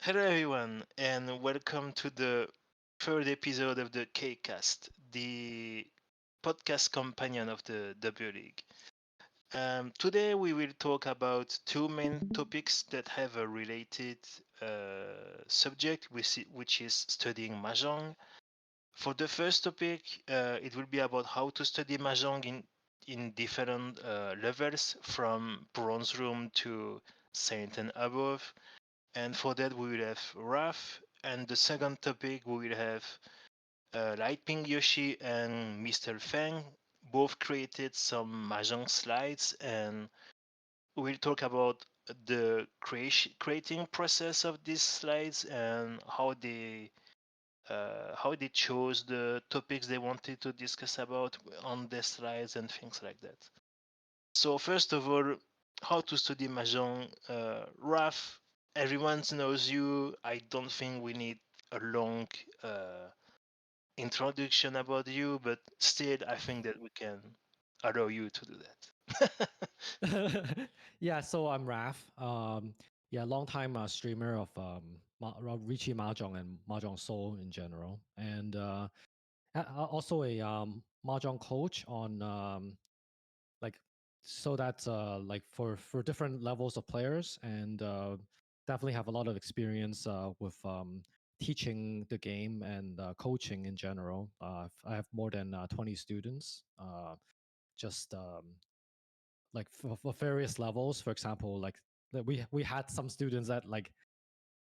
Hello, everyone, and welcome to the third episode of the K-Cast, the podcast companion of the W League. Today, we will talk about two main topics that have a related subject, which is studying mahjong. For the first topic, it will be about how to study mahjong in different levels, from bronze room to saint and above. And for that, we will have Wrathss. And the second topic, we will have LightPinkYoshi and MrFeng. Both created some mahjong slides, and we'll talk about the creating process of these slides and how they chose the topics they wanted to discuss about on their slides and things like that. So first of all, how to study mahjong. Raf, everyone knows you. I don't think we need a long uh, introduction about you, but still, I think that we can allow you to do that. Yeah, so I'm Raf. Yeah, long time streamer of Richie Mahjong and Mahjong Soul in general, and also a Mahjong coach on like so that's like for different levels of players, and definitely have a lot of experience with teaching the game and coaching in general. I have more than 20 students. Just like for various levels. For example, like we had some students that like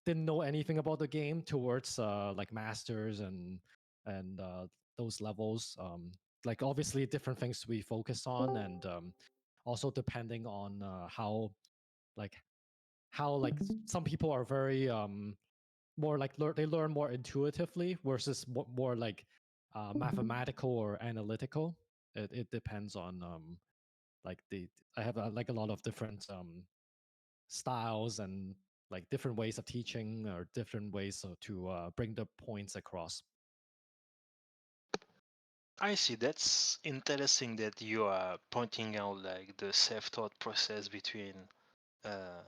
didn't know anything about the game towards like masters and those levels. Like obviously different things we focus on, and also depending on like how like some people are very more like they learn more intuitively versus more like mathematical or analytical. It depends on like the I have like a lot of different styles and like different ways of teaching or different ways to bring the points across. I see. That's interesting that you are pointing out like the self-taught process between uh,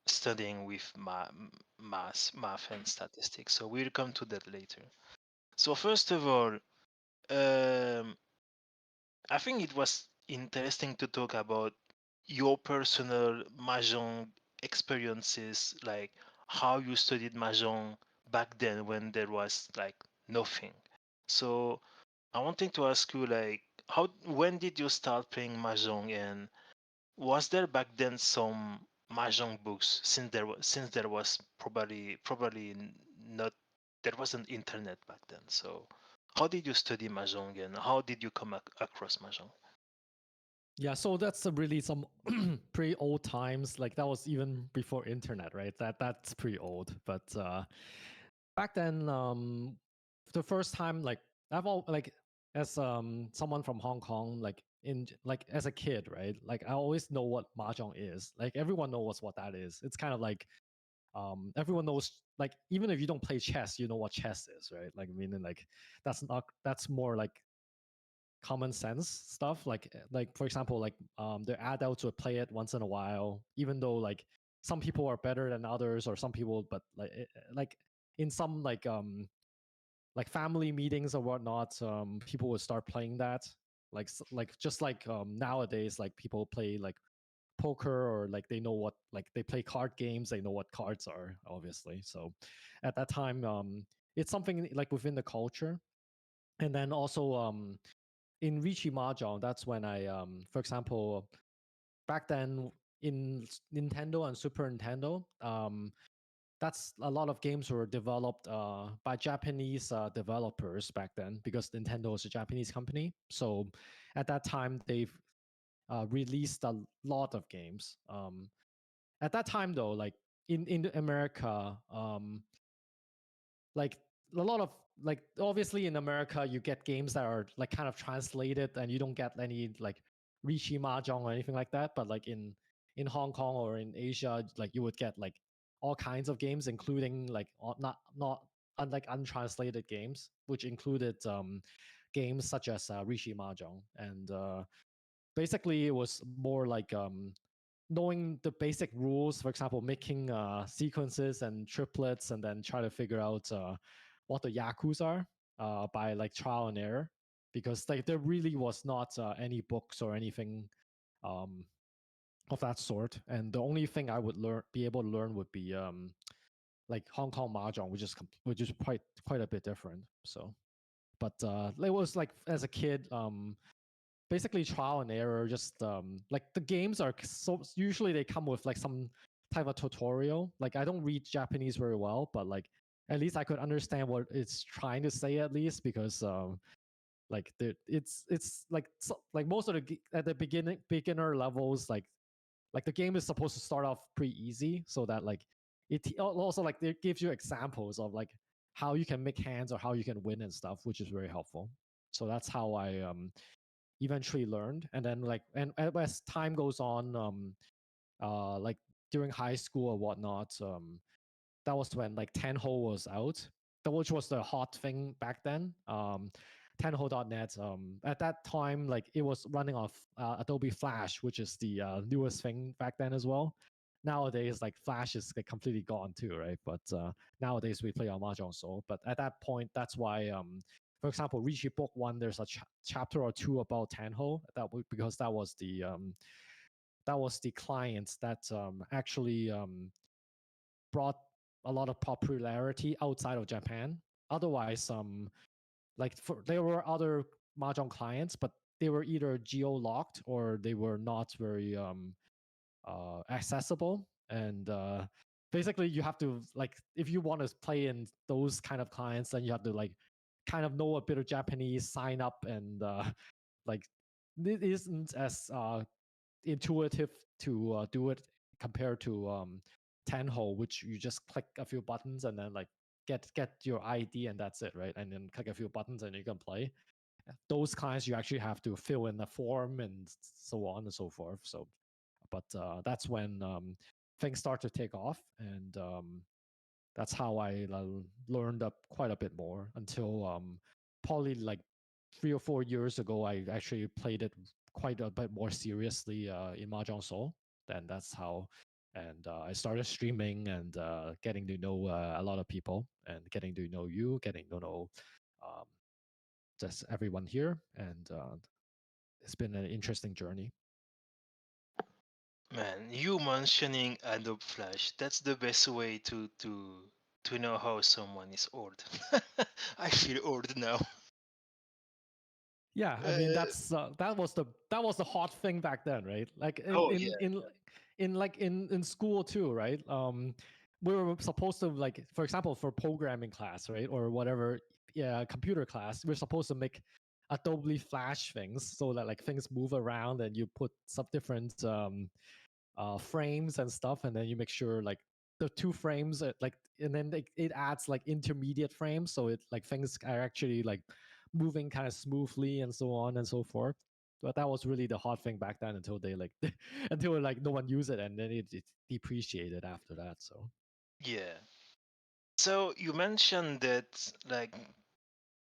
studying with math and statistics. So we'll come to that later. So first of all, um, I think it was interesting to talk about your personal mahjong experiences, like how you studied mahjong back then when there was like nothing. So I wanted to ask you, like, when did you start playing mahjong, and was there back then some mahjong books, since there was probably not, there wasn't internet back then. So how did you study mahjong, and how did you come across mahjong? Yeah, so that's really some pretty old times. Like that was even before internet, right? That's pretty old. But back then, the first time, like I've all like as someone from Hong Kong, like in like as a kid, right? Like I always know what mahjong is. Like everyone knows what that is. It's kind of like everyone knows, like even if you don't play chess, you know what chess is, right? Like meaning like that's more like common sense stuff. Like for example, like the adults would play it once in a while, even though like some people are better than others or some people, but like in some like family meetings or whatnot, people would start playing that. Like just like nowadays, like people play like poker, or like they know what, like they play card games, they know what cards are, obviously. So at that time, it's something like within the culture. And then also in Richie Mahjong, that's when I for example, back then in Nintendo and Super Nintendo, that's a lot of games were developed by Japanese developers back then, because Nintendo is a Japanese company. So at that time, they've released a lot of games. At that time, though, like in America, like a lot of, like obviously in America, you get games that are like kind of translated, and you don't get any like Rishi Mahjong or anything like that. But like in Hong Kong or in Asia, like you would get like all kinds of games, including like not unlike untranslated games, which included games such as Rishi Mahjong. And basically it was more like knowing the basic rules, for example, making sequences and triplets, and then try to figure out what the yakus are by like trial and error, because like there really was not any books or anything um, of that sort, and the only thing I would be able to learn would be like Hong Kong mahjong, which is quite a bit different. So, but it was like as a kid, basically trial and error. Just like the games are so usually they come with like some type of tutorial. Like I don't read Japanese very well, but like at least I could understand what it's trying to say at least, because like it's like like most of the at the beginner levels, like the game is supposed to start off pretty easy, so that like it also like it gives you examples of like how you can make hands or how you can win and stuff, which is very helpful. So that's how I eventually learned. And then like and as time goes on, like during high school or whatnot, that was when like Tenho was out, which was the hot thing back then. Tenho.net. At that time, like it was running off Adobe Flash, which is the newest thing back then as well. Nowadays, like Flash is like completely gone too, right? But nowadays we play on Mahjong Soul. But at that point, that's why, for example, Ricci Book One, there's a chapter or two about Tenho, because that was the client that actually brought a lot of popularity outside of Japan. Otherwise, there were other mahjong clients, but they were either geo locked or they were not very accessible. And basically, you have to like if you want to play in those kind of clients, then you have to like kind of know a bit of Japanese, sign up, and like it isn't as intuitive to do it compared to Tenho, which you just click a few buttons and then like get your ID and that's it, right? And then click a few buttons and you can play. Those clients you actually have to fill in a form and so on and so forth. So, but that's when things start to take off, and that's how I learned up quite a bit more until probably like 3 or 4 years ago, I actually played it quite a bit more seriously in Mahjong Soul. Then that's how, and I started streaming and getting to know a lot of people and getting to know you, getting to know um, just everyone here, and it's been an interesting journey. Man, you mentioning Adobe Flash, that's the best way to know how someone is old. I feel old now. Yeah, I mean Uh, that was the hot thing back then, right? Like in oh in in in like in school too, right? We were supposed to like, for example, for programming class, right, or whatever, yeah, computer class, we're supposed to make Adobe Flash things so that like things move around and you put some different frames and stuff, and then you make sure like the two frames like, and then it adds like intermediate frames, so it like things are actually like moving kind of smoothly and so on and so forth. But that was really the hot thing back then until they like until like no one used it, and then it depreciated after that. So yeah. So you mentioned that like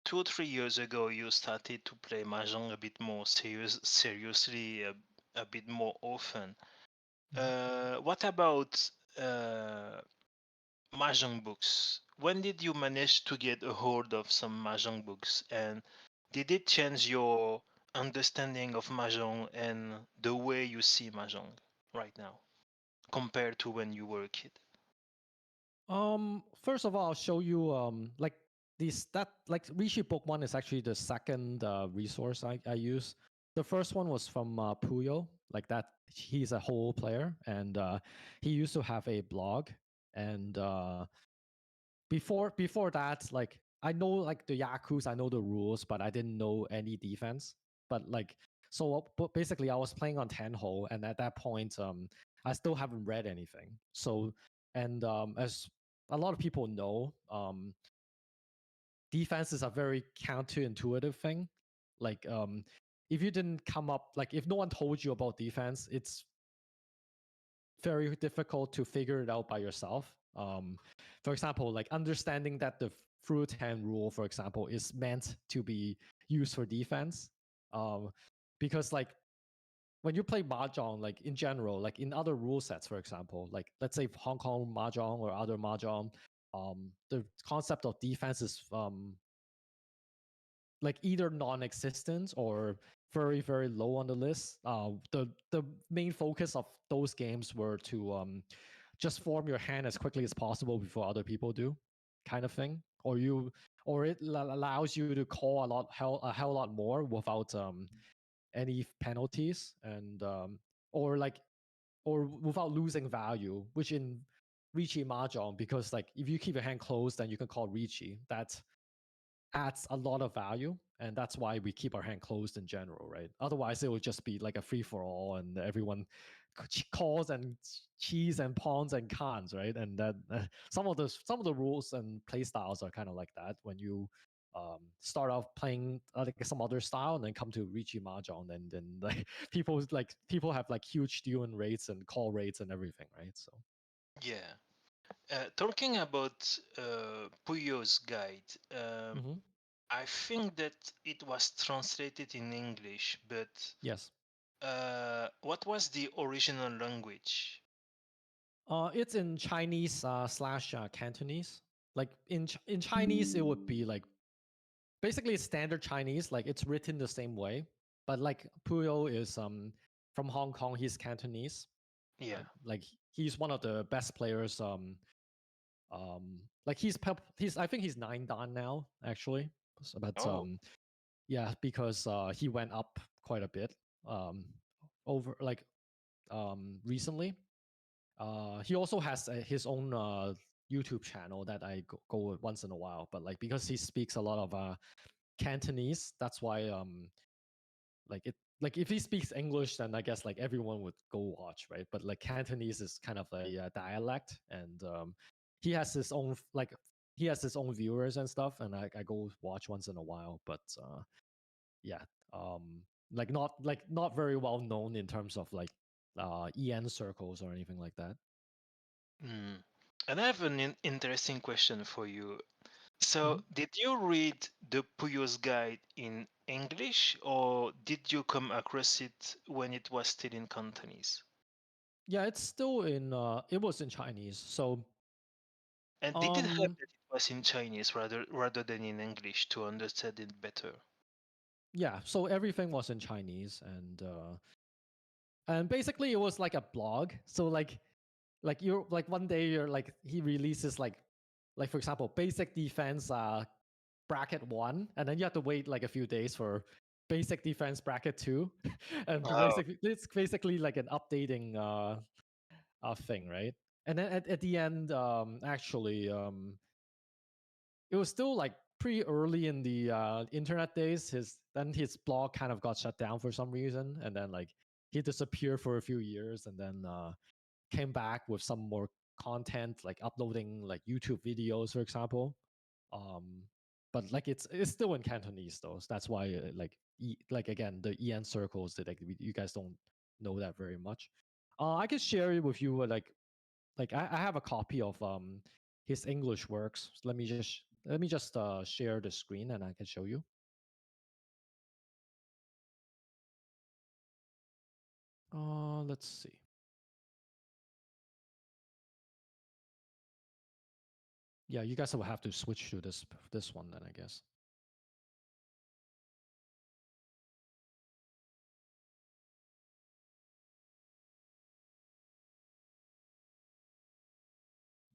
2 or 3 years ago you started to play mahjong a bit more seriously, a bit more often. What about mahjong books? When did you manage to get a hold of some mahjong books, and did it change your understanding of mahjong and the way you see mahjong right now compared to when you were a kid? first of all, I'll show you like this that like Rishi Book One is actually the second resource I use. The first one was from Puyo, like that. He's a whole player, and he used to have a blog. And before that, like I know like the Yakus, I know the rules, but I didn't know any defense. But like so, but basically, I was playing on Tenho, and at that point, I still haven't read anything. So, and as a lot of people know, defense is a very counterintuitive thing. Like, if you didn't come up, like if no one told you about defense, it's very difficult to figure it out by yourself. For example, like understanding that the fruit hand rule, for example, is meant to be used for defense. Um, because like when you play mahjong, like in general, like in other rule sets, for example, like let's say Hong Kong mahjong or other mahjong, the concept of defense is like either non-existent or very very low on the list. The main focus of those games were to just form your hand as quickly as possible before other people do, kind of thing. Or it allows you to call a hell lot more without any penalties and or like or without losing value, which in Ricci Mahjong, because like if you keep your hand closed, then you can call Ricci. That adds a lot of value, and that's why we keep our hand closed in general, right? Otherwise, it would just be like a free for all, and everyone calls and cheese and pawns and cons, right? And that some of the rules and play styles are kind of like that. When you start off playing like some other style and then come to Ricci Mahjong, and then like people have like huge deal-in rates and call rates and everything, right? So Yeah. Talking about Puyo's guide, mm-hmm. I think that it was translated in English, but Yes. what was the original language? It's in Chinese slash Cantonese. Like in Chinese, it would be like basically standard Chinese. Like it's written the same way, but like Puyo is from Hong Kong. He's Cantonese. Yeah. Like he's one of the best players. Like he's I think he's 9 dan now actually. But Oh. yeah, because he went up quite a bit over like recently. He also has his own YouTube channel that I go once in a while. But like because he speaks a lot of Cantonese, that's why like it like if he speaks English, then I guess like everyone would go watch, right? But like Cantonese is kind of a dialect, and he has his own like he has his own viewers and stuff, and I go watch once in a while. But yeah, like not very well known in terms of like EN circles or anything like that. Mm. And I have an interesting question for you. So, Mm-hmm. did you read the Puyo's guide in English, or did you come across it when it was still in Cantonese? Yeah, it's still in it was in Chinese. So And did it help um that it was in Chinese rather than in English to understand it better? yeah, so everything was in Chinese, and basically it was like a blog. So like you're like one day you're like he releases like for example basic defense bracket 1, and then you have to wait like a few days for basic defense bracket 2. And Wow. basically it's basically like an updating thing, right? And then at the end actually it was still like pretty early in the internet days. His blog kind of got shut down for some reason, and then like he disappeared for a few years, and then came back with some more content, like uploading like YouTube videos, for example. Um, but like it's still in Cantonese though, so that's why like again the EN circles that like, you guys don't know that very much. I can share it with you. Like I have a copy of his English works. Let me just share the screen and I can show you. Let's see. Yeah, you guys will have to switch to this one then, I guess.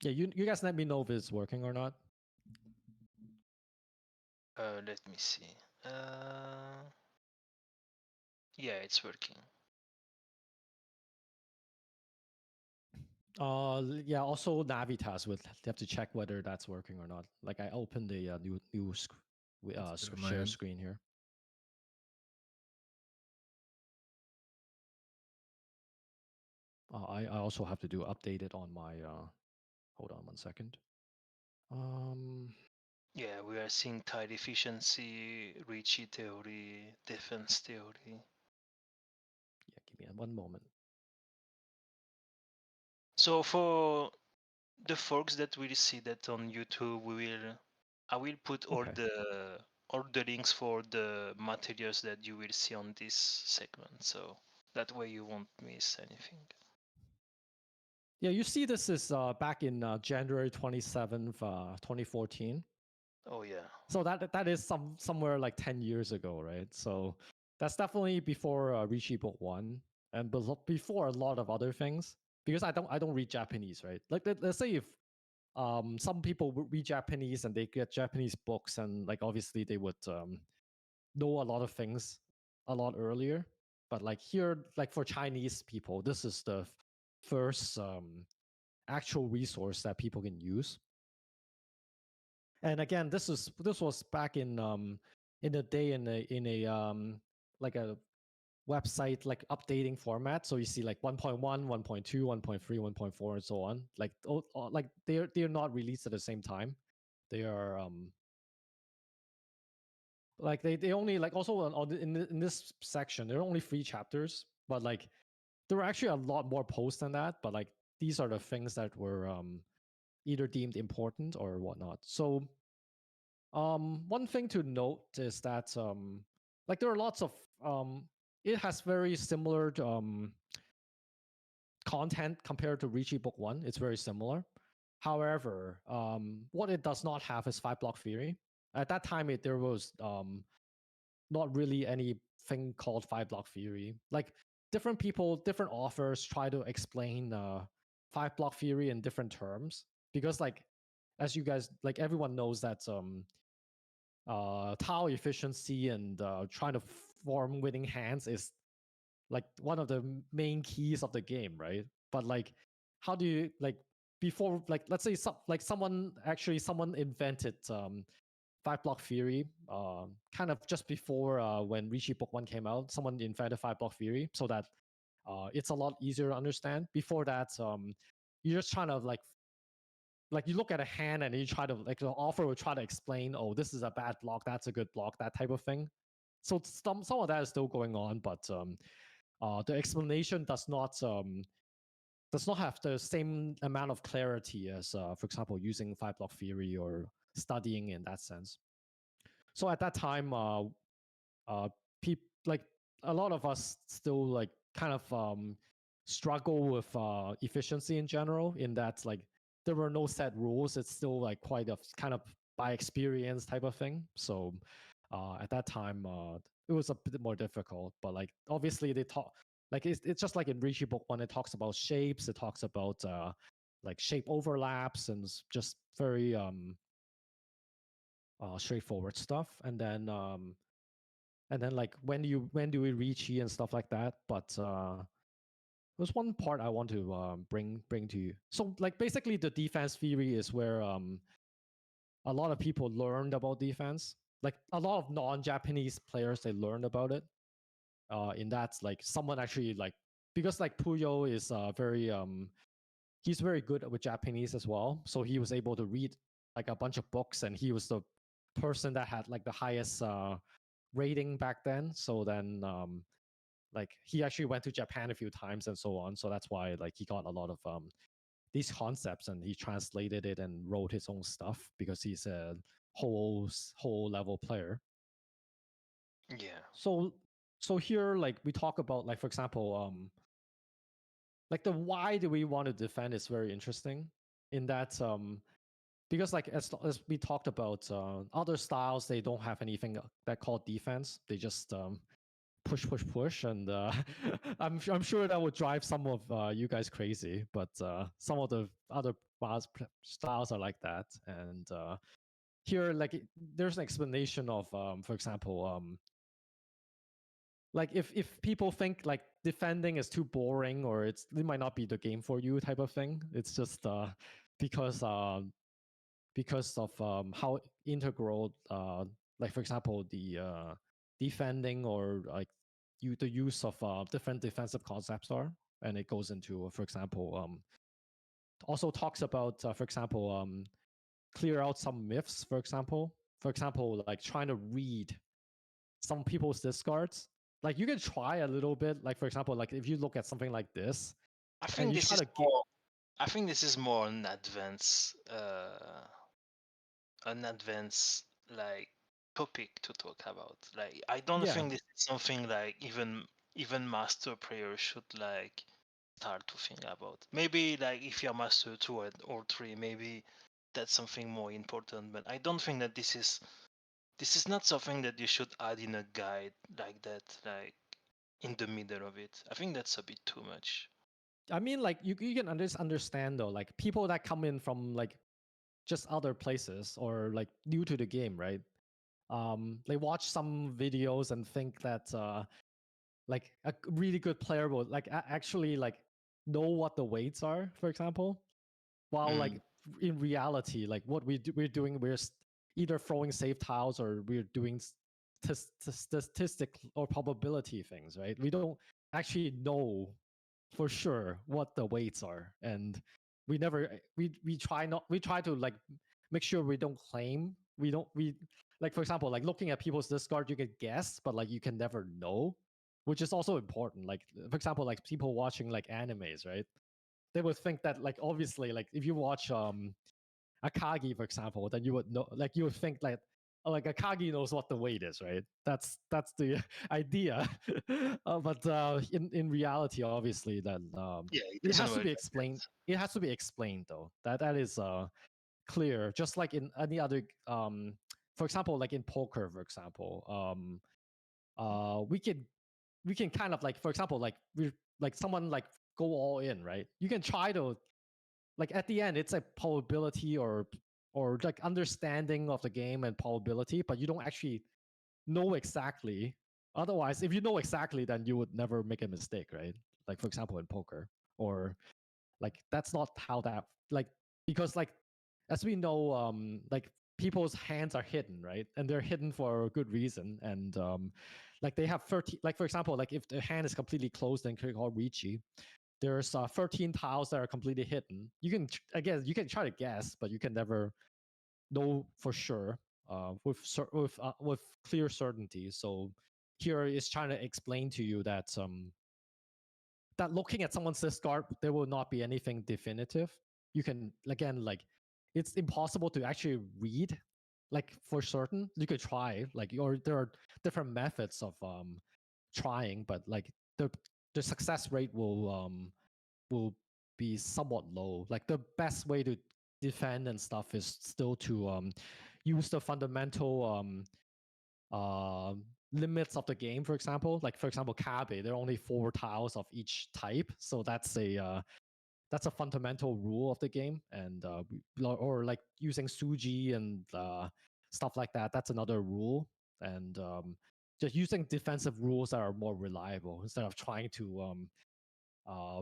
Yeah, you guys let me know if it's working or not. Let me see. Yeah, it's working. Yeah. Also, Navitas would have to check whether that's working or not. Like I opened the new share Mine. screen here. I also have to do update it on my. Hold on 1 second. Um, Yeah, we are seeing tide efficiency, Ricci theory, defense theory. yeah, give me 1 moment. So for the folks that will see that on YouTube, I will put Okay. all the links for the materials that you will see on this segment. So That way you won't miss anything. Yeah, you see, this is back in January 27th, 2014. Oh yeah. So that is somewhere like 10 years ago, right? So that's definitely before Ricci Book 1 and before a lot of other things. Because I don't read Japanese, right? Like let's say if some people would read Japanese and they get Japanese books, and like obviously they would know a lot of things a lot earlier. But like here, like for Chinese people, this is the first actual resource that people can use. And again, this was back in the day in a like a website like updating format. So you see like 1.1, 1.2, 1.3, 1.4, and so on. Like like they're not released at the same time. They are like they only like also in this section there are only 3 chapters, but like there were actually a lot more posts than that. But like these are the things that were either deemed important or whatnot. So one thing to note is that like there are lots of it has very similar content compared to Ricci Book 1. It's very similar. However, what it does not have is 5-block theory. At that time, there was not really anything called 5-block theory. Like different people, different authors try to explain 5-block theory in different terms, because like as you guys like everyone knows that tile efficiency and trying to form winning hands is like one of the main keys of the game, right? But like, how do you like before like let's say someone invented 5-block theory, kind of just before when Ricci Book 1 came out, someone invented 5-block theory so that it's a lot easier to understand. Before that, you're just trying to like you look at a hand and you try to like the author will try to explain, oh, this is a bad block, that's a good block, that type of thing. So some of that is still going on, but the explanation does not have the same amount of clarity as, for example, using 5-block theory or studying in that sense. So at that time, like a lot of us still like kind of struggle with efficiency in general. In that, like there were no set rules. It's still like quite a kind of by experience type of thing. So at that time, it was a bit more difficult. But like obviously they talk like it's just like in Ricci Book 1, it talks about shapes. It talks about like shape overlaps and just very straightforward stuff. And then like when do we reach E and stuff like that. But there's one part I want to bring to you. So like basically the defense theory is where a lot of people learned about defense. Like a lot of non-Japanese players, they learned about it. In that, like someone actually like because like Puyo is very he's very good with Japanese as well. So he was able to read like a bunch of books, and he was the person that had like the highest rating back then. So then like he actually went to Japan a few times and so on. So that's why like he got a lot of these concepts, and he translated it and wrote his own stuff because he's a whole level player. Yeah. So here like we talk about like for example like the why do we want to defend is very interesting in that because like as we talked about other styles, they don't have anything that called defense. They just push and I'm sure that would drive some of you guys crazy, but some of the other styles are like that. And here like there's an explanation of for example like if people think like defending is too boring or it might not be the game for you type of thing, it's just because because of how integral like for example the defending or like the use of different defensive concepts are. And it goes into for example also talks about for example clear out some myths. For example like trying to read some people's discards. Like you can try a little bit, like for example like if you look at something like this I and think you this try is to get more. I think this is more an advanced like topic to talk about. Like I don't yeah think this is something like even even master players should like start to think about. Maybe like if you're master 2 or 3, maybe that's something more important. But I don't think that this is not something that you should add in a guide like that, like in the middle of it. I think that's a bit too much. I mean, like you can understand though, like people that come in from like just other places or like new to the game, right? They watch some videos and think that like a really good player will like actually like know what the weights are, for example, while Mm, like in reality, like what we're doing, either throwing safe tiles or we're doing statistic or probability things, right? We don't actually know for sure what the weights are, and we never we try to like make sure we don't claim we don't we like, for example, like looking at people's discard, you can guess, but like you can never know, which is also important. Like for example, like people watching like animes, right? They would think that like obviously like if you watch Akagi, for example, then you would know, like you would think like, oh, like Akagi knows what the weight is, right? That's the idea. But in reality, obviously, that yeah, it it doesn't has to work be like explained. It has to be explained though. That is clear. Just like in any other, for example, like in poker, for example, we can kind of like, for example, like we like someone like go all in, right? You can try to like at the end it's a probability or like understanding of the game and probability, but you don't actually know exactly. Otherwise, if you know exactly, then you would never make a mistake, right? Like for example in poker, or like that's not how that like, because like as we know, like people's hands are hidden, right? And they're hidden for a good reason. And like they have 30, like for example, like if the hand is completely closed and called Ricci, there's 13 tiles that are completely hidden. You can again, you can try to guess, but you can never know for sure with clear certainty. So here is trying to explain to you that looking at someone's discard, there will not be anything definitive. You can again like it's impossible to actually read like for certain. You could try like, or there are different methods of trying, but like the success rate will be somewhat low. Like the best way to defend and stuff is still to use the fundamental uh, limits of the game. For example, like for example, Kabe, there are only 4 tiles of each type, so that's a fundamental rule of the game. And or like using Suji and stuff like that. That's another rule. And just using defensive rules that are more reliable instead of trying to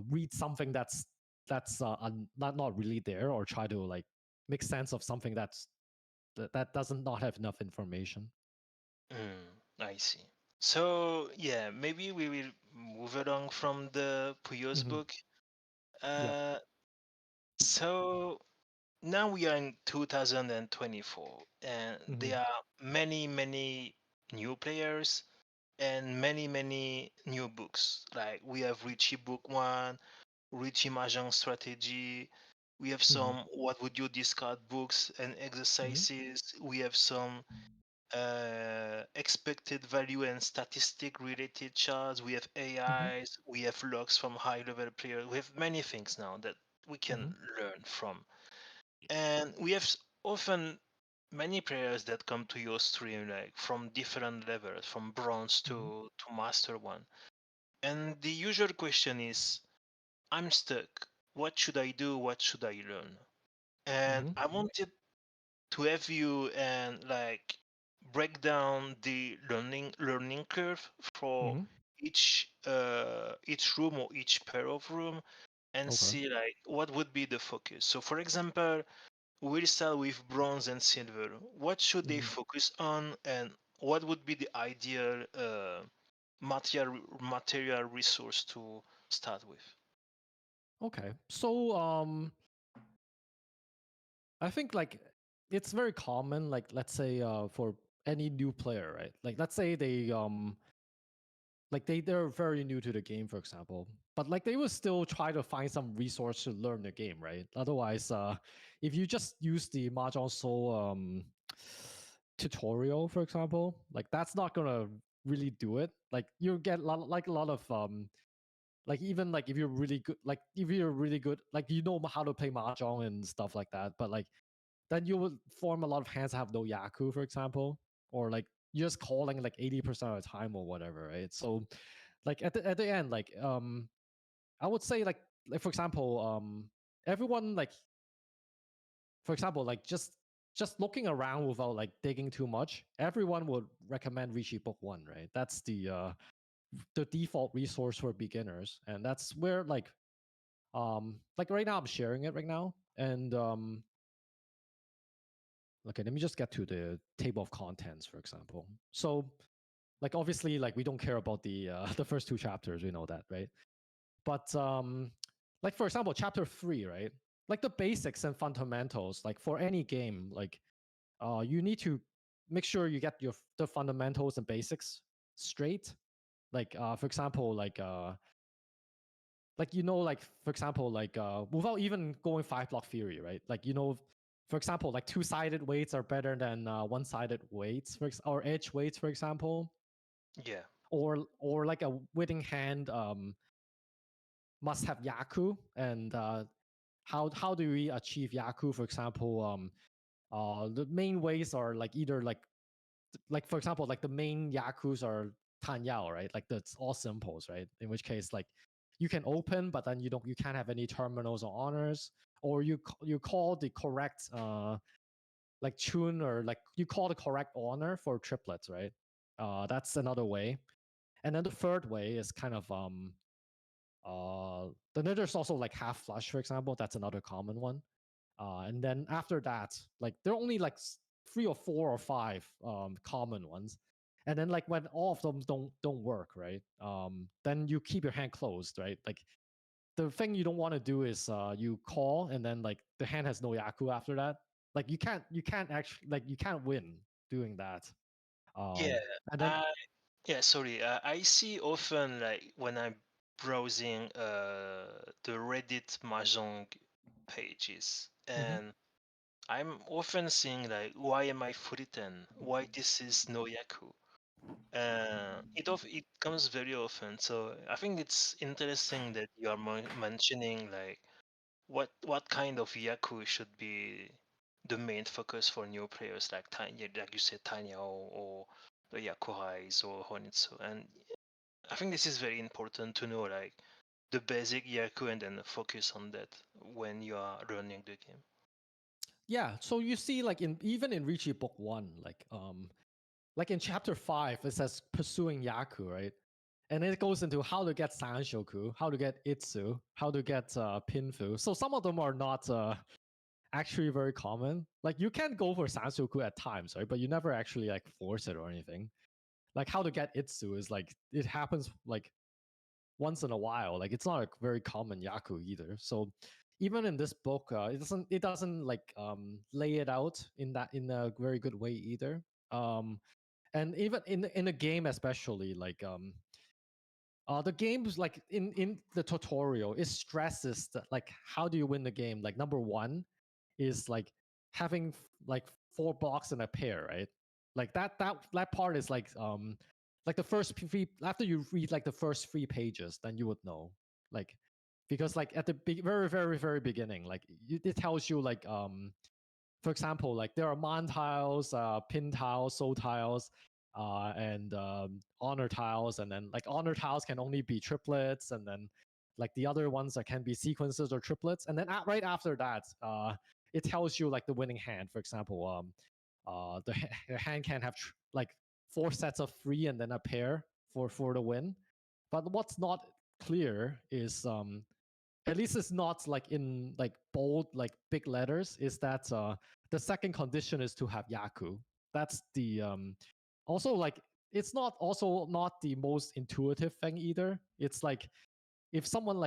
read something that's not really there, or try to like make sense of something that doesn't not have enough information. I see. So yeah, maybe we will move along from the previous Hmm. book. Yep. Uh, so now we are in 2024, and Hmm. there are many new players and many new books. Like we have Richie Book One, Richie Mahjong Strategy. We have Hmm. some What Would You Discard books and Hmm. exercises. We have some expected value and statistic related charts. We have Hmm. AIs. We have logs from high level players. We have many things now that we can Hmm. learn from. And we have often many players that come to your stream like from different levels, from bronze Hmm. to master one. And the usual question is, I'm stuck. What should I do? What should I learn? And Hmm. I wanted to have you and like break down the learning curve for Hmm. each room or each pair of room, and Okay. see like what would be the focus. So for example, we'll start with bronze and silver. What should they Hmm. focus on, and what would be the ideal material resource to start with? Okay. So I think like it's very common, like let's say for any new player, right? Like let's say they're very new to the game, for example, but like they will still try to find some resource to learn the game, right? Otherwise, if you just use the Mahjong Soul tutorial, for example, like that's not gonna really do it. Like you get like a lot of like even like if you're really good, like if you're really good, like you know how to play mahjong and stuff like that, but like then you will form a lot of hands that have no yaku, for example, or like you're just calling like 80% of the time or whatever, right? So like at the end, like I would say like for example, everyone like for example, like just looking around without like digging too much, everyone would recommend Rishi Book One, right? That's the default resource for beginners, and that's where like right now I'm sharing it right now, and okay, let me just get to the table of contents, for example. So like obviously like we don't care about the the first two chapters, we know that, right? But like for example, chapter 3, right? Like the basics and fundamentals, like for any game, like you need to make sure you get the fundamentals and basics straight. Like for example, like you know, like for example, like without even going 5 block theory, right? Like you know, for example, like two-sided weights are better than one-sided weights, or edge weights, for example, Yeah. or like a winning hand must have yaku, and how do we achieve yaku? For example, the main ways are like either like for example, like the main yakus are tanyao, right? Like that's all simples, right? In which case, like you can open, but then you can't have any terminals or honors, or you call the correct like tune, or like you call the correct honor for triplets, right? That's another way. And then the third way is kind of then there's also like half flush, for example. That's another common one. And then after that, like there are only like 3 or 4 or 5 common ones. And then like when all of them don't work, right? Then you keep your hand closed, right? Like the thing you don't want to do is you call and then like the hand has no yaku after that. Like you can't actually like you can't win doing that. Yeah. And then I Yeah, sorry. I see often like when I'm browsing the Reddit mahjong pages, mhm. and I'm often seeing like, why am I Furiten? Why this is no Yaku? It comes very often. So I think it's interesting that you are mentioning like what kind of Yaku should be the main focus for new players, like Tanya, like you said, Tanya, or the Yakuhais or Honitsu. And I think this is very important to know, like the basic Yaku, and then focus on that when you are running the game. Yeah, so you see like in even in Ricci book 1, like in chapter 5 it says pursuing yaku, right? And it goes into how to get sanshoku, how to get itsu, how to get pinfu. So some of them are not actually very common. Like you can go for sanshoku at times, right? But you never actually like force it or anything. Like how to get itsu is like it happens like once in a while. Like it's not a very common yaku either. So even in this book, it doesn't like lay it out in a very good way either. And even in a game, especially like the game's like in the tutorial, it stresses that like how do you win the game? Like number one is having like 4 blocks in a pair, right? Like that part is like the first three, after you read like the first 3 pages, then you would know. Like because like at the very very very beginning, like it tells you like for example, like there are mon tiles, pin tiles, soul tiles, and honor tiles, and then like honor tiles can only be triplets, and then like the other ones that can be sequences or triplets, and then right after that, it tells you like the winning hand. For example, the hand can have like 4 sets of 3 and then a pair for the win. But what's not clear is at least it's not like in like bold like big letters, is that the second condition is to have yaku. That's the also like it's not also not the most intuitive thing either. It's like if someone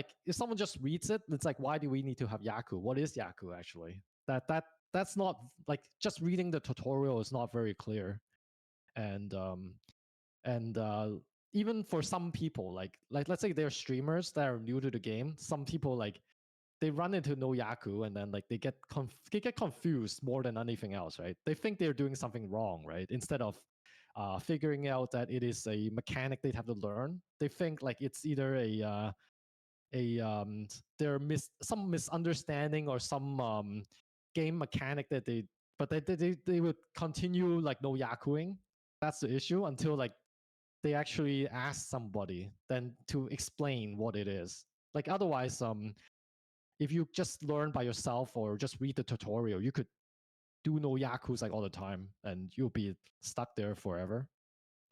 just reads it, it's like, why do we need to have yaku? What is yaku actually? That's not like just reading the tutorial is not very clear. And even for some people, like let's say they're streamers that are new to the game, some people like they run into no yaku, and then like they get confused more than anything else, right? They think they're doing something wrong, right? Instead of figuring out that it is a mechanic they have to learn. They think like it's either there some misunderstanding or some game mechanic that they would continue like no yakuing. That's the issue until like they actually ask somebody then to explain what it is. Like otherwise, if you just learn by yourself or just read the tutorial, you could do no yakus like all the time and you'll be stuck there forever,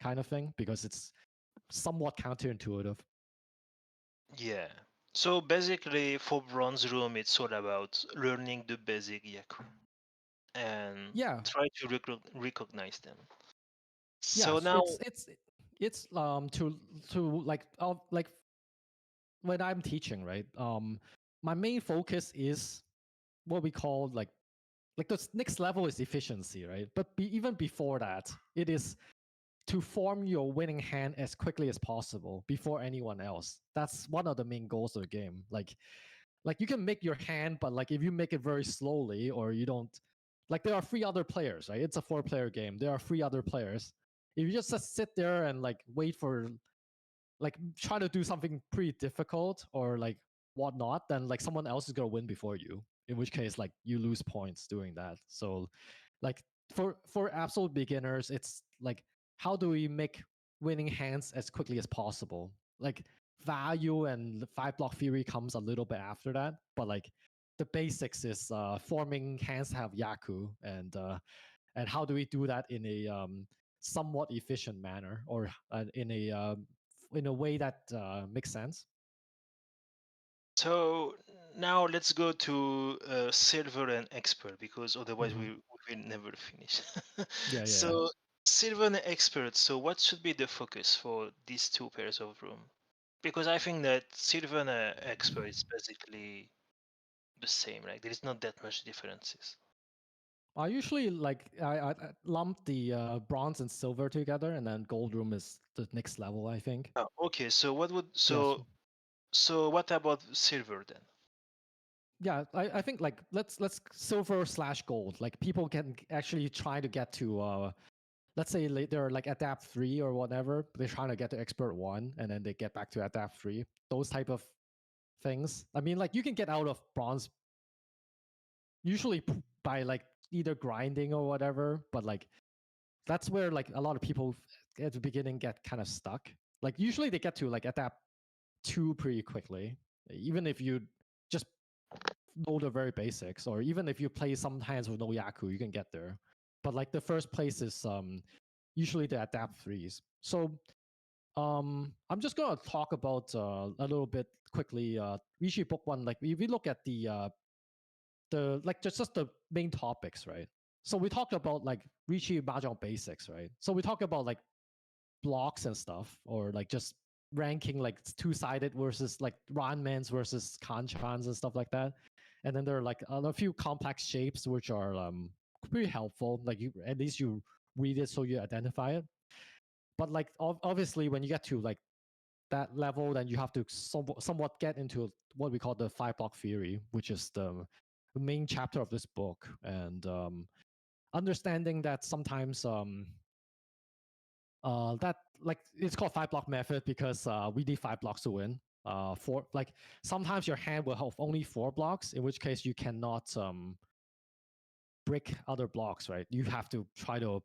kind of thing, because it's somewhat counterintuitive. Yeah. So basically, for bronze room, it's all about learning the basic yaku and Yeah, try to recognize them. So yes, now, it's to like when I'm teaching, right? My main focus is what we call like the next level is efficiency, right? But even before that, it is to form your winning hand as quickly as possible before anyone else. That's one of the main goals of the game. Like you can make your hand, but like if you make it very slowly or you don't, like there are three other players, right? It's a four-player game. There are three other players. If you just sit there and like wait for like try to do something pretty difficult or like whatnot, then like someone else is gonna win before you. In which case, like you lose points doing that. So, like for absolute beginners, it's like how do we make winning hands as quickly as possible? Like value and five block theory comes a little bit after that, but like the basics is forming hands to have yaku and how do we do that in a somewhat efficient manner or in a way that makes sense. so now let's go to silver and expert because otherwise Mm-hmm. we will never finish. Yeah, yeah. So silver and expert. So what should be the focus for these two pairs of room? Because I think that silver and expert is basically the same. Like there is not that much differences. I usually like I lump the bronze and silver together, and then gold room is the next level. I think. Okay, so what would Yes. so what about silver then? Yeah, I think like let's silver slash gold. Like people can actually try to get to let's say they're like adapt 3 or whatever. They're trying to get to expert 1 and then they get back to adapt 3. Those type of things. I mean, like you can get out of bronze usually by like either grinding or whatever, but like that's where like a lot of people at the beginning get kind of stuck. Like usually they get to like adapt 2 pretty quickly, even if you just know the very basics, or even if you play some hands with no yaku, you can get there. But like the first place is usually the adapt 3s. So I'm just gonna talk about a little bit quickly. Usually book one, like if we look at the like just the main topics, right? So we talked about like Richie Mahjong basics, right? So we talk about like blocks and stuff, or like just ranking like two-sided versus like Ranmans versus Kanchans and stuff like that. And then there are like a few complex shapes which are pretty helpful. Like you at least you read it so you identify it. But like obviously when you get to like that level, then you have to somewhat get into what we call the five block theory, which is the main chapter of this book, and understanding that sometimes that like it's called five block method because we need 5 blocks to win. For like sometimes your hand will have only 4 blocks, in which case you cannot break other blocks, right? You have to try to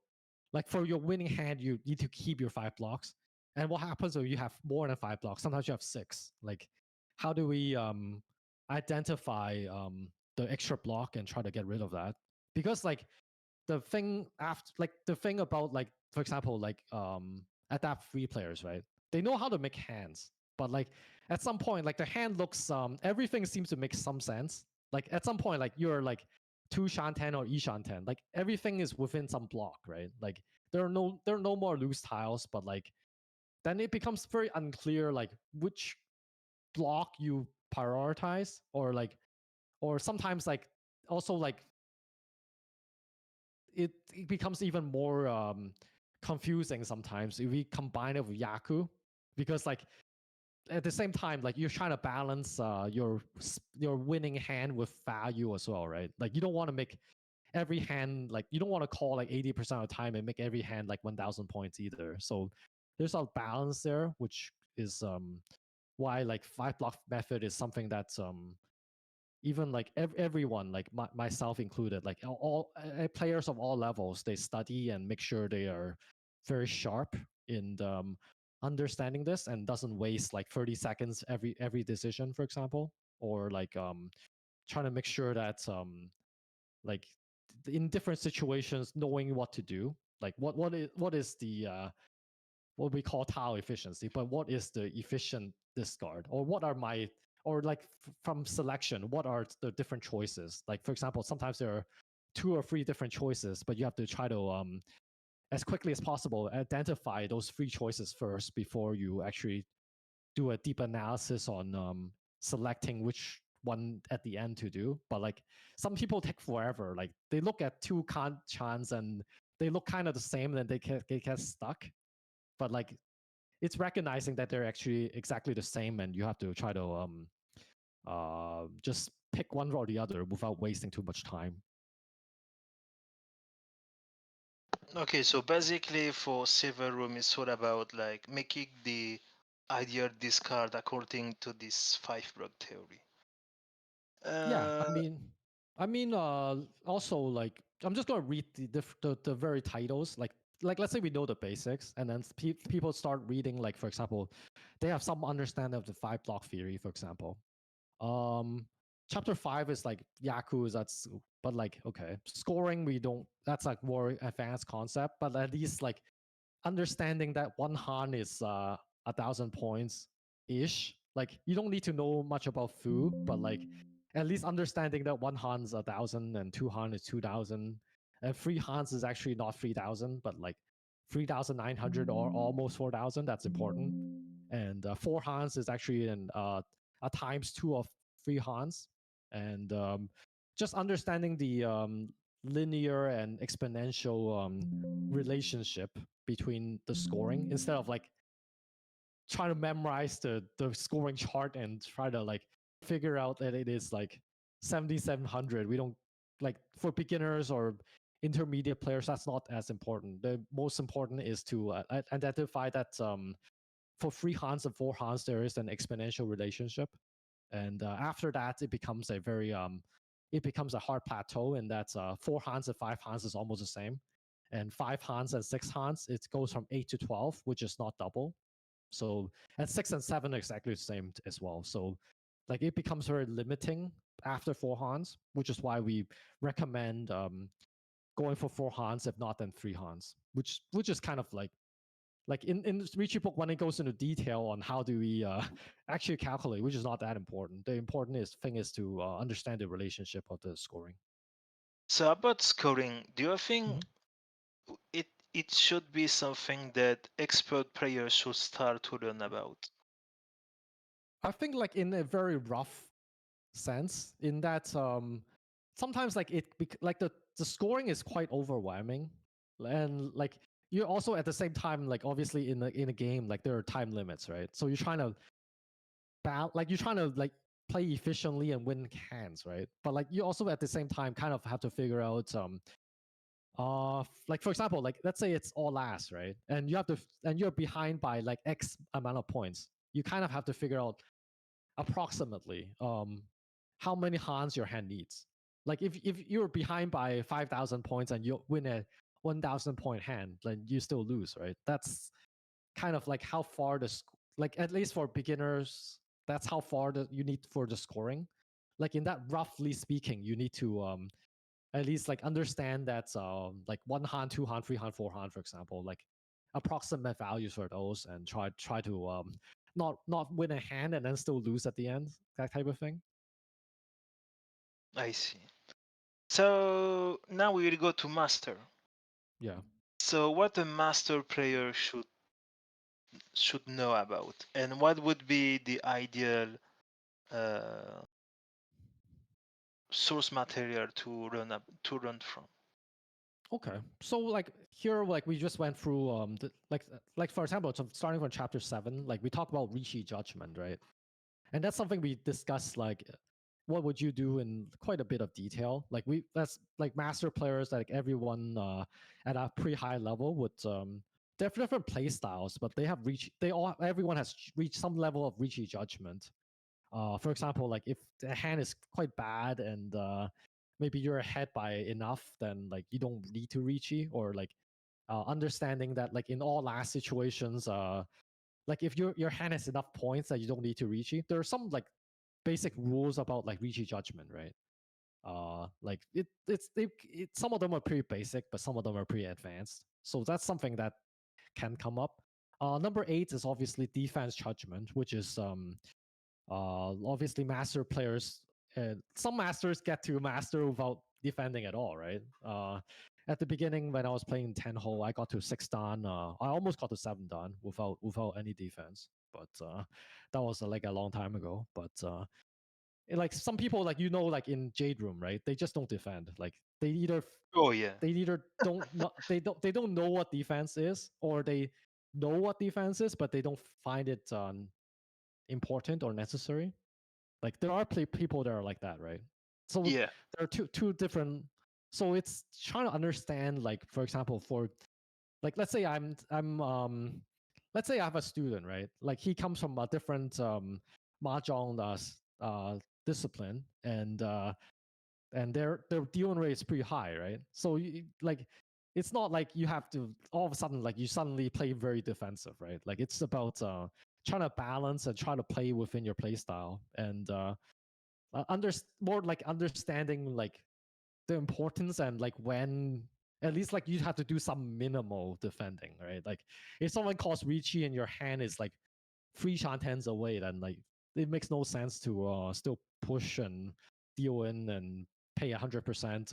like for your winning hand, you need to keep your 5 blocks. And what happens if you have more than 5 blocks? Sometimes you have 6. Like, how do we identify the extra block and try to get rid of that? Because like the thing after like the thing about like for example like adapt 3 players, right? They know how to make hands, but like at some point like the hand looks everything seems to make some sense. Like at some point like you're like 2 shanten or e shanten, like everything is within some block, right? Like there are no more loose tiles, but like then it becomes very unclear like which block you prioritize, or like or sometimes like also like it becomes even more confusing sometimes if we combine it with Yaku, because like at the same time like you're trying to balance your winning hand with value as well, right? Like you don't want to make every hand like you don't want to call like 80% of the time and make every hand like 1,000 points either. So there's a balance there, which is why like 5 block method is something that's even like everyone like myself included, like all players of all levels, they study and make sure they are very sharp in understanding this and doesn't waste like 30 seconds every decision, for example, or like trying to make sure that like in different situations knowing what to do, like what is the what we call tile efficiency, but what is the efficient discard, or what are my, or like from selection, what are the different choices? Like for example, sometimes there are 2 or 3 different choices, but you have to try to as quickly as possible identify those 3 choices first before you actually do a deep analysis on selecting which one at the end to do. But like some people take forever. Like they look at 2 chants and they look kind of the same, and then they get stuck. But like it's recognizing that they're actually exactly the same, and you have to try to just pick one or the other without wasting too much time. Okay, so basically for Silver Room, it's all about like making the ideal discard according to this 5 block theory. Yeah, Uh, also like I'm just gonna read the very titles. Like let's say we know the basics, and then people start reading. Like for example, they have some understanding of the 5 block theory. For example, um, chapter 5 is like Yaku's. That's, but like okay, scoring we don't. That's like more advanced concept. But at least like understanding that one Han is 1,000 points ish. Like you don't need to know much about Fu, but like at least understanding that one Han's 1,000 and 2 Han is 2,000, and 3 Hans is actually not 3,000, but like 3,900 or almost 4,000. That's important. And 4 Hans is actually a times 2 of 3 Hans, and just understanding the linear and exponential relationship between the scoring, instead of like trying to memorize the scoring chart and try to like figure out that it is like 7,700. We don't, like for beginners or intermediate players, that's not as important. The most important is to identify that for 3 Hans and 4 Hans there is an exponential relationship, and after that it becomes a very it becomes a hard plateau, and that's 4 Hans and 5 Hans is almost the same, and 5 Hans and 6 Hans it goes from 8 to 12, which is not double. So, and 6 and 7 are exactly the same as well. So like it becomes very limiting after 4 Hans, which is why we recommend going for 4 Hans if not then 3 Hans, which is kind of like in Richie book when it goes into detail on how do we actually calculate, which is not that important. The important thing is to understand the relationship of the scoring. so about scoring, do you think Mhm. it should be something that expert players should start to learn about? I think like in a very rough sense, in that sometimes like like the scoring is quite overwhelming, and like you're also at the same time like obviously in a game like there are time limits, right? So you're trying to like you're trying to like play efficiently and win hands, right? But like you also at the same time kind of have to figure out like for example, like let's say it's all last, right? And you have to, and you're behind by like X amount of points. You kind of have to figure out approximately how many Hans your hand needs. Like if you're behind by 5,000 points and you win a 1,000 point hand, then you still lose, right? That's kind of like how far like at least for beginners, that's how far that you need for the scoring. Like in that, roughly speaking, you need to at least like understand that like 1 Han, 2 Han, 3 Han, 4 Han, for example, like approximate values for those, and try to not win a hand and then still lose at the end, that type of thing. I see. So now we will go to master. Yeah. So what a master player should know about, and what would be the ideal uh, source material to run from? Okay. So like here, like we just went through like for example, so starting from chapter 7, like we talk about Rishi judgment, right? And that's something we discussed like what would you do in quite a bit of detail. Like that's like master players, like everyone at a pretty high level would they have different play styles, but they have reached everyone has reached some level of Ricci judgment. For example, like if the hand is quite bad and maybe you're ahead by enough, then like you don't need to Ricci, or like understanding that like in all last situations, like if your hand has enough points that you don't need to Ricci. There are some like basic rules about like Ricci judgment, right? Like some of them are pretty basic, but some of them are pretty advanced. So that's something that can come up. Number 8 is obviously defense judgment, which is obviously master players. Some masters get to master without defending at all, right? At the beginning, when I was playing 10 hole, I got to 6 dan. I almost got to 7 dan without any defense, but that was like a long time ago. But like some people, like like in Jade Room, right? They just don't defend. Like Oh yeah. they either don't not, they don't know what defense is, or they know what defense is, but they don't find it important or necessary. Like there are people that are like that, right? So Yeah. there are two different. So it's trying to understand, like for example, for like let's say let's say I have a student, right? Like he comes from a different mahjong discipline, and their dealing rate is pretty high, right? So like it's not like you have to all of a sudden like you suddenly play very defensive, right? Like it's about trying to balance and try to play within your play style, and more like understanding like the importance, and like when at least like you have to do some minimal defending, right? Like if someone calls Ricci and your hand is like 3 shan-tens away, then like it makes no sense to still push and deal in and pay 100%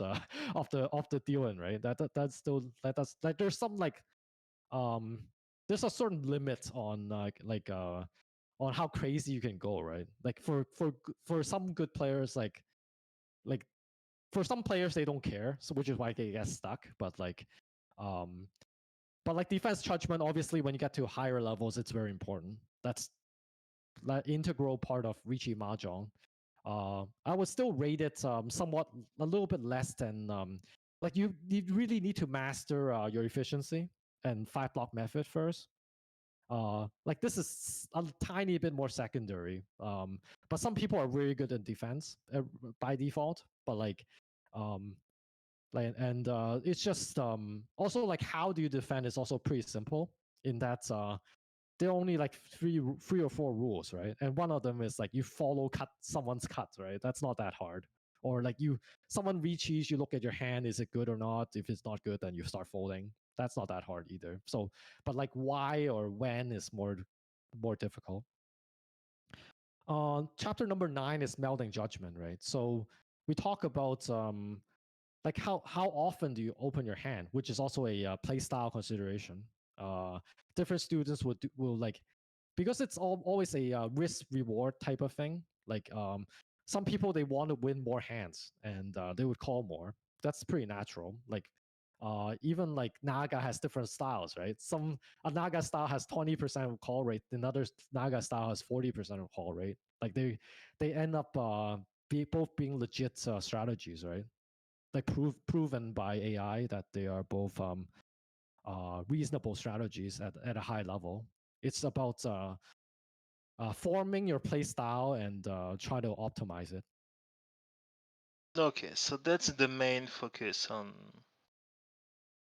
of the deal in, right? That's still that's like there's some like um there's a certain limit on on how crazy you can go, right? Like for some good players, like for some players they don't care, so which is why they get stuck. Um but like defense judgment, obviously when you get to higher levels, it's very important. That's like integral part of Ricci Mahjong. I would still rate it somewhat a little bit less than like you really need to master your efficiency and 5 block method first. Like this is a tiny bit more secondary. But some people are really good in defense by default. But um, and it's just also like how do you defend is also pretty simple in that there are only like three or four rules, right? And one of them is like you follow cut someone's cut, right? That's not that hard. Or like someone reaches, you look at your hand, is it good or not? If it's not good, then you start folding. That's not that hard either. So, but like why or when is more difficult. Chapter number 9 is melding judgment, right? So we talk about like how often do you open your hand, which is also a play style consideration. Different students will like, because it's always a risk reward type of thing. Like some people they want to win more hands, and they would call more. That's pretty natural. Like even like Naga has different styles, right? A Naga style has 20% of call rate, another Naga style has 40% of call rate. Like they end up both being legit strategies, right? Like proven by AI that they are both reasonable strategies at a high level. It's about forming your play style and try to optimize it. Okay, so that's the main focus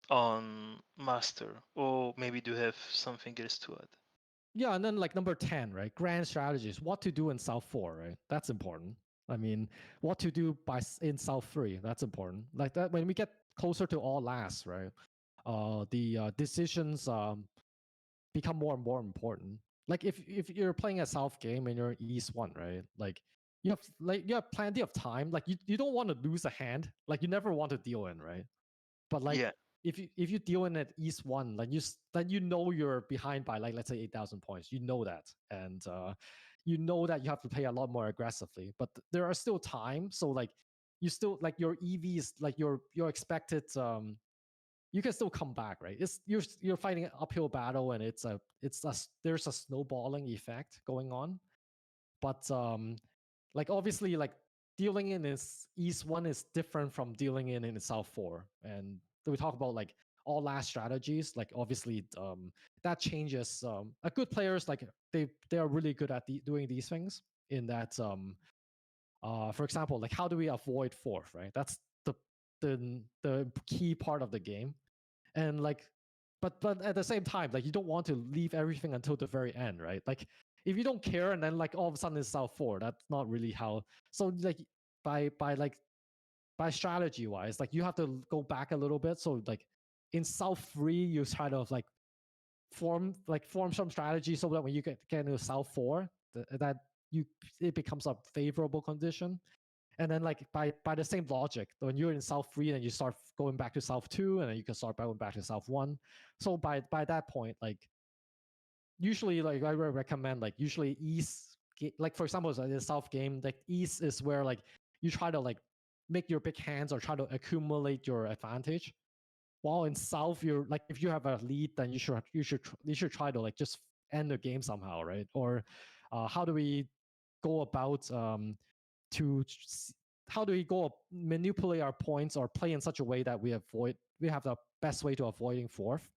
on master, or maybe do you have something else to add? Yeah, and then like number 10, right? Grand strategies. What to do in South 4, right? That's important. I mean, what to do in South 3, that's important. Like that when we get closer to all last, right? The decisions become more and more important. Like if you're playing a South game and you're in East 1, right? You have plenty of time. Like you don't want to lose a hand. Like you never want to deal in, right? But like Yeah. if you deal in at East 1, like then you know you're behind by like let's say 8,000 points. You know that, and you know that you have to play a lot more aggressively. But there are still time, so like you still like your EV is like your expected you can still come back, right? It's you're fighting an uphill battle, and there's a snowballing effect going on. But like obviously like dealing in is East 1 is different from dealing in South 4. And we talk about like all last strategies, like obviously that changes. A good players like they are really good at doing these things in that for example, like how do we avoid fourth, right? That's the key part of the game. And like but at the same time, like you don't want to leave everything until the very end, right? Like if you don't care and then like all of a sudden it's South 4, that's not really how. So like by by strategy wise, like you have to go back a little bit. So like in South 3, you try to like form some strategy so that when you get into South 4, that you it becomes a favorable condition. And then like by the same logic, when you're in South 3, then you start going back to South 2, and then you can start going back to South 1. So by that point, like usually like I would recommend like usually East, like for example in the South game, like East is where like you try to like make your big hands or try to accumulate your advantage. While in South, you're like if you have a lead, then you should try to like just end the game somehow, right? Or how do we go about to how do we go manipulate our points or play in such a way that we have the best way to avoiding fourth.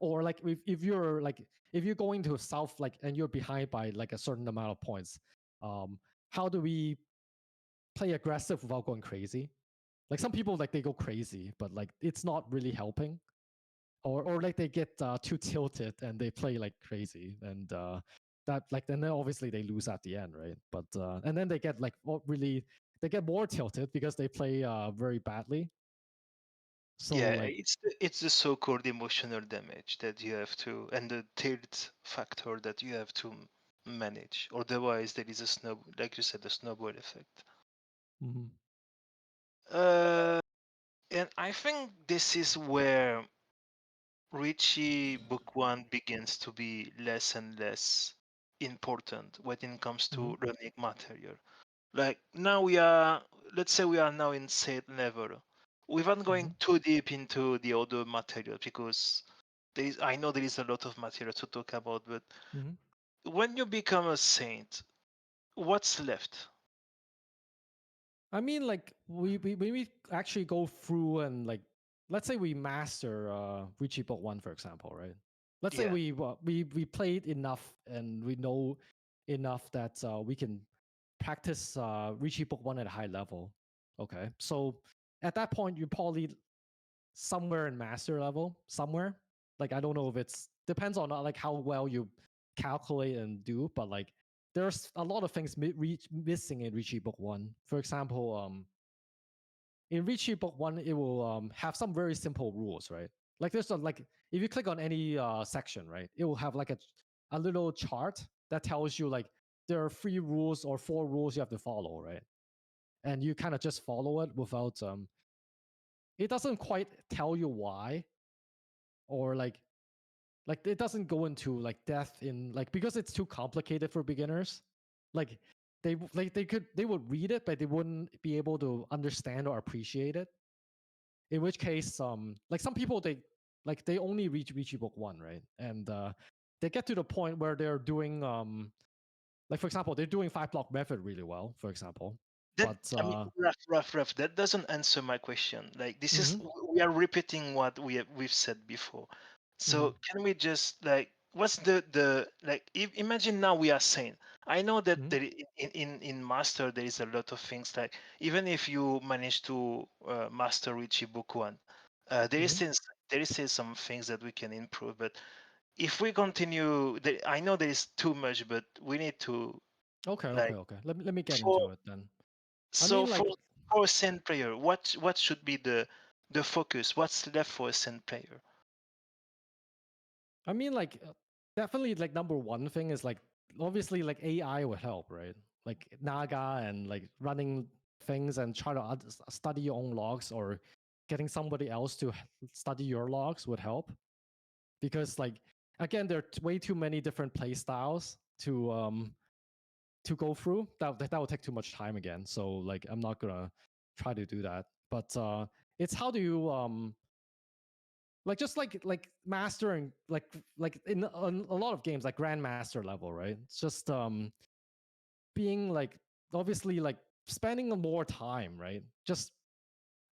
Or like if you're like if you're going to South like and you're behind by like a certain amount of points, how do we play aggressive without going crazy? Like some people like they go crazy, but like it's not really helping. Or like they get too tilted and they play like crazy, and that like then obviously they lose at the end, right? But and then they get like really they get more tilted because they play very badly. So Yeah, like it's the so-called emotional damage that you have to, and the third factor that you have to manage. Otherwise, there is a like you said, a snowball effect. mhm, And I think this is where Richie Book One begins to be less and less important when it comes mhm, to running material. Like now we are, let's say we are now in set level, without going mhm, too deep into the other material because I know there is a lot of material to talk about, but mhm. when you become a saint, what's left? I mean, like we actually go through and like let's say we master Richie Book 1, for example, right? Let's say Yeah. we played enough and we know enough that we can practice Richie Book 1 at a high level. Okay, so at that point you're probably somewhere in master level, somewhere. Like I don't know if it's depends on like how well you calculate and do, but like there's a lot of things missing in Richie Book 1. For example, in Richie Book 1, it will have some very simple rules, right? Like there's a like if you click on any section, right, it will have like a little chart that tells you like there are 3 rules or 4 rules you have to follow, right? And you kind of just follow it without it doesn't quite tell you why, or like it doesn't go into like depth in like because it's too complicated for beginners. Like they would read it, but they wouldn't be able to understand or appreciate it. In which case, like some people they only reach Richie Book 1, right? And they get to the point where they're doing like for example they're doing 5 block method really well, for example. That But I mean, rough. That doesn't answer my question. Like this is mhm, we are repeating what we've said before. mhm, So can we just like what's the like? If, imagine now we are saying. I know that mhm, there in master there is a lot of things like even if you manage to master Richie Book One, mhm. there is still some things that we can improve. But if we continue, I know there is too much, but we need to Okay, okay, like okay. Let me get for into it then. I so mean, like for a sand player, what should be the focus? What's left for a sand player? definitely like number one thing is like obviously like AI would help, right? Like Naga and like running things and try to study your own logs, or getting somebody else to study your logs would help, because like again there are way too many different play styles to go through. That would take too much time again. So like I'm not gonna try to do that. But it's how do you like just like mastering like in a lot of games like grandmaster level, right? It's just being like obviously like spending more time, right? Just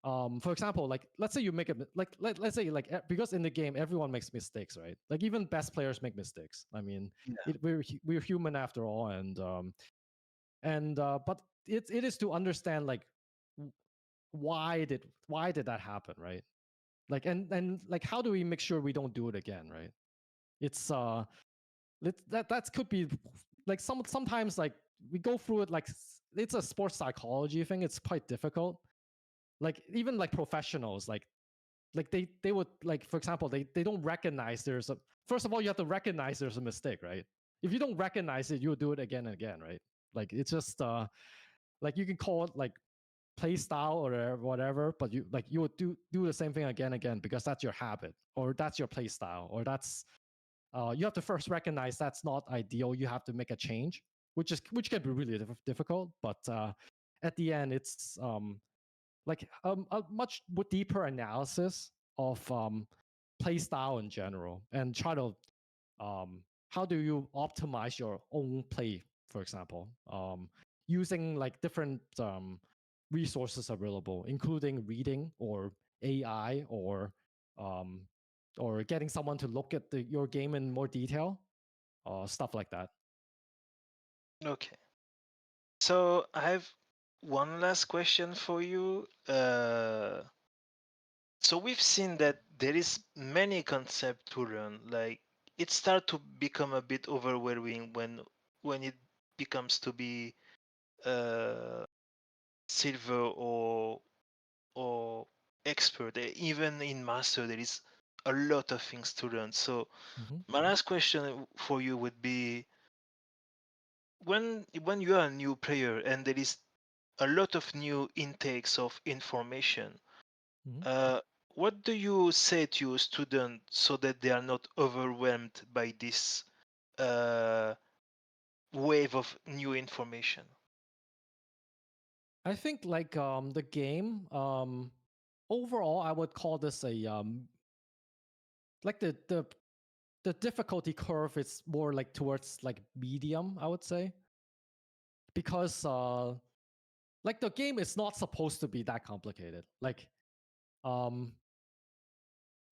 for example, like let's say you make a like let's say like because in the game everyone makes mistakes, right? Like even best players make mistakes. I mean, Yeah. we're human after all, and but it is to understand like why did that happen, right? Like and like how do we make sure we don't do it again, right? It's that could be like sometimes like we go through it like it's a sports psychology thing. It's quite difficult. Like even like professionals, like they would like for example they don't recognize there's a first of all you have to recognize there's a mistake, right? If you don't recognize it, you'll do it again and again, right? Like it's just like you can call it like play style or whatever, but you like you would do the same thing again and again because that's your habit or that's your play style or that's you have to first recognize that's not ideal. You have to make a change, which can be really difficult. But at the end, it's like a much deeper analysis of play style in general and try to how do you optimize your own play, for example, using like different resources available, including reading or AI um, or getting someone to look at your game in more detail, stuff like that. Okay. So I have one last question for you. So we've seen that there is many concept to learn. Like it start to become a bit overwhelming when it becomes to be uh, silver or expert. Even in master, there is a lot of things to learn. So Mm-hmm. my last question for you would be when you are a new player and there is a lot of new intakes of information. Mm-hmm. Uh, what do you say to your students so that they are not overwhelmed by this uh, wave of new information? I think like the game overall, I would call this a like the difficulty curve is more like towards like medium, I would say, because like the game is not supposed to be that complicated. Um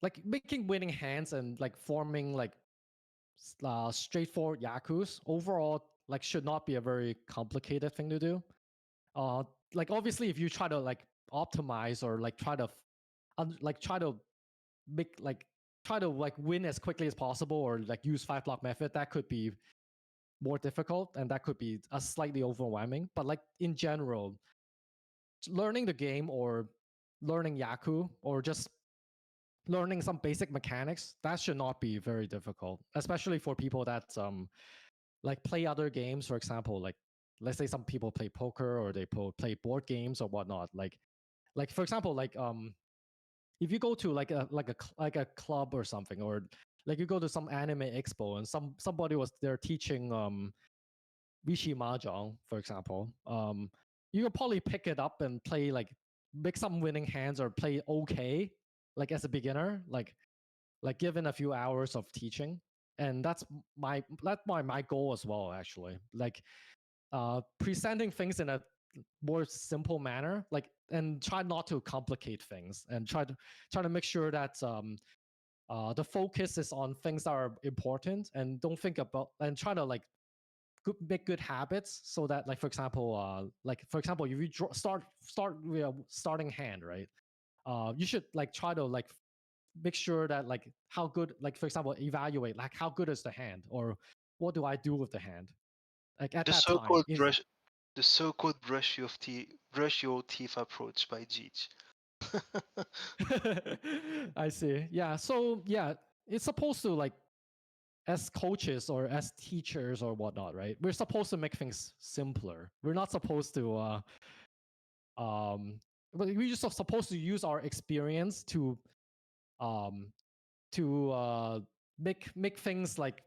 like making winning hands and like forming like straightforward yakus overall like should not be a very complicated thing to do. Uh like obviously if you try to like optimize or like try to like try to make like try to like win as quickly as possible or like use 5 block method, that could be more difficult and that could be a slightly overwhelming. But like in general, learning the game or learning Yaku or just learning some basic mechanics, that should not be very difficult, especially for people that like play other games. For example, like let's say some people play poker or they play board games or whatnot. Like for example, like if you go to like a club or something, or like you go to some anime expo and somebody was there teaching Vichy mahjong, for example, you could probably pick it up and play like make some winning hands or play okay, like as a beginner, like given a few hours of teaching. And that's my goal as well, actually. Like presenting things in a more simple manner, like and try not to complicate things and try to make sure that the focus is on things that are important and don't think about and try to like make good habits so that like for example if you start with a starting hand, right? You should like try to like make sure that like how good, like for example evaluate like how good is the hand or what do I do with the hand like at The that time so-called brush, the so-called brush your teeth approach by Gigi. I see. Yeah. So yeah, it's supposed to like as coaches or as teachers or whatnot, right? We're supposed to make things simpler. We're not supposed to um but we're just supposed to use our experience um to make things like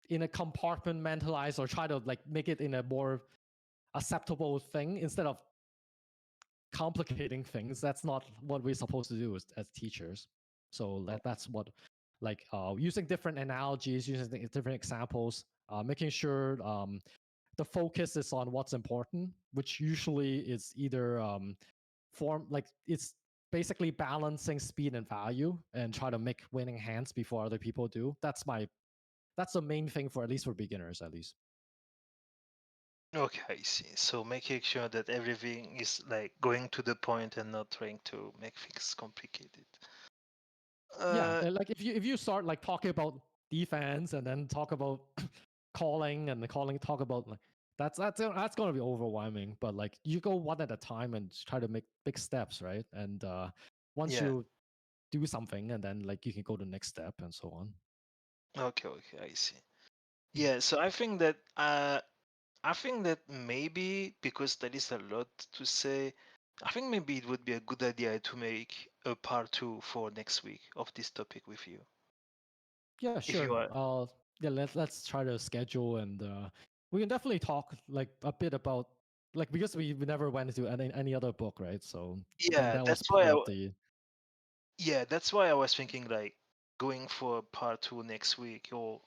in a compartmentalized or try to like make it in a more acceptable thing instead of complicating things. That's not what we're supposed to do as teachers. So that's what like using different analogies, using different examples, making sure the focus is on what's important, which usually is either form like it's basically balancing speed and value and try to make winning hands before other people do. That's the main thing for at least for beginners at least. Okay, I see. So making sure that everything is like going to the point and not trying to make things complicated. Yeah, Uh, like if you start like talking about defense and then talk about calling and the calling talk about like that's going to be overwhelming, but like you go one at a time and try to make big steps, right? And once yeah. you do something and then like you can go to the next step and so on. Okay, okay, I see. Mm. Yeah, so I think that maybe because there is a lot to say, I think maybe it would be a good idea to make a part two for next week of this topic with you. Yeah, If sure. you are, Yeah, let's try to schedule and we can definitely talk like a bit about like because we never went into any other book, right? So I think yeah, that was that's why part of the that's why I was thinking like going for part two next week or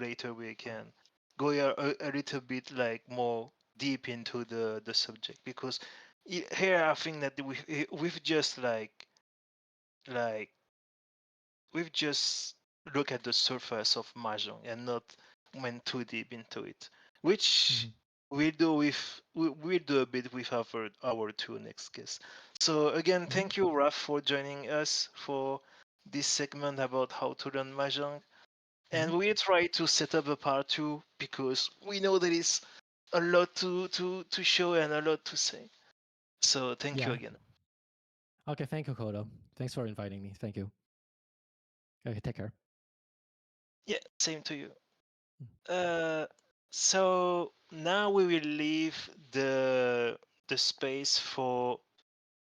later week and go a little bit like more deep into the subject because here I think that we've just like we've just looked at the surface of mahjong and not went too deep into it, which Mhm. we'll do a bit with our two next guests. So again, Mhm. thank you, Raf, for joining us for this segment about how to learn mahjong. And Mhm. we'll try to set up a part two because we know there is a lot to show and a lot to say. So thank you Yeah. again. Okay, thank you, Kodo. Thanks for inviting me. Thank you. Okay, take care. Yeah, same to you. Uh, so now we will leave the space for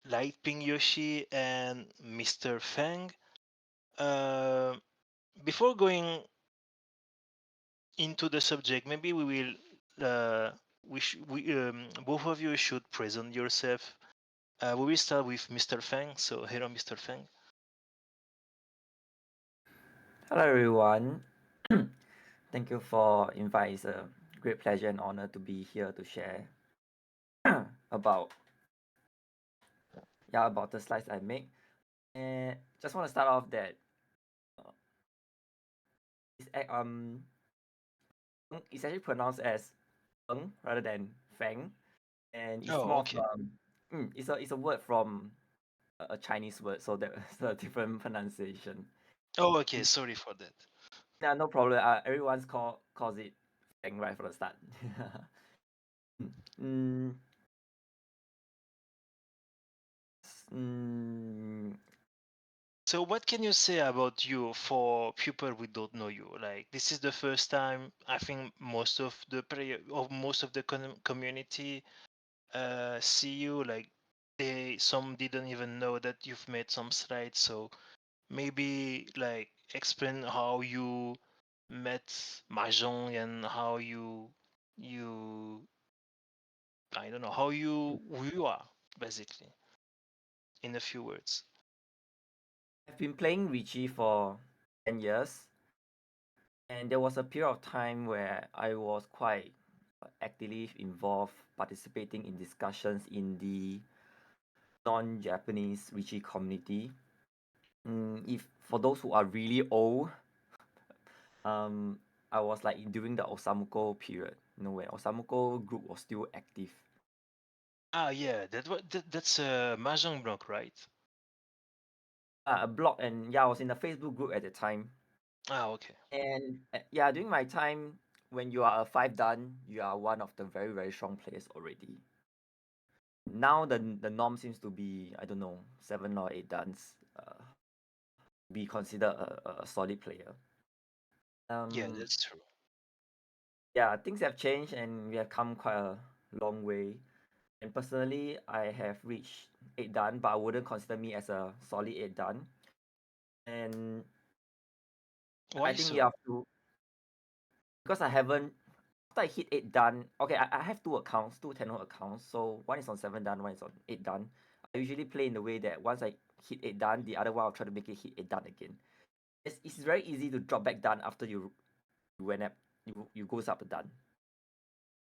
LightPinkYoshi and MrFeng. Uh, Before going into the subject, maybe we will both of you should present yourself. We will start with Mr. Feng. So hello, Mr. Feng. Hello everyone. Thank you for invite. It's a great pleasure and honor to be here to share about about the slides I make. And just want to start off that uh, it's actually pronounced as Feng rather than Feng, and it's Oh, more of okay. it's a word from a Chinese word, so that's a different pronunciation. Oh, okay. Sorry for that. Yeah, no problem. Everyone's calls it Feng right from the start. mm, mm, So what can you say about you for people who don't know you? Like this is the first time I think most of the player or most of the community see you. Like some didn't even know that you've made some slides. So maybe like explain how you met mahjong and how you I don't know how you who you are basically in a few words. I've been playing Richie for 10 years, and there was a period of time where I was quite actively involved, participating in discussions in the non-Japanese Richie community. If for those who are really old, um, I was like during the Osamuko period, when Osamuko group was still active. Ah yeah, that's a mahjong block, right? A blog, and I was in the Facebook group at the time. Ah, okay. And during my time, when you are a 5 dan, you are one of the very, very strong players already. Now the norm seems to be, I don't know, 7 or 8 dans, be considered a solid player. Yeah, Um, that's true. things have changed and we have come quite a long way. And personally, I have reached 8 dan, but I wouldn't consider me as a solid 8 dan. And I Why think you so? have to, because I haven't after I hit 8 dan, okay, I have two accounts, two Tenno accounts. So one is on 7 dan, one is on 8 dan. I usually play in the way that once I hit 8 dan, the other one I'll try to make it hit 8 dan again. It's very easy to drop back dan after you went up, you goes up a dan.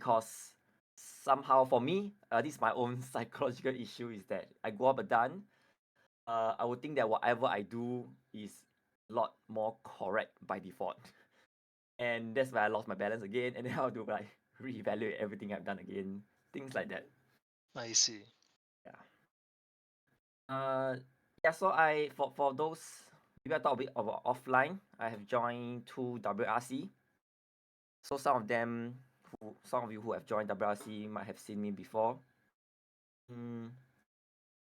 because somehow for me, this is my own psychological issue, is that I go up a dan, I would think that whatever I do is a lot more correct by default. And that's where I lost my balance again, and then I'll do like reevaluate everything I've done again, things like that. I see. Yeah. Yeah. So for those, maybe I talk a bit about offline. I have joined 2 WRC. So some of you who have joined WRC might have seen me before.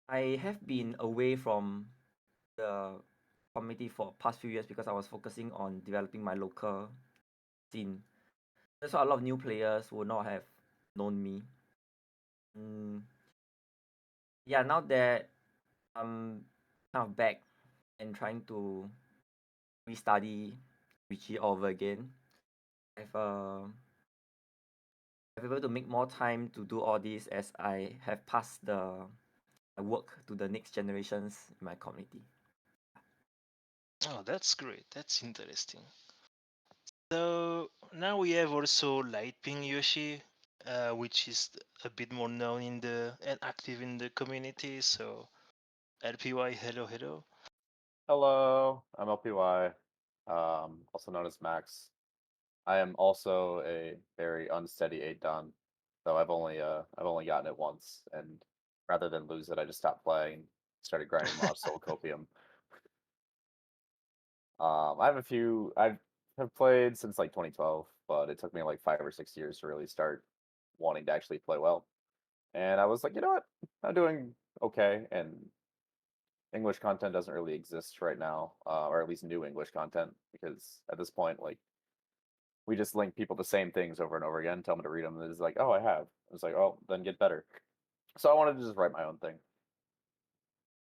I have been away from the community for past few years because I was focusing on developing my local scene. That's why a lot of new players would not have known me. Yeah, now that I'm kind of back and trying to restudy Richie all over again, I've I've able to make more time to do all this as I have passed my work to the next generations in my community. Oh, that's great. That's interesting. So now we have also LightPinkYoshi, which is a bit more known in the and active in the community. So LPY, hello, hello. Hello, I'm LPY, also known as Max. I am also a very unsteady 8 dan, so I've only gotten it once, and rather than lose it, I just stopped playing, started grinding more Soul Copium. I have a few. Have played since like 2012, but it took me like 5 or 6 years to really start wanting to actually play well. And I was like, you know what, I'm doing okay, and English content doesn't really exist right now, or at least new English content, because at this point, like, we just link people to same things over and over again, tell them to read them, and it's like, oh, I have. It's like, oh, then get better. So I wanted to just write my own thing.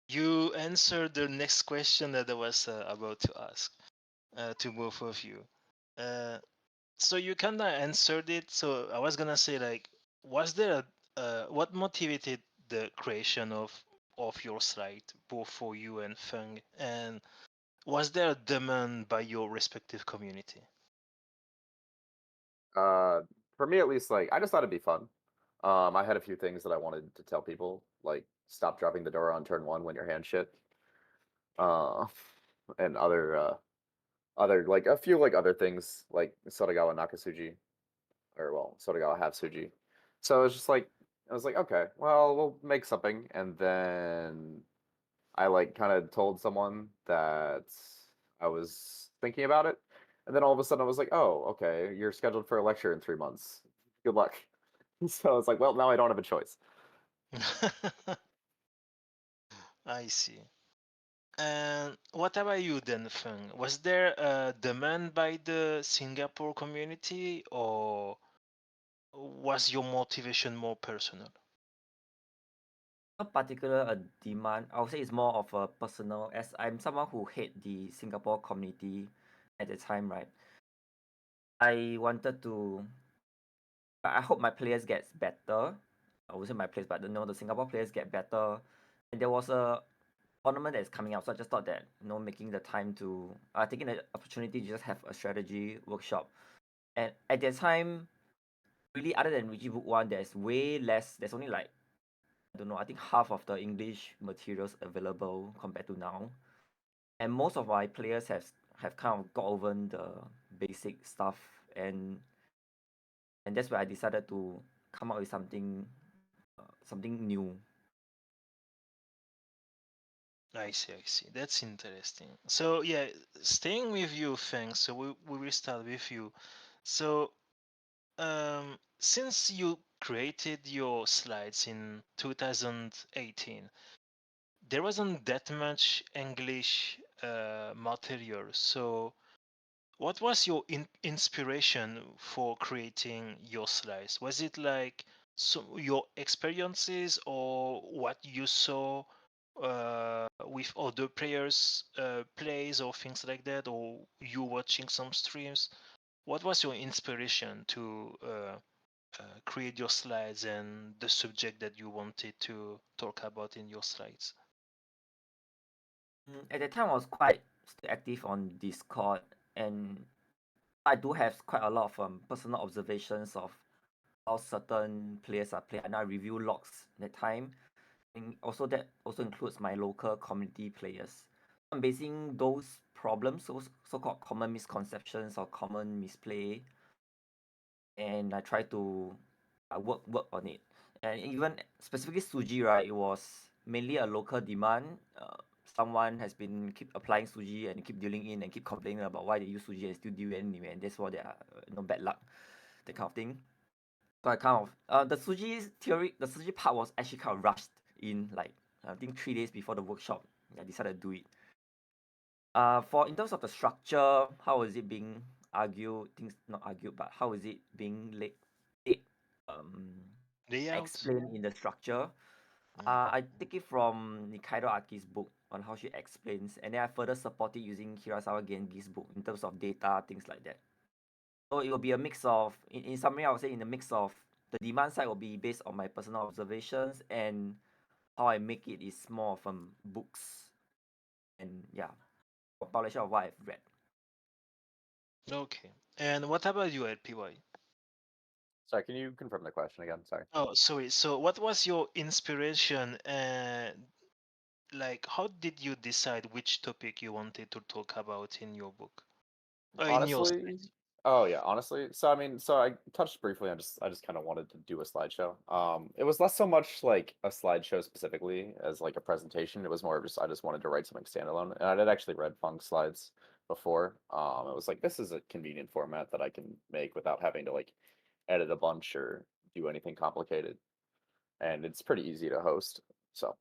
You answered the next question that I was about to ask to both of you. So you kind of answered it. So I was gonna say, like, was there what motivated the creation of your site, both for you and Feng, and was there a demand by your respective community? For me at least, like, I just thought it'd be fun. I had a few things that I wanted to tell people, like stop dropping the door on turn 1 when your hand shit. Uh, and other like a few like other things like Sotagawa Nakasuji, or well, Sotagawa half Suji. So it's just like I was like, okay, well, we'll make something, and then I like kind of told someone that I was thinking about it, and then all of a sudden I was like, oh, okay, you're scheduled for a lecture in 3 months. Good luck. So it's like, well, now I don't have a choice. I see. And what about you then, Feng? Was there a demand by the Singapore community, or was your motivation more personal? Not particular a demand. I would say it's more of a personal, as I'm someone who hate the Singapore community at the time, right? I wanted to. I hope my players gets better. I would say my players, but the Singapore players get better. And there was a tournament that is coming up, so I just thought that making the time to taking the opportunity to just have a strategy workshop. And at that time, really, other than Wiki Book One, there's way less. There's only like, I don't know, I think half of the English materials available compared to now. And most of my players have kind of got over the basic stuff, and that's why I decided to come up with something new. I see, I see. That's interesting. So yeah, staying with you, Feng. So we will start with you. So since you created your slides in 2018, there wasn't that much English material. So what was your inspiration for creating your slides? Was it like your experiences or what you saw with other players plays or things like that, or you watching some streams? What was your inspiration to create your slides and the subject that you wanted to talk about in your slides? At that time, I was quite still active on Discord, and I do have quite a lot of personal observations of how certain players are playing, and I review logs that time. And also that also includes my local community players. I'm basing those problems, so-called common misconceptions or common misplay, and I try to work on it. And even specifically Suji, right? It was mainly a local demand. Someone has been keep applying Suji and keep dealing in and keep complaining about why they use Suji and still deal anyway, and that's why they are bad luck, that kind of thing. So I kind of the Suji theory, the Suji part was actually kind of rushed in, like I think 3 days before the workshop. I decided to do it. For in terms of the structure, how is it being argued? Things not argued, but how is it being laid, um, Layout. explained in the structure? I take it from Nikaido Aki's book on how she explains, and then I further support it using Hirasawa Gengi's book in terms of data, things like that. So it will be a mix of, in summary, I would say in a mix of the demand side will be based on my personal observations, and how I make it is more from books and compilation of what I've read. Okay. And what about you, LPY? Sorry, can you confirm the question again? Sorry. Oh, sorry. So, what was your inspiration, and like, how did you decide which topic you wanted to talk about in your book, or in your Honestly, slides? honestly. So I mean, so I touched briefly on I just kind of wanted to do a slideshow. It was less so much like a slideshow specifically as like a presentation. It was more of just I just wanted to write something standalone. And I had actually read Funk slides before. It was like this is a convenient format that I can make without having to like edit a bunch or do anything complicated. And it's pretty easy to host. So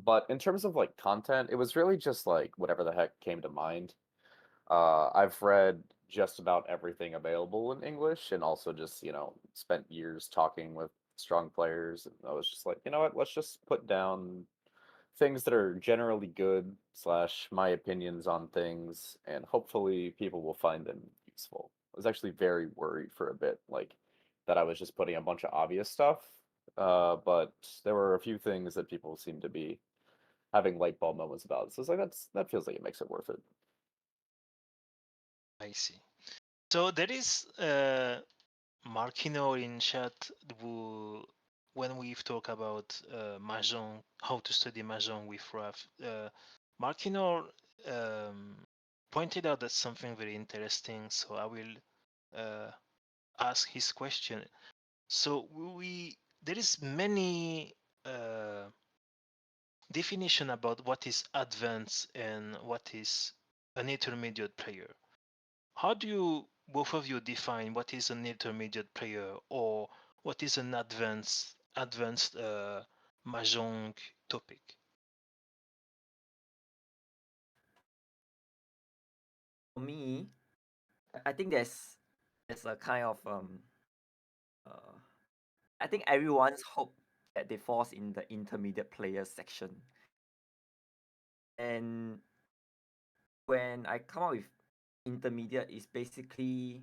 but in terms of like content, it was really just like whatever the heck came to mind. I've read just about everything available in English and also just, spent years talking with strong players. And I was just like, you know what, let's just put down things that are generally good slash my opinions on things, and hopefully people will find them useful. I was actually very worried for a bit, like that I was just putting a bunch of obvious stuff. But there were a few things that people seemed to be having light bulb moments about. So it's like that feels like it makes it worth it. I see. So there is Markino in chat who, when we've talked about mahjong, how to study mahjong with Wrathss, Markino pointed out that something very interesting. So I will ask his question. So there is many definition about what is advanced and what is an intermediate player. How do you both of you define what is an intermediate player or what is an advanced mahjong topic? For me, I think there's a kind of I think everyone's hope that they falls in the intermediate player section. And when I come up with intermediate, is basically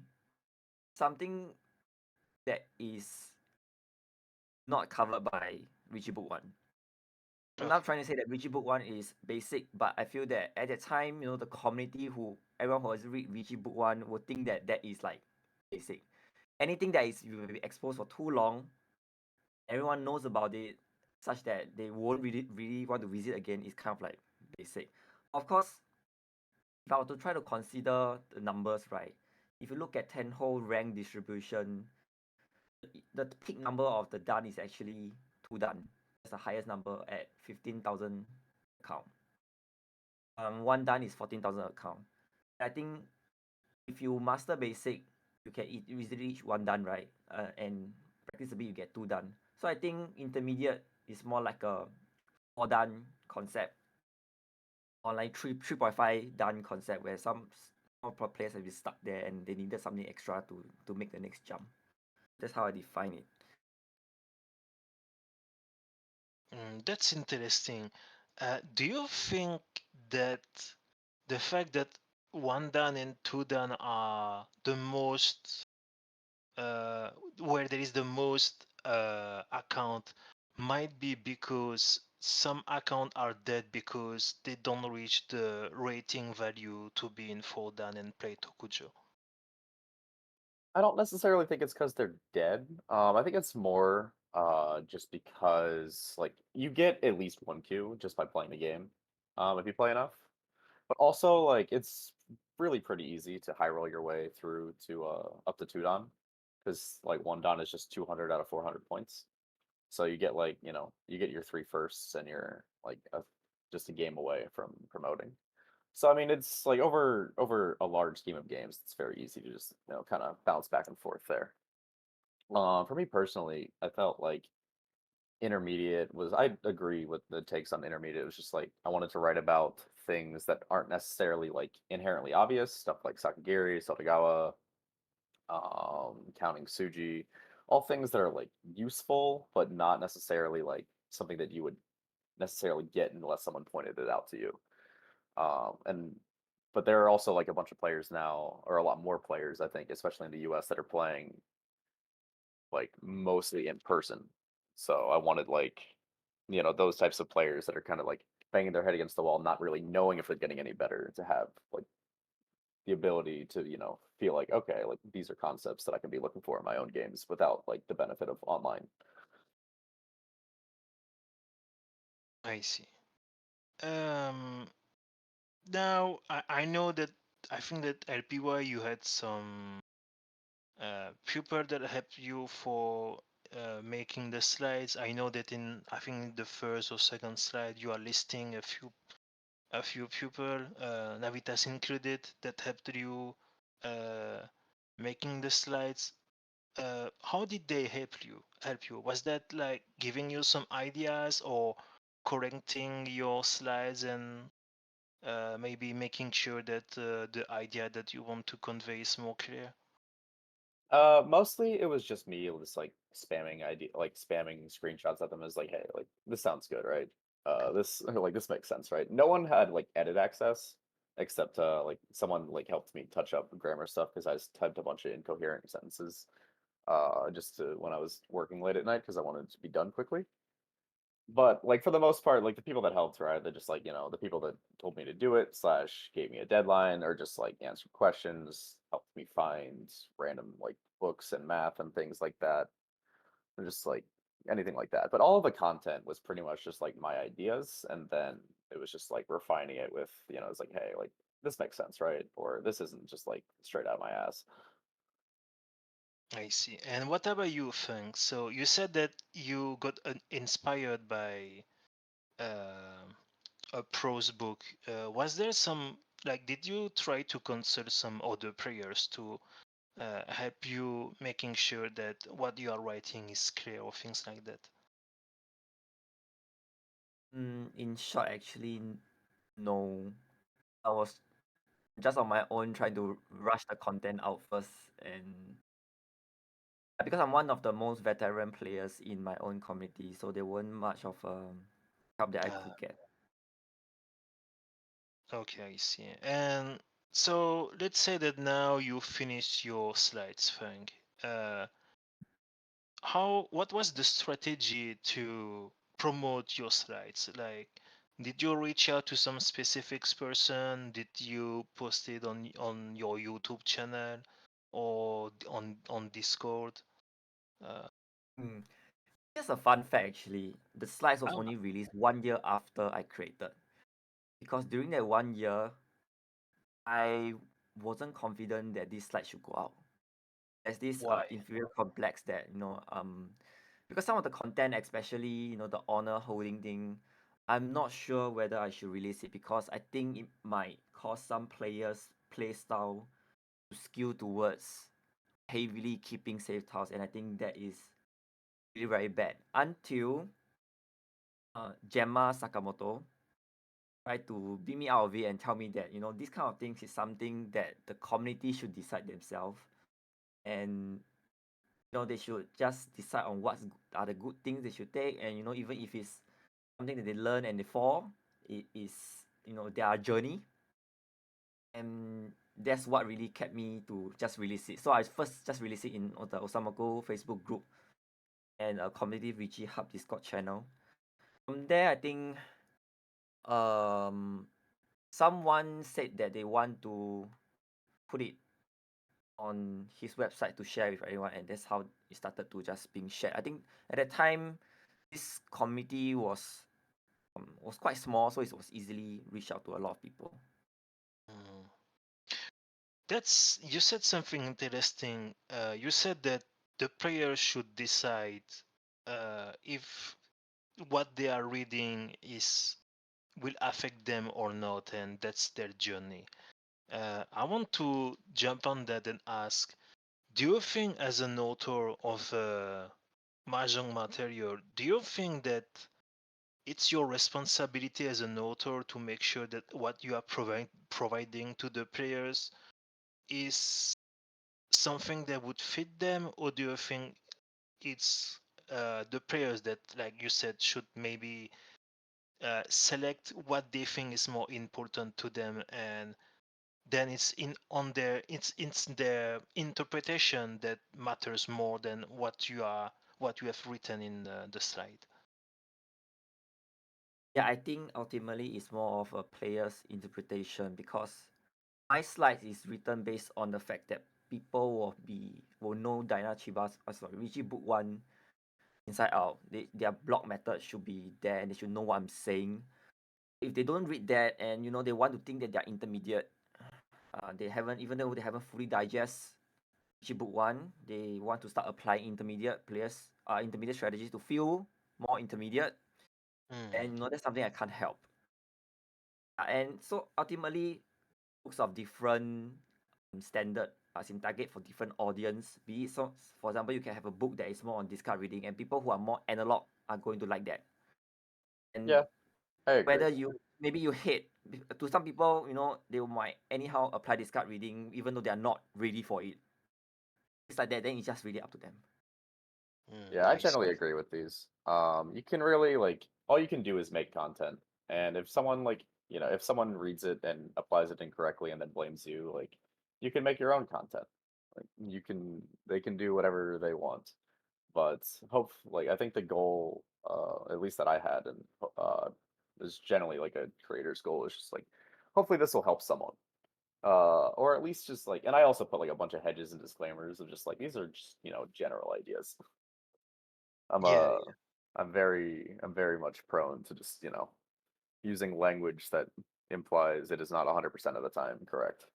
something that is not covered by Richie Book One. I'm not Okay. trying to say that Richie Book One is basic, but I feel that at that time, the community everyone who has read Richie Book One would think that that is like basic. Anything that is you will be exposed for too long, everyone knows about it, such that they won't really want to visit again, is kind of like basic. Of course, if I were to try to consider the numbers, right? If you look at Tenho rank distribution, the peak number of the Dan is actually 2 Dan. That's the highest number at 15,000 account. 1 Dan is 14,000 account. I think if you master basic, you can easily reach 1 Dan, right? And practice a bit, you get 2 Dan. So I think intermediate is more like a 4 Dan concept, or like 3.5 Dan concept, where some players have been stuck there and they needed something extra to make the next jump. That's how I define it. That's interesting. Do you think that the fact that 1 Dan and 2 Dan are the most where there is the most account might be because some account are dead because they don't reach the rating value to be in 4 Dan and play Tokujo? I don't necessarily think it's because they're dead. I think it's more just because like you get at least one Q just by playing the game, if you play enough. But also like it's really pretty easy to high roll your way through to up to 2 Dan, because like 1 Dan is just 200 out of 400 points. So you get like you get your 3 firsts and you're like just a game away from promoting. So I mean, it's like over a large scheme of games, it's very easy to just kind of bounce back and forth there. For me personally, I felt like intermediate was I agree with the takes on intermediate. It was just like I wanted to write about things that aren't necessarily like inherently obvious, stuff like Sakagiri, Sotogawa, counting Suji, all things that are like useful, but not necessarily like something that you would necessarily get unless someone pointed it out to you. And but there are also like a bunch of players now, or a lot more players, I think, especially in the US, that are playing like mostly in person. So I wanted like, those types of players that are kind of like banging their head against the wall, not really knowing if they're getting any better, to have like the ability to, feel like, okay, like these are concepts that I can be looking for in my own games without like the benefit of online. I see. Um, Now I know that I think that LPY you had some people that helped you for making the slides. I know that in I think the first or second slide you are listing a few people, Navitas included, that helped you uh, making the slides. How did they help you? Was that like giving you some ideas or correcting your slides and maybe making sure that the idea that you want to convey is more clear? Mostly it was just me just like spamming idea, like spamming screenshots at them as like, hey, like this sounds good, right? This like this makes sense, right? No one had like edit access except like someone like helped me touch up grammar stuff because I just typed a bunch of incoherent sentences just to when I was working late at night because I wanted it to be done quickly. But like for the most part, like the people that helped, right? They're just like, the people that told me to do it, slash gave me a deadline, or just like answered questions, helped me find random like books and math and things like that. And just like anything like that. But all of the content was pretty much just like my ideas, and then it was just like refining it with, it's like, hey, like this makes sense, right? Or this isn't just like straight out of my ass. I see. And what about you, Feng? So you said that you got inspired by uh, a prose book. Was there some like did you try to consult some other prayers to help you making sure that what you are writing is clear or things like that? In short, actually, no. I was just on my own trying to rush the content out first, and because I'm one of the most veteran players in my own community, so there weren't much of help that I Uh, could get. okay, I see. And so let's say that now you finished your slides, Feng. Uh, what was the strategy to promote your slides? Like, did you reach out to some specific person? Did you post it on your YouTube channel or on Discord? Uh, Mm. Here's a fun fact actually. The slides was ah, only released 1 year after I created. Because during that 1 year, I wasn't confident that this slide should go out. There's this why? inferior complex that, because some of the content, especially, the honor holding thing, I'm not sure whether I should release it because I think it might cause some players' play style to skew towards heavily keeping safe tiles, and I think that is really very bad. Until Gemma Sakamoto tried to beat me out of it and tell me that this kind of things is something that the community should decide themselves, and they should just decide on what are the good things they should take, and even if it's something that they learn and they fall, it is their journey, and that's what really kept me to just release it. So I first just released it in the Osamako Facebook group and a community Richie Hub Discord channel. From there, I think um someone said that they want to put it on his website to share with everyone, and that's how it started to just being shared. I think at that time, this community was quite small, so it was easily reached out to a lot of people. Mm. That's you said something interesting. You said that the player should decide if what they are reading is will affect them or not, and that's their journey. I want to jump on that and ask: do you think, as an author of mahjong material, do you think that it's your responsibility as an author to make sure that what you are providing to the players is something that would fit them, or do you think it's the players that, like you said, should maybe select what they think is more important to them, and then it's their interpretation that matters more than what you have written in the slide. Yeah, I think ultimately it's more of a player's interpretation, because my slides is written based on the fact that people will know Diana Chiba's Richie Book One inside out. Their block method should be there, and they should know what I'm saying. If they don't read that, and they want to think that they're intermediate, they haven't, even though they haven't fully digest Richie Book One, they want to start applying intermediate strategies to feel more intermediate, and that's something I can't help. And so ultimately, books of different standard as in target for different audience. Be it, so for example, you can have a book that is more on discard reading, and people who are more analog are going to like that. And Yeah, I agree. whether maybe you hate, to some people, they might anyhow apply discard reading even though they are not ready for it. It's like that. Then it's just really up to them. Yeah, I I see. generally agree with these. You can really all you can do is make content, and if someone if someone reads it and applies it incorrectly and then blames you, you can make your own content. They can do whatever they want, but I think the goal, at least that I had, and is generally like a creator's goal, is just hopefully this will help someone. Or at least just and I also put a bunch of hedges and disclaimers of just these are just general ideas. I'm Yeah, I'm very much prone to just, using language that implies it is not 100% of the time correct.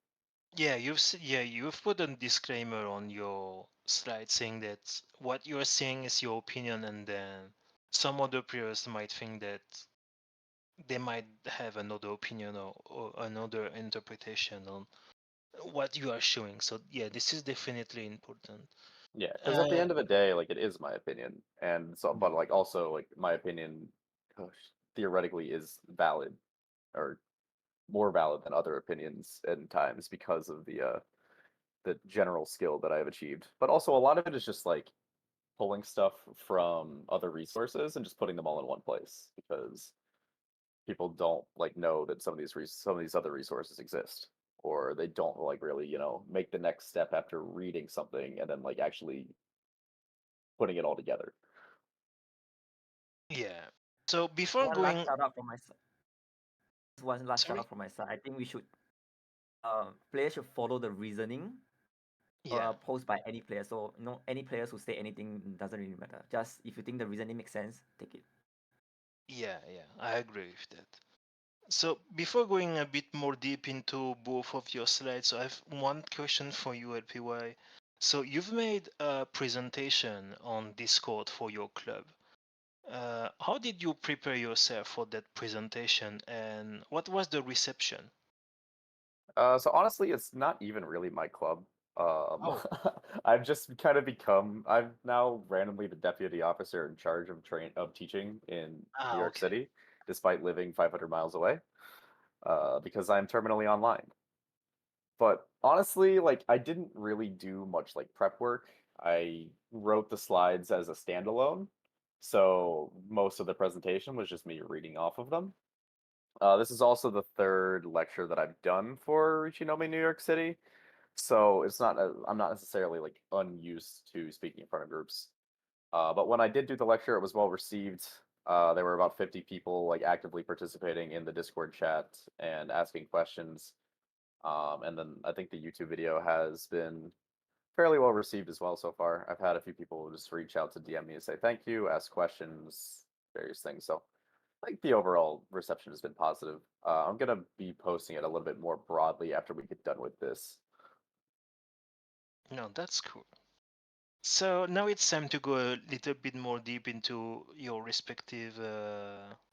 yeah, you've put a disclaimer on your slide saying that what you're saying is your opinion, and then some other players might think that they might have another opinion, or another interpretation on what you are showing. So yeah, this is definitely important. Yeah, because at the Uh, end of the day, it is my opinion, and so, but also my opinion, theoretically is valid, or more valid than other opinions in times because of the general skill that I have achieved. But also a lot of it is just pulling stuff from other resources and just putting them all in one place because people don't know that some of these other resources exist, or they don't really make the next step after reading something and then actually putting it all together. yeah. So before One last going, shout out from my side. One last shout sorry. out from my side. I think we should players should follow the reasoning Yeah, posed by any player. So any players who say anything doesn't really matter. Just if you think the reasoning makes sense, take it. yeah, I agree with that. So before going a bit more deep into both of your slides, so I have one question for you, LPY. So you've made a presentation on Discord for your club. How did you prepare yourself for that presentation, and what was the reception? So honestly, it's not even really my club. Oh, I've just kind of I'm now randomly the deputy officer in charge of teaching in New York okay. City, despite living 500 miles away, because I'm terminally online. But honestly, I didn't really do much prep work. I wrote the slides as a standalone, so most of the presentation was just me reading off of them. This is also the third lecture that I've done for Richinomi New York City, so I'm not necessarily unused to speaking in front of groups. But when I did do the lecture, it was well received. There were about 50 people actively participating in the Discord chat and asking questions. And then I think the YouTube video has been fairly well received as well so far. I've had a few people just reach out to DM me and say thank you, ask questions, various things. So I think the overall reception has been positive. I'm gonna be posting it a little bit more broadly after we get done with this. No, that's cool. So now it's time to go a little bit more deep into your respective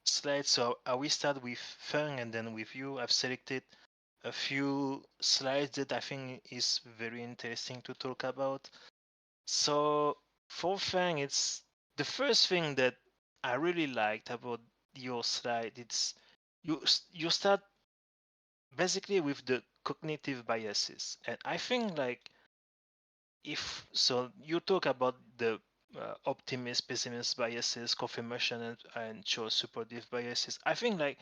slides. So I will start with Feng and then with you. I've selected a few slides that I think is very interesting to talk about. So for Feng, it's the first thing that I really liked about your slide. It's you start basically with the cognitive biases, and I think like if so you talk about the optimist pessimist biases, confirmation and choice supportive biases. I think like,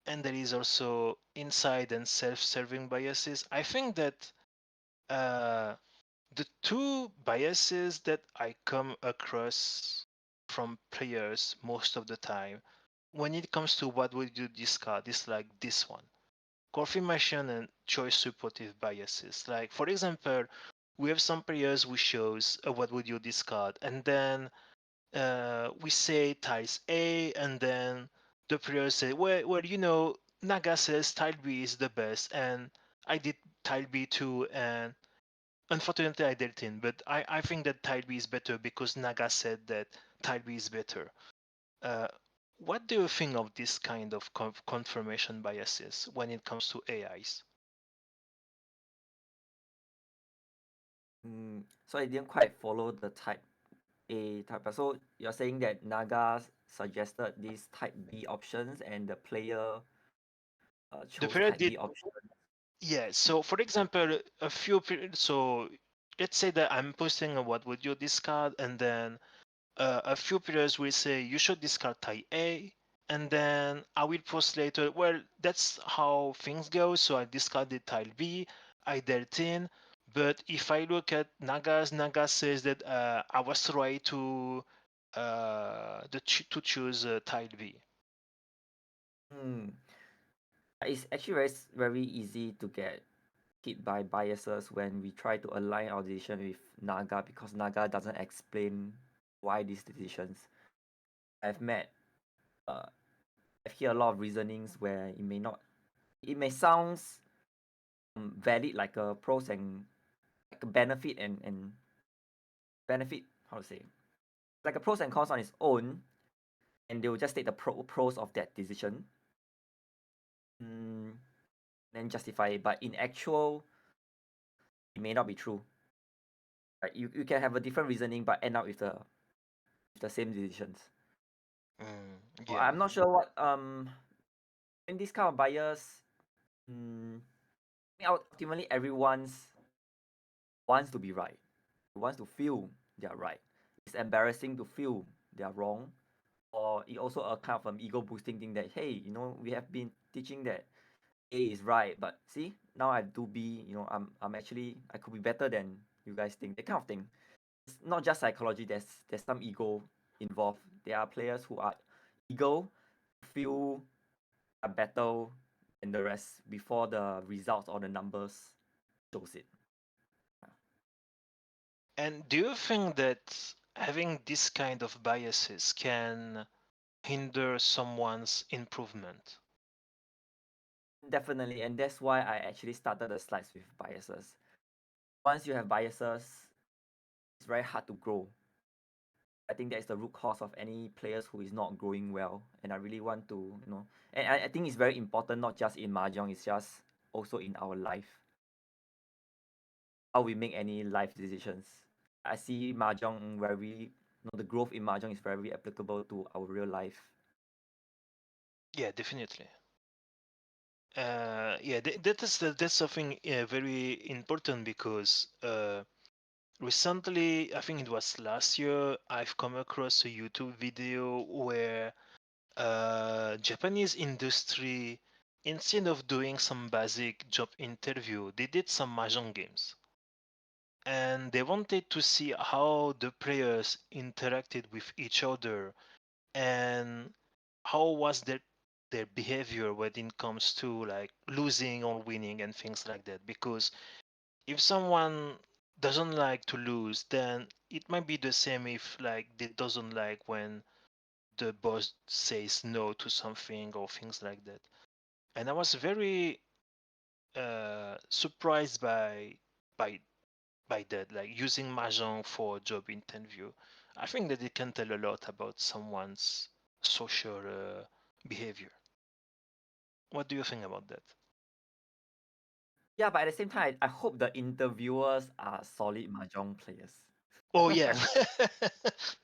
and there is also inside and self-serving biases. I think that the two biases that I come across from players most of the time when it comes to what would you discard is like this one: confirmation and choice supportive biases. Like for example, we have some players who shows what would you discard, and then we say tiles A, and then the players say, well, Naga says tile B is the best, and I did tile B too, and unfortunately I didn't. But I think that tile B is better because Naga said that tile B is better. Uh, what do you think of this kind of confirmation biases when it comes to AIs? So I didn't quite follow the type A type. So you're saying that Naga suggested these type B options and the player The chose player type did, B option. yeah. So for example, so let's say that I'm posting a what would you discard, and then a few players will say you should discard tie A, and then I will post later, well, that's how things go, so I discarded tile B, I dealt in. But if I look at Naga says that I was right to choose tile B. Hmm. It's actually very easy to get hit by biases when we try to align our decision with Naga because Naga doesn't explain why these decisions. I've met, uh, I've heard a lot of reasonings where it may sound valid like a pros and like a benefit and benefit, how to say, like a pros and cons on its own, and they will just take the pros of that decision, mm, then justify it. But in actual, it may not be true. Right? You can have a different reasoning, but end up with the same decisions. Yeah. I'm not sure what in this kind of bias, I mean, ultimately everyone's wants to be right. Wants to feel they're right. It's embarrassing to feel they're wrong, or it also a kind of an ego boosting thing that hey, we have been teaching that A is right, but see now I do B. I'm actually I could be better than you guys think. That kind of thing. It's not just psychology. There's some ego involved. There are players who are ego feel a better than the rest before the results or the numbers shows it. And do you think that having this kind of biases can hinder someone's improvement? Definitely, and that's why I actually started the slides with biases. Once you have biases, it's very hard to grow. I think that's the root cause of any players who is not growing well. And I really want to, and I think it's very important, not just in Mahjong, it's just also in our life. How we make any life decisions. I see Mahjong the growth in Mahjong is very applicable to our real life. Yeah, definitely. Yeah, that's something very important because recently, I think it was last year, I've come across a YouTube video where Japanese industry, instead of doing some basic job interview, they did some mahjong games, and they wanted to see how the players interacted with each other and how was their behavior when it comes to like losing or winning and things like that. Because if someone doesn't like to lose, then it might be the same if like they doesn't like when the boss says no to something or things like that. And I was very surprised by by that, like using mahjong for a job interview. I think that it can tell a lot about someone's social behavior. What do you think about that? Yeah, but at the same time, I hope the interviewers are solid mahjong players. Oh yeah, Honestly,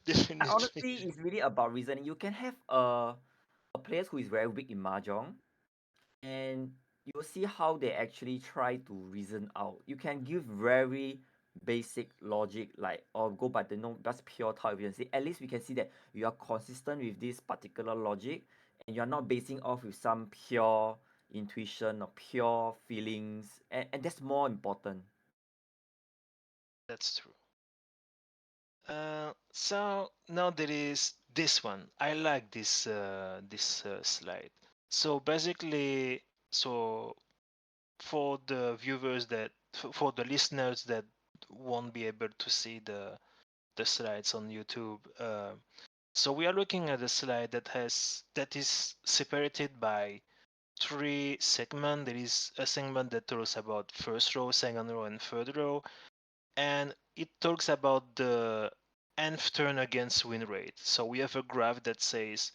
definitely. it's really about reasoning. You can have a players who is very weak in mahjong, and you will see how they actually try to reason out. You can give very basic logic, like or go by the no just pure Tao evidence. At least we can see that you are consistent with this particular logic, and you are not basing off with some pure intuition or pure feelings, and that's more important. That's true. So now there is this one. I like this slide. So basically, so for the viewers that for the listeners that won't be able to see the slides on YouTube, so we are looking at a slide that is separated by three segments. There is a segment that talks about first row, second row, and third row, and it talks about the nth turn against win rate. So we have a graph that says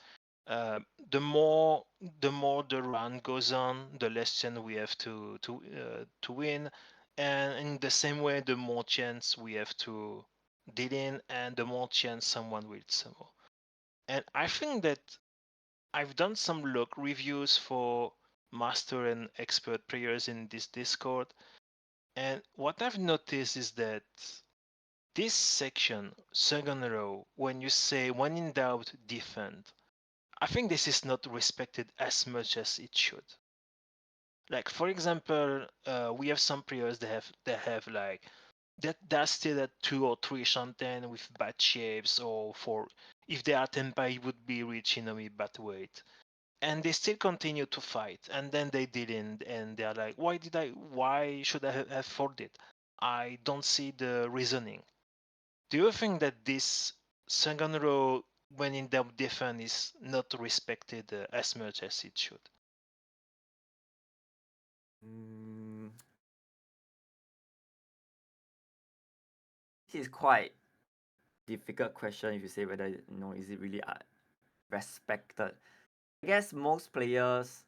uh, the more the run goes on, the less chance we have to win, and in the same way, the more chance we have to deal in, and the more chance someone will summon. And I think that I've done some look reviews for master and expert players in this Discord, and what I've noticed is that this section, second row, when you say when in doubt, defend, I think this is not respected as much as it should. Like for example, we have some players that have like that still at 2 or 3 shanten with bad shapes, or for if they are tempai, it would be rich in a bad weight, and they still continue to fight, and then they didn't, and they are like, why should I have fought it? I don't see the reasoning. Do you think that this second row, when in doubt defense, is not respected as much as it should? Mm, this is quite difficult question if you say whether is it really respected. I guess most players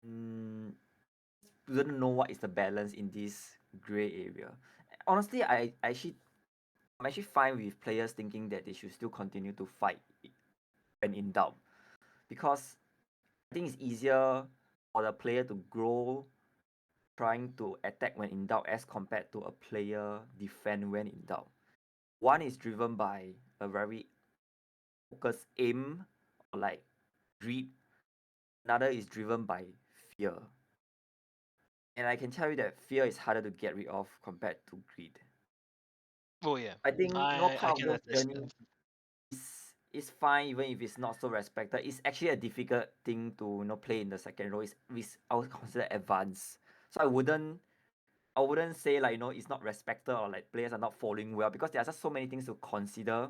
mm, don't know what is the balance in this gray area. Honestly, I'm actually fine with players thinking that they should still continue to fight when in doubt, because I think it's easier for the player to grow trying to attack when in doubt as compared to a player defend when in doubt. One is driven by a very focused aim or like greed. Another is driven by fear. And I can tell you that fear is harder to get rid of compared to greed. Oh yeah, I think I part of can those attest that. journey is fine even if it's not so respected. It's actually a difficult thing to play in the second row. It's I would consider advanced. So I wouldn't say like it's not respected or like players are not following well, because there are just so many things to consider.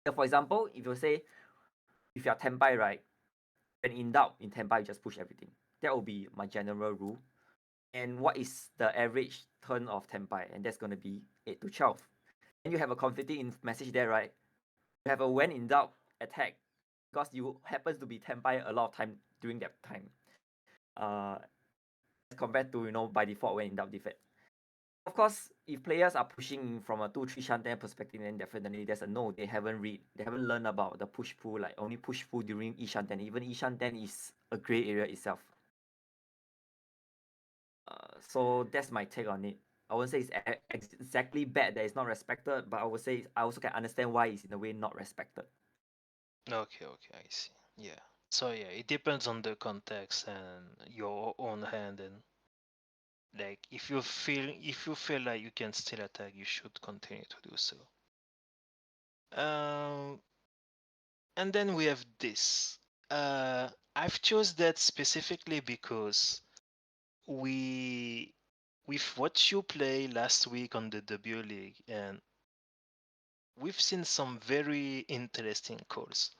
Yeah, for example, if you say if you're tempai, right, when in doubt in tempai, you just push everything. That will be my general rule. And what is the average turn of tempai? And that's gonna be 8 to 12. And you have a conflicting message there, right? You have a when in doubt attack, because you happens to be tempai a lot of time during that time. Uh, as compared to by default when in doubt defend. Of course, if players are pushing from a 2-3 shanten perspective, then definitely there's a no. They haven't learned about the push pull, like only push pull during E shanten. Even E shanten is a gray area itself. So that's my take on it. I wouldn't say it's exactly bad that it's not respected, but I would say I also can understand why it's in a way not respected. Okay, okay, I see. Yeah. So yeah, it depends on the context and your own hand, and like if you feel like you can still attack, you should continue to do so. Um, and then we have this. I've chose that specifically because we with what you play last week on the W League, and we've seen some very interesting calls.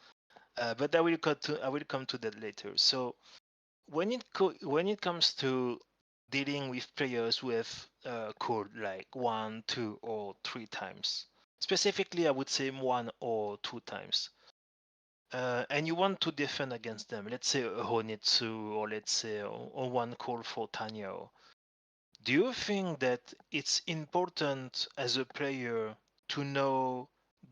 But I will come to that later. So when it comes to dealing with players who have called like 1, 2, or 3 times, specifically I would say 1 or 2 times, and you want to defend against them, let's say a Honitsu, or let's say a one call for Tanyo, do you think that it's important as a player to know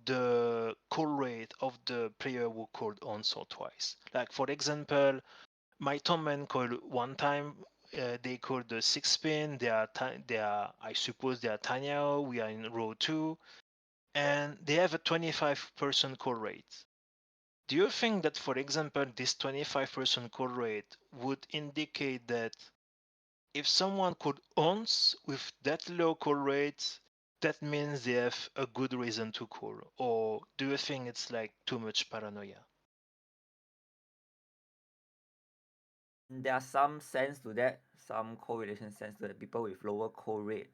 the call rate of the player who called once or twice? Like for example, my Tommen called 1 time. They called the 6 spin. They are. I suppose they are Tanyao. We are in row 2, and they have a 25% call rate. Do you think that, for example, this 25% call rate would indicate that if someone called once with that low call rate, that means they have a good reason to call? Or do you think it's like too much paranoia? There are some sense to that, some correlation sense to that. People with lower call rate,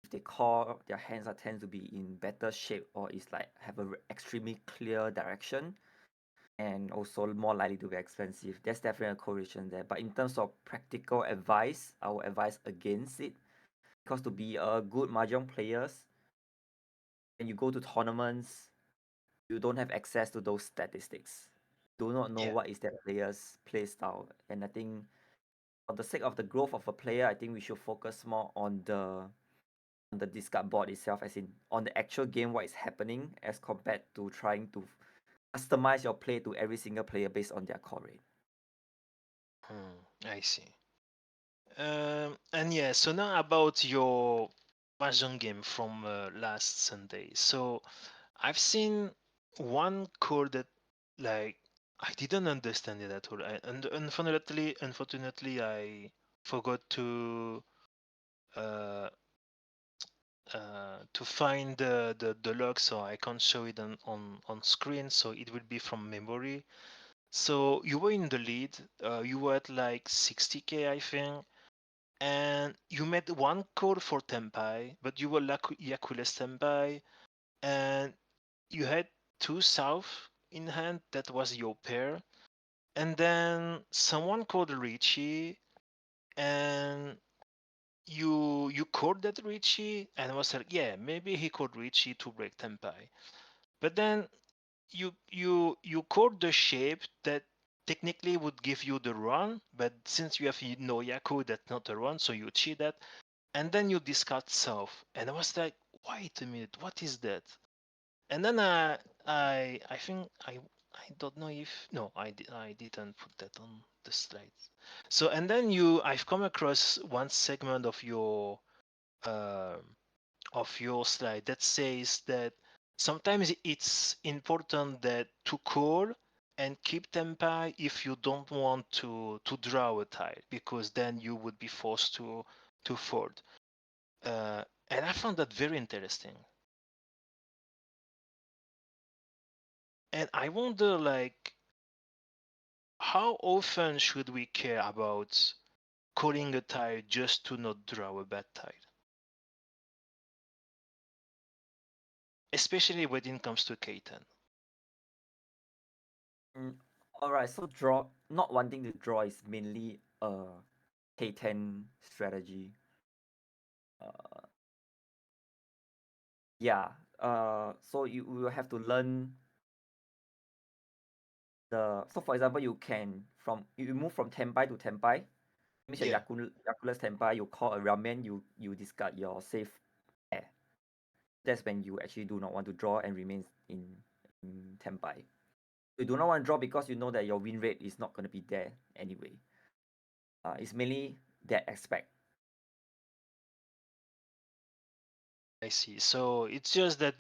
if they call, their hands are tend to be in better shape, or is like have a extremely clear direction, and also more likely to be expensive. There's definitely a correlation there. But in terms of practical advice, I would advise against it, because to be a good mahjong players, when you go to tournaments, you don't have access to those statistics. Do not know Yeah. what is that player's play style. And I think for the sake of the growth of a player, I think we should focus more on the discard board itself, as in on the actual game, what is happening, as compared to trying to customize your play to every single player based on their core rate. I see. And yeah, so now about your Mahjong game from last Sunday. So I've seen one call that, like, I didn't understand it at all. And unfortunately, I forgot uh, to find the log, so I can't show it on screen. So it will be from memory. So you were in the lead. You were at like 60K, I think, and you made one call for Tempai, but you were Yakules Tempai, and you had two South in hand. That was your pair, and then someone called Richie, and you called that Richie, and was like, yeah, maybe he called Richie to break Tempai, but then you called the shape that technically would give you the run, but since you have no Yaku, that's not a run, so you cheat that. And then you discard South, and I was like, wait a minute, what is that? And then I think I don't know if no, I didn't put that on the slides. So and then I've come across one segment um of your slide that says that sometimes it's important that to call and keep tempi if you don't want to draw a tile, because then you would be forced to fold. And I found that very interesting. And I wonder, like, how often should we care about calling a tile just to not draw a bad tile? Especially when it comes to K10. All right, so not wanting to draw is mainly a K10 strategy. Uh, yeah. So you will have to learn so for example, you move from Tenpai to Tenpai, means your Yeah, Yakulas Tenpai, you call a ramen, you discard your safe pair. That's when you actually do not want to draw and remains in Tenpai. You do not want to draw because you know that your win rate is not going to be there anyway. It's mainly that aspect. I see. So it's just that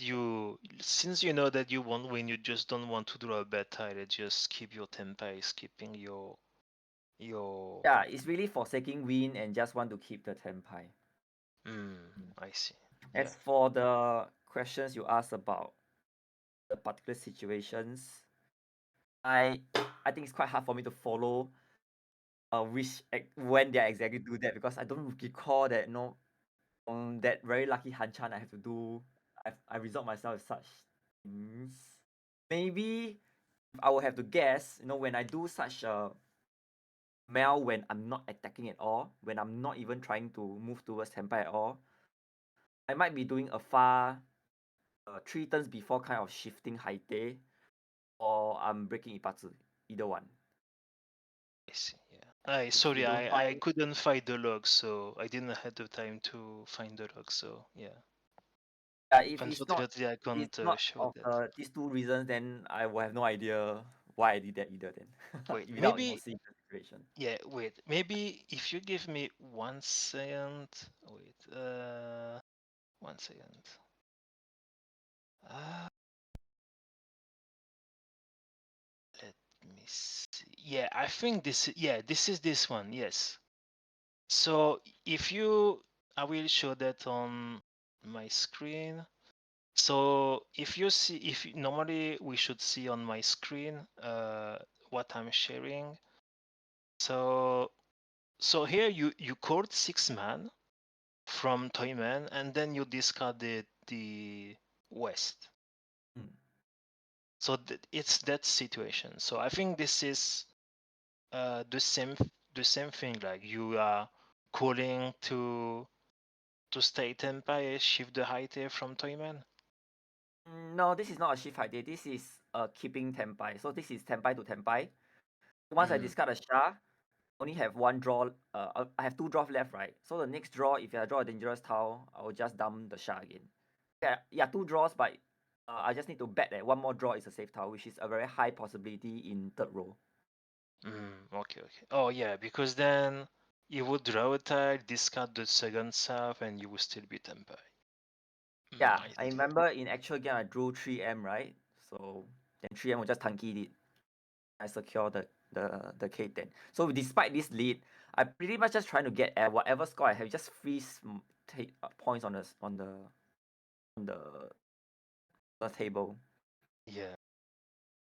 since you know that you won't win, you just don't want to draw a bad tile. Just keep your tempai, skipping your. Yeah, it's really forsaking win and just want to keep the Tenpai. I see. Yeah. As for the questions you asked about the particular situations, I think it's quite hard for me to follow when they exactly do that, because I don't recall that on that very lucky hanchan I have to do. I resort myself with such things. Maybe if I would have to guess, when I do such a mel when I'm not attacking at all, when I'm not even trying to move towards tempai at all, I might be doing a far 3 turns before kind of shifting haite, or I'm breaking ipatsu, either one. I see. Yeah. If you Sorry, don't I find, couldn't find the log, so I didn't have the time to find the log. So yeah, if unfortunately, I it's can't not show of that. these two reasons, then I will have no idea why I did that either. Then Wait, without maybe seeing the situation. yeah. Wait, maybe if you give me 1 second. Wait, 1 second. Uh, let me see. Yeah, I think this. Yeah, this is this one. Yes. So if you, I will show that on my screen. So if you see, normally we should see on my screen what I'm sharing. So here you called 6 man from Toyman, and then you discarded the West. Hmm. So it's that situation. So I think this is the same thing. Like you are calling to stay Tempai, shift the Haite from Toyman. No, this is not a shift haite. This is keeping tempai. So this is tempai to tempai. Once I Mm. discard a sha, only have one draw. I have 2 draws left, right? So the next draw, if I draw a dangerous tile, I will just dump the sha again. Yeah, 2 draws, but I just need to bet that one more draw is a safe tile, which is a very high possibility in third row. Okay. Oh yeah, because then you would draw a tile, discard the second sub, and you will still be Tempai. Yeah, I I see. remember in actual game I drew 3M, right? So then 3M will just tanky it. I secure the K then. So despite this lead, I pretty much just trying to get at whatever score I have, just freeze points on the table. Yeah.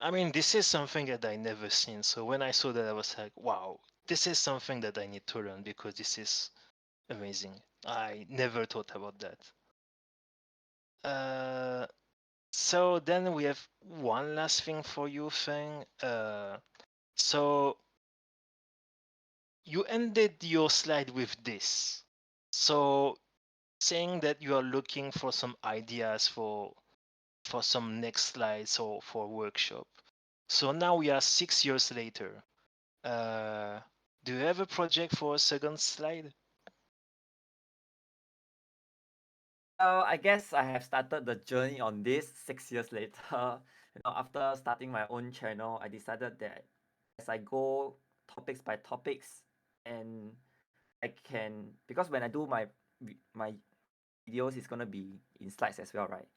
I mean, this is something that I never seen. So when I saw that, I was like, wow, this is something that I need to learn because this is amazing. I never thought about that. So then we have one last thing for you, Feng. So you ended your slide with this. So saying that you are looking for some ideas for some next slides or for workshop. So now we are 6 years later. Do you have a project for a second slide? I guess I have started the journey on this 6 years later. After starting my own channel, I decided that as I go topics by topics, and I can, because when I do my videos, it's gonna be in slides as well, right?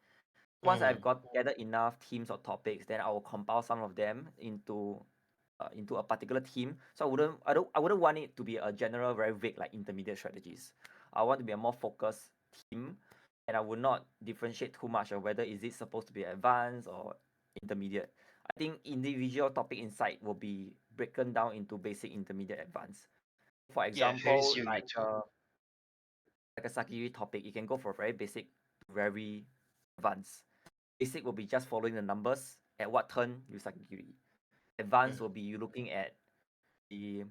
Once I've got gathered enough themes or topics, then I will compile some of them into a particular theme. So I wouldn't want it to be a general, very vague like intermediate strategies. I want to be a more focused theme, and I would not differentiate too much of whether is it supposed to be advanced or intermediate. I think individual topic insight will be broken down into basic, intermediate, advanced. For Yeah, here is example, your YouTube. like a Sakiri topic, you can go for very basic to very advanced. Basic will be just following the numbers. At what turn you Sakiri. Advanced will be you looking at the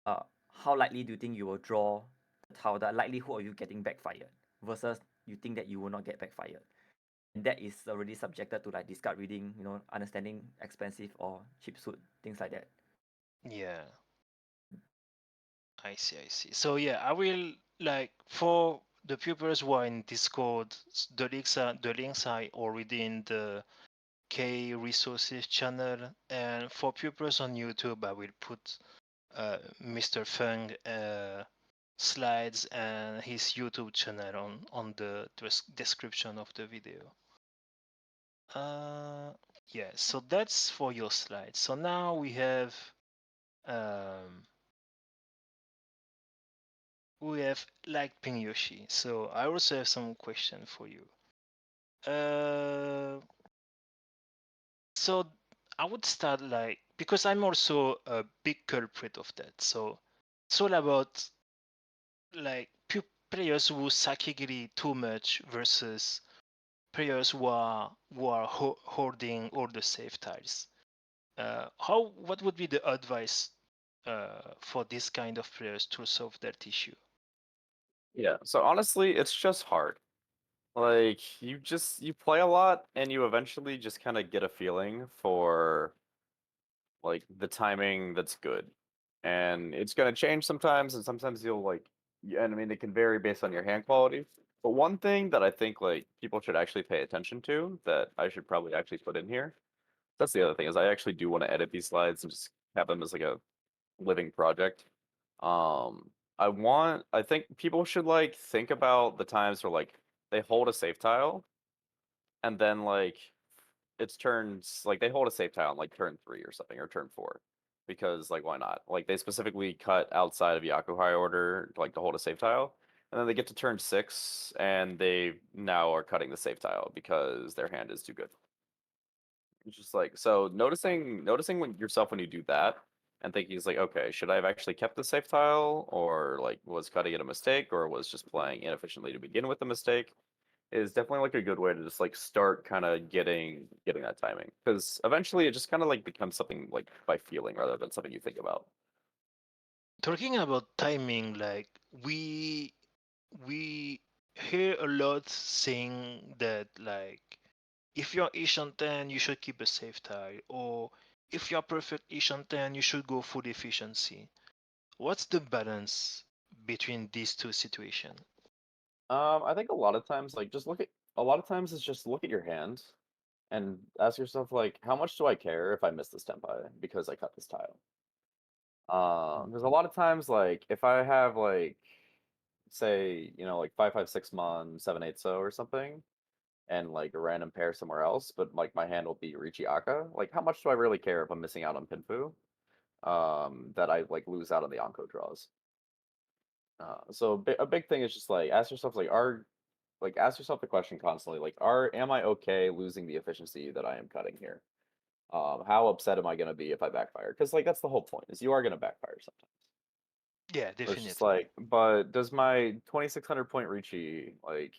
how likely do you think you will draw the tile, the likelihood of you getting backfired versus you think that you will not get backfired. And that is already subjected to like discard reading, understanding expensive or cheap suit, things like that. Yeah, I see. So yeah, I will like for the pupils who are in Discord, the links are already in the K resources channel, and for pupils on YouTube, I will put Mr. Feng slides and his YouTube channel on the description of the video. Yeah, so that's for your slides. So now we have um, LightPinkYoshi. So I also have some question for you. So I would start like, because I'm also a big culprit of that. So it's all about like players who sakigiri too much versus players who are hoarding all the safe tiles. What would be the advice for this kind of players to solve that issue? Yeah. So honestly, it's just hard. Like you play a lot and you eventually just kind of get a feeling for like the timing that's good. And it's gonna change sometimes, and sometimes you'll like and I mean it can vary based on your hand quality. But one thing that I think like people should actually pay attention to that I should probably actually put in here. That's the other thing is I actually do want to edit these slides and just have them as like a living project. Um, I think people should like think about the times where like they hold a save tile and then like it's turns like they hold a safe tile on like turn 3 or something or turn 4 because like why not? Like they specifically cut outside of Yakuhai order like to hold a safe tile, and then they get to turn 6 and they now are cutting the safe tile because their hand is too good. It's just like so noticing when yourself when you do that and thinking is like okay should I have actually kept the safe tile or like was cutting it a mistake or was just playing inefficiently to begin with a mistake is definitely like a good way to just like start kind of getting that timing because eventually it just kind of like becomes something like by feeling rather than something you think about. Talking about timing, like we hear a lot saying that like if you're Asian 10, you should keep a safe tile, or if you're perfect Asian 10, you should go full efficiency. What's the balance between these two situations? I think a lot of times like just look at a lot of times it's just look at your hand and ask yourself like how much do I care if I miss this tempai because I cut this tile. There's a lot of times like if I have like say like 556 mon 7 8 so or something and like a random pair somewhere else, but like my hand will be Richi Aka. Like how much do I really care if I'm missing out on Pinfu? That I like lose out on the Onko draws. So a big thing is just like ask yourself ask yourself the question constantly like am I okay losing the efficiency that I am cutting here? How upset am I going to be if I backfire? Because like that's the whole point is you are going to backfire sometimes. Yeah, But it's just definitely. like, but does my 2600 point Ricci like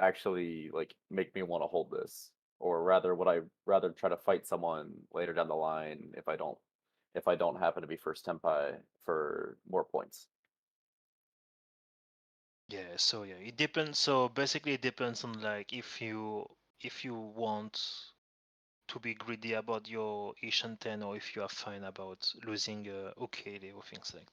actually like make me want to hold this, or rather would I rather try to fight someone later down the line if I don't happen to be first tempai for more points? Yeah, it depends. So basically, it depends on like if you want to be greedy about your Asian 10 or if you are fine about losing Ukele or things like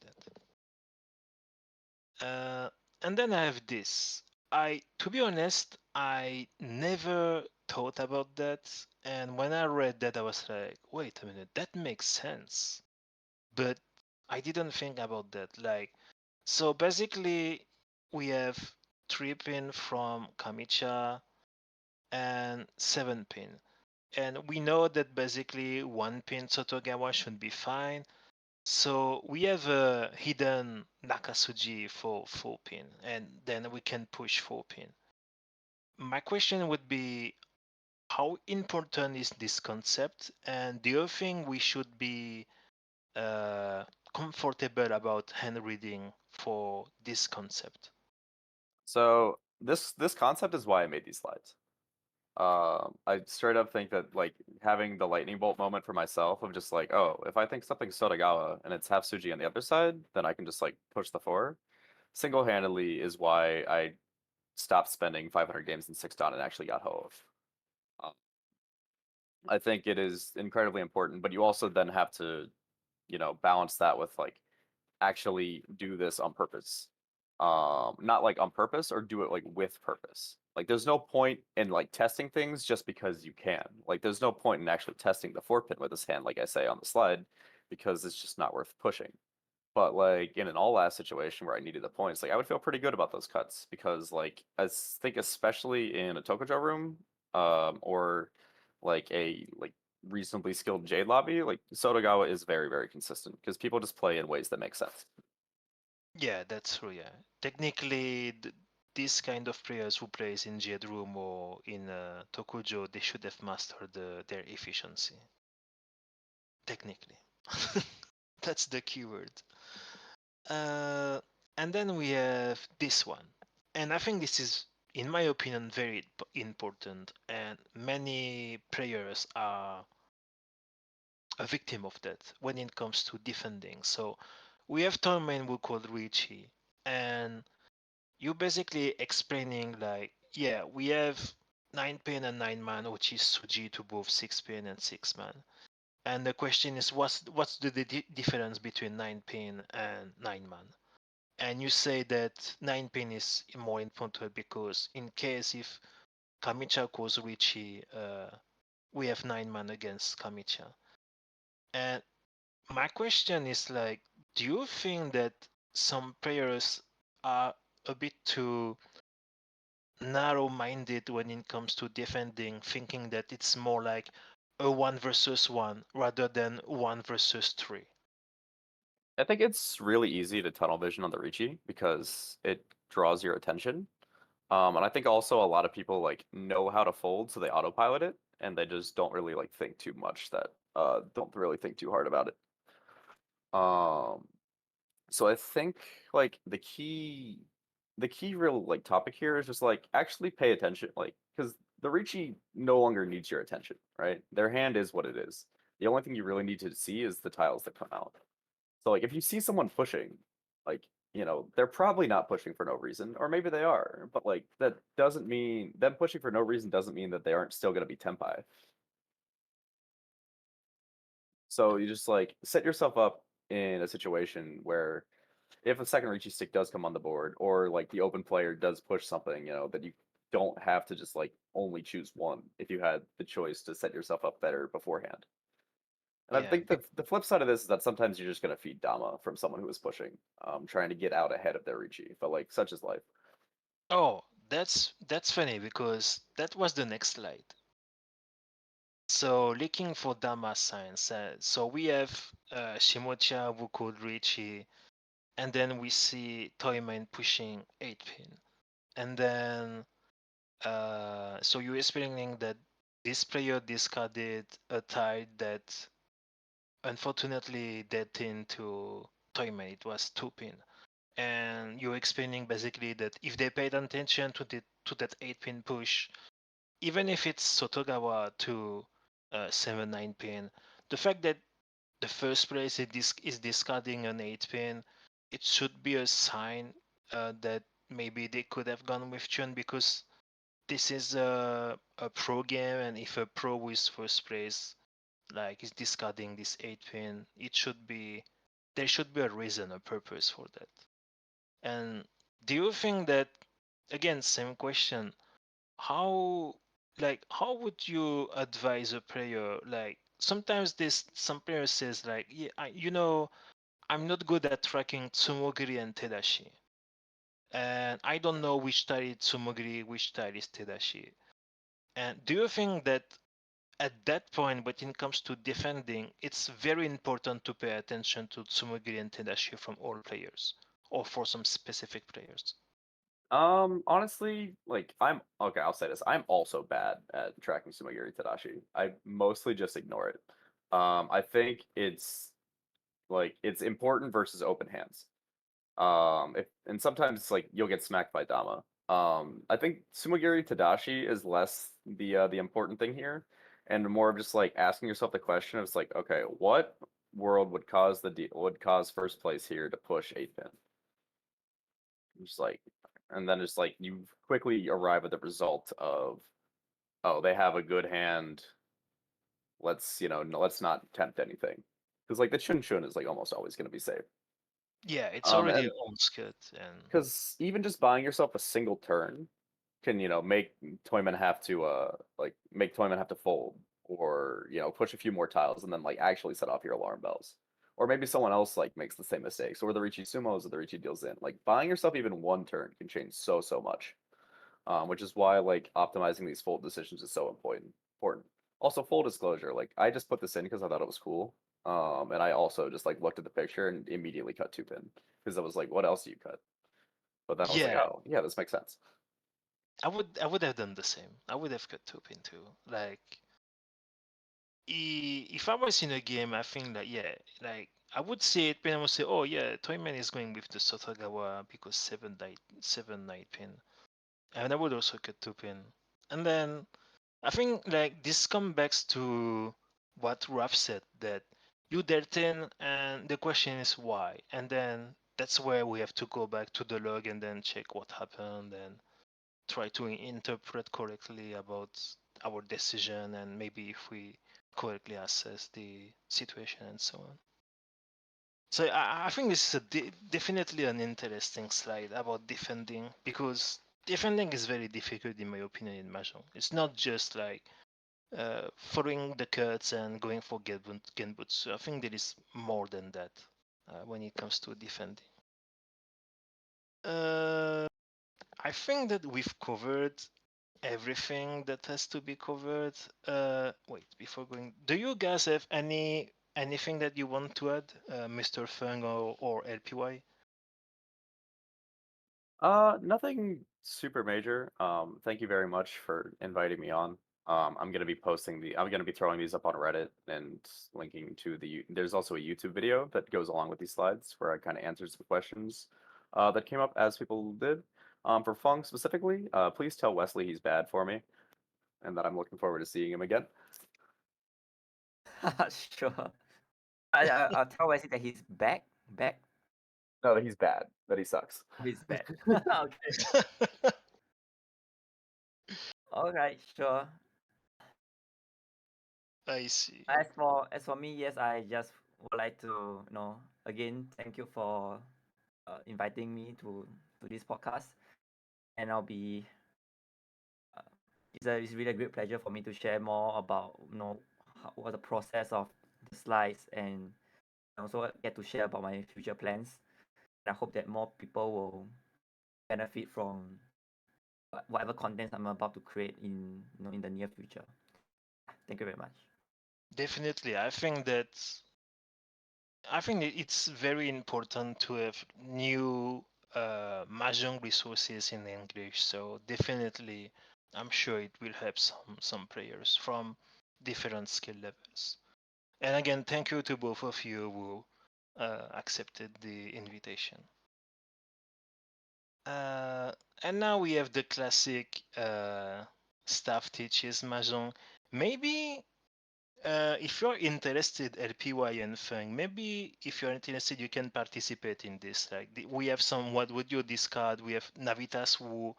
that. And then I have this. To be honest, I never thought about that. And when I read that, I was like, wait a minute, that makes sense. But I didn't think about that. Like, so basically, we have 3 pin from Kamicha and 7 pin. And we know that basically 1 pin Sotogawa should be fine. So we have a hidden Nakasuji for 4 pin, and then we can push 4 pin. My question would be, how important is this concept? And do you think we should be uh, comfortable about hand reading for this concept? So this concept is why I made these slides. I straight up think that like having the lightning bolt moment for myself of just like, oh, if I think something's Sotagawa and it's half Suji on the other side, then I can just like push the 4. Single-handedly is why I stopped spending 500 games in 6 dot and actually got Hove. Um, I think it is incredibly important, but you also then have to, balance that with like actually do this on purpose. Not like on purpose or do it like with purpose. Like there's no point in like testing things just because you can. Like there's no point in actually testing the 4 pin with this hand, like I say on the slide, because it's just not worth pushing. But like in an all last situation where I needed the points, like I would feel pretty good about those cuts because like I think especially in a Tokujo room, or like a like reasonably skilled Jade lobby, like Sotogawa is very, very consistent because people just play in ways that make sense. Yeah, that's true. Yeah, technically, this kind of players who plays in Jade Room or in Tokujo, they should have mastered their efficiency. Technically, that's the keyword. And then we have this one. And I think this is, in my opinion, very important. And many players are a victim of that when it comes to defending. So we have tournament we called Richie. And you basically explaining like, yeah, we have 9 pin and 9 man, which is Suji to both 6 pin and 6 man. And the question is, what's the difference between 9 pin and 9 man? And you say that 9 pin is more important because in case if Kamicha goes Richie, we have 9 man against Kamicha. And my question is like, do you think that some players are a bit too narrow-minded when it comes to defending, thinking that it's more like a 1 versus 1 rather than 1 versus 3? I think it's really easy to tunnel vision on the Ricci because it draws your attention. And I think also a lot of people like know how to fold, so they autopilot it, and they just don't really like think too much. That don't really think too hard about it. Um, so I think like the key real like topic here is just like actually pay attention, like because the Ricci no longer needs your attention, right? Their hand is what it is. The only thing you really need to see is the tiles that come out. So like if you see someone pushing, like, you know, they're probably not pushing for no reason, or maybe they are, but like that doesn't mean them pushing for no reason doesn't mean that they aren't still gonna be tempai. So you just like set yourself up in a situation where if a second Ricci stick does come on the board, or like the open player does push something, you know, that you don't have to just like only choose one if you had the choice to set yourself up better beforehand. And I Yeah. think the flip side of this is that sometimes you're just going to feed Dama from someone who is pushing, trying to get out ahead of their Ricci. But like, such is life. Oh, that's funny because that was the next slide. So looking for Dharma signs. So we have Shimocha who called Richie, and then we see Toyman pushing 8 pin. And then so you're explaining that this player discarded a tile that unfortunately dead into Toyman. It was 2 pin. And you're explaining basically that if they paid attention to that 8 pin push, even if it's Sotogawa to 7 9 pin, the fact that the first place is discarding an 8 pin, it should be a sign that maybe they could have gone with Chun, because this is a pro game, and if a pro with first place like is discarding this 8 pin, there should be a reason, a purpose for that. And do you think that, again, same question, how how would you advise a player? Like sometimes this some player says like, yeah, I'm not good at tracking Tsumogiri and Tedashi, and I don't know which tile is Tsumogiri, which tile is Tedashi. And do you think that at that point, when it comes to defending, it's very important to pay attention to Tsumogiri and Tedashi from all players, or for some specific players? Honestly, like I'm okay. I'll say this: I'm also bad at tracking Sumagiri Tadashi. I mostly just ignore it. I think it's important versus open hands. If and sometimes like you'll get smacked by Dama. I think Sumagiri Tadashi is less the important thing here, and more of just like asking yourself the question of it's like, okay, what world would cause would cause first place here to push 8 pin? Just like, and then just like you quickly arrive at the result of, oh, they have a good hand. Let's let's not tempt anything, because like the Chun Chun is like almost always going to be safe. Yeah, it's already And on skid, and because even just buying yourself a single turn can make Toyman have to make Toyman have to fold, or push a few more tiles and then like actually set off your alarm bells, or maybe someone else like makes the same mistakes, or the Ricci sumos or the Ricci deals in. Like buying yourself even one turn can change so much, which is why like optimizing these fold decisions is so important. Also, full disclosure, like I just put this in because I thought it was cool, and I also just like looked at the picture and immediately cut 2 pin because I was like, what else do you cut? But then I was like, yeah, oh yeah, this makes sense. I would have done the same. I would have cut 2 pin too. Like if I was in a game, I think that, yeah, like I would see it pin. I would say, oh yeah, Toyman is going with the Sotagawa because 7 9 pin, and I would also cut 2 pin. And then I think like this comes back to what Raph said, that you dealt 10 and the question is why, and then that's where we have to go back to the log and then check what happened and try to interpret correctly about our decision, and maybe if we correctly assess the situation and so on. So I think this is definitely an interesting slide about defending, because defending is very difficult in my opinion in mahjong. It's not just like following the cuts and going for genbutsu. I think there is more than that when it comes to defending. I think that we've covered everything that has to be covered. Wait, before going, do you guys have anything that you want to add, Mr. Feng or LPY? Nothing super major. Thank you very much for inviting me on. I'm gonna be I'm gonna be throwing these up on Reddit and linking to there's also a YouTube video that goes along with these slides where I kind of answer some questions that came up as people did. For Fung specifically, please tell Wesley he's bad for me and that I'm looking forward to seeing him again. Sure. I'll tell Wesley that he's back. No, that he's bad, that he sucks. Oh, he's bad. Okay. All right. Sure. I see. As for me, yes, I just would like to again thank you for inviting me to this podcast, and I'll be. It's really a great pleasure for me to share more about what the process of the slides, and also get to share about my future plans. And I hope that more people will benefit from whatever content I'm about to create in the near future. Thank you very much. Definitely, I think it's very important to have new mahjong resources in English. So definitely, I'm sure it will help some players from different skill levels. And again, thank you to both of you who accepted the invitation. And now we have the classic staff teaches mahjong. Maybe if you're interested, LPY and Feng, maybe if you're interested, you can participate in this. Like we have some what would you discard? We have Navitas who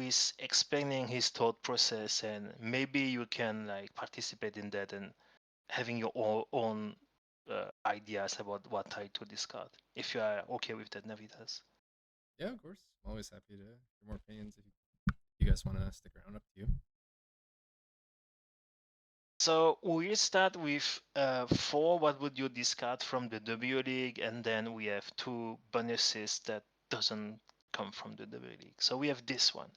is explaining his thought process, and maybe you can like participate in that and having your own ideas about what type to discard. If you are okay with that, Navitas. Yeah, of course. I'm always happy to hear more opinions if you guys want to stick around. Up to you. So we'll start with 4 what would you discard from the W League, and then we have 2 bonuses that doesn't come from the W League. So we have this one.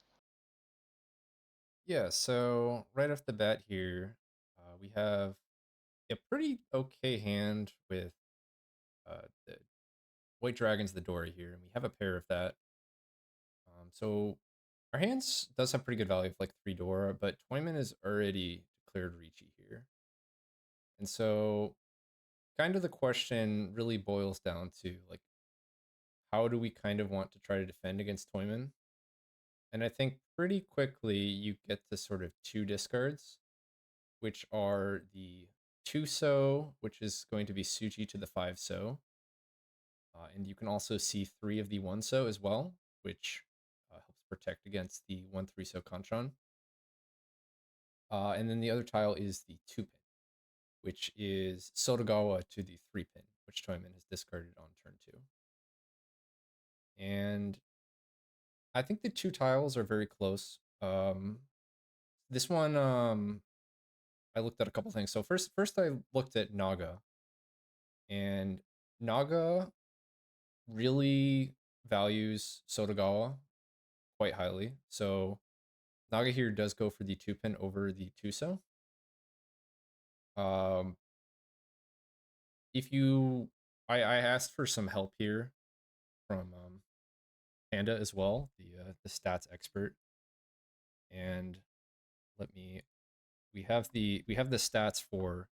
Yeah, so right off the bat here, we have a pretty okay hand with the White Dragon's the Dory here, and we have a pair of that. So our hands does have pretty good value of like 3 Dora, but Toyman is already declared Ricci here. And so kind of the question really boils down to like, how do we kind of want to try to defend against Toyman? And I think pretty quickly you get to sort of 2 discards, which are the 2 so, which is going to be Suchi to the 5 so. And you can also see 3 of the 1 so as well, which helps protect against the 1-3 so Kanchan. And then the other tile is the 2 pin, which is Sotogawa to the 3 pin, which Toyman has discarded on turn 2. And I think the 2 tiles are very close. This one, I looked at a couple things. So first I looked at Naga, and Naga really values Sotogawa quite highly. So Naga here does go for the 2 pin over the 2 so. If you, I asked for some help here from Panda as well, the stats expert, and we have the stats for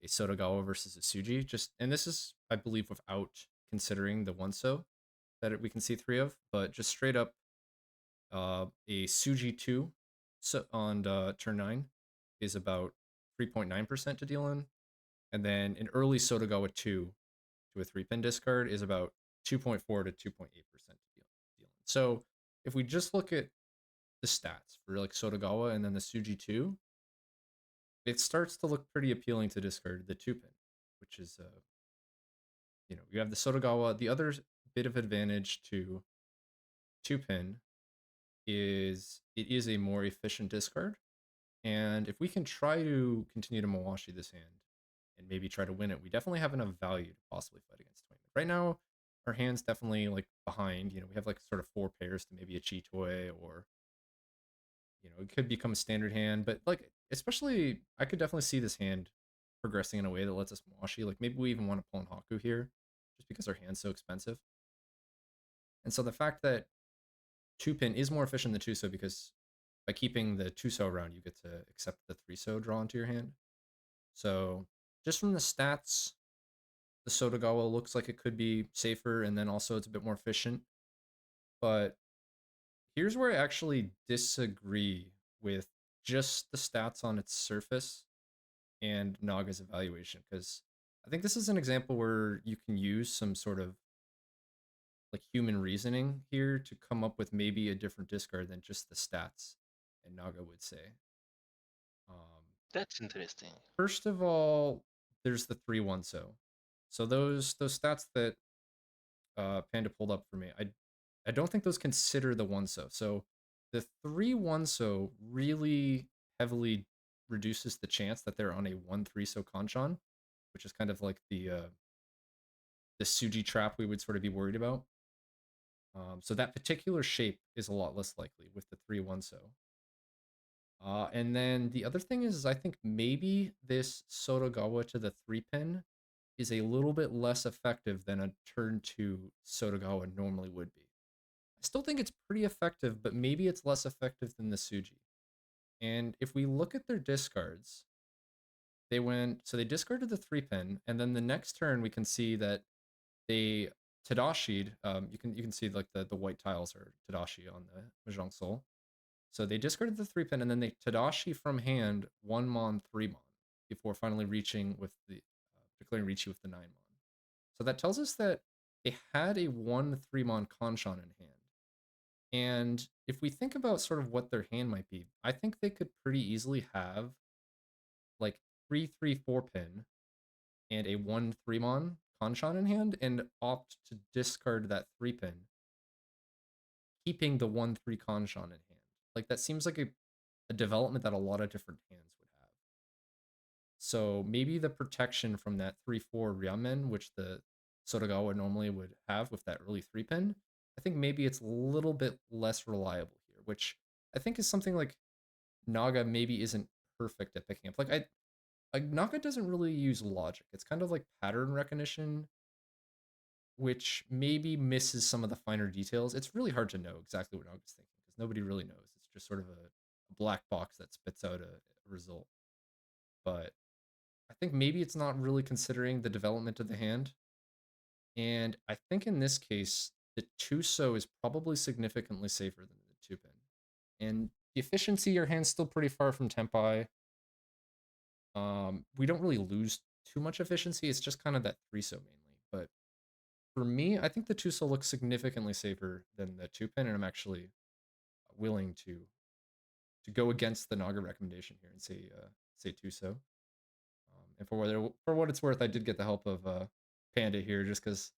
a Sotogawa versus a Suji. And this is, I believe, without considering the one-so that we can see 3 of, but just straight up a Suji 2 on turn 9 is about 3.9% to deal in, and then an early Sotogawa 2 to a 3-pin discard is about 2.4 to 2.8% to deal in. So if we just look at the stats for like Sotogawa and then the Suji 2, it starts to look pretty appealing to discard the 2-pin, which is you have the Sotogawa. The other bit of advantage to 2-pin is it is a more efficient discard, and if we can try to continue to Mawashi this hand and maybe try to win it, we definitely have enough value to possibly fight against 20. Right now, our hand's definitely like behind. We have like sort of 4 pairs to maybe a Chitoe, or it could become a standard hand, but like especially I could definitely see this hand progressing in a way that lets us Mawashi. Like maybe we even want to pull in Haku here, just because our hand's so expensive. And so the fact that 2-pin is more efficient than 2-so, because by keeping the 2-so around, you get to accept the 3-so draw into your hand. So just from the stats, the Sotogawa looks like it could be safer, and then also it's a bit more efficient. But here's where I actually disagree with just the stats on its surface and Naga's evaluation, because I think this is an example where you can use some sort of like human reasoning here to come up with maybe a different discard than just the stats, and Naga would say. That's interesting. First of all, there's the 3-1-so. So those stats that Panda pulled up for me, I don't think those consider the 1-so. So the 3-1-so really heavily reduces the chance that they're on a 1-3-so Kanchan, which is kind of like the Suji trap we would sort of be worried about. So that particular shape is a lot less likely with the 3-1-so. And then the other thing is I think maybe this Sotogawa to the 3-pin is a little bit less effective than a turn 2 Sotogawa normally would be. I still think it's pretty effective, but maybe it's less effective than the Suji. And if we look at their discards, they discarded the 3-pin, and then the next turn we can see that they Tadashi'd. You can see like the white tiles are Tadashi on the Mahjong Soul. So they discarded the 3-pin, and then they Tadashi from hand 1-mon 3-mon before finally reaching with the declaring Richi with the 9-mon. So that tells us that they had a 1-3-mon Kanchan in hand. And if we think about sort of what their hand might be, I think they could pretty easily have like 3-3-4-pin and a 1-3-mon Kanchan in hand and opt to discard that 3-pin, keeping the 1-3 Kanchan in hand. Like that seems like a development that a lot of different hands would have. So maybe the protection from that 3-4 Ryamen, which the Sotogawa normally would have with that early 3-pin, I think maybe it's a little bit less reliable here, which I think is something like Naga maybe isn't perfect at picking up. Like Naga doesn't really use logic. It's kind of like pattern recognition, which maybe misses some of the finer details. It's really hard to know exactly what Naga's thinking because nobody really knows. It's just sort of a black box that spits out a result. But I think maybe it's not really considering the development of the hand. And I think in this case, the 2-so is probably significantly safer than the 2-pin. And the efficiency, your hand's still pretty far from Tempai. We don't really lose too much efficiency. It's just kind of that 3-so mainly. But for me, I think the 2-so looks significantly safer than the 2-pin, and I'm actually willing to go against the Naga recommendation here and say 2-so. And for what it's worth, I did get the help of Panda here just because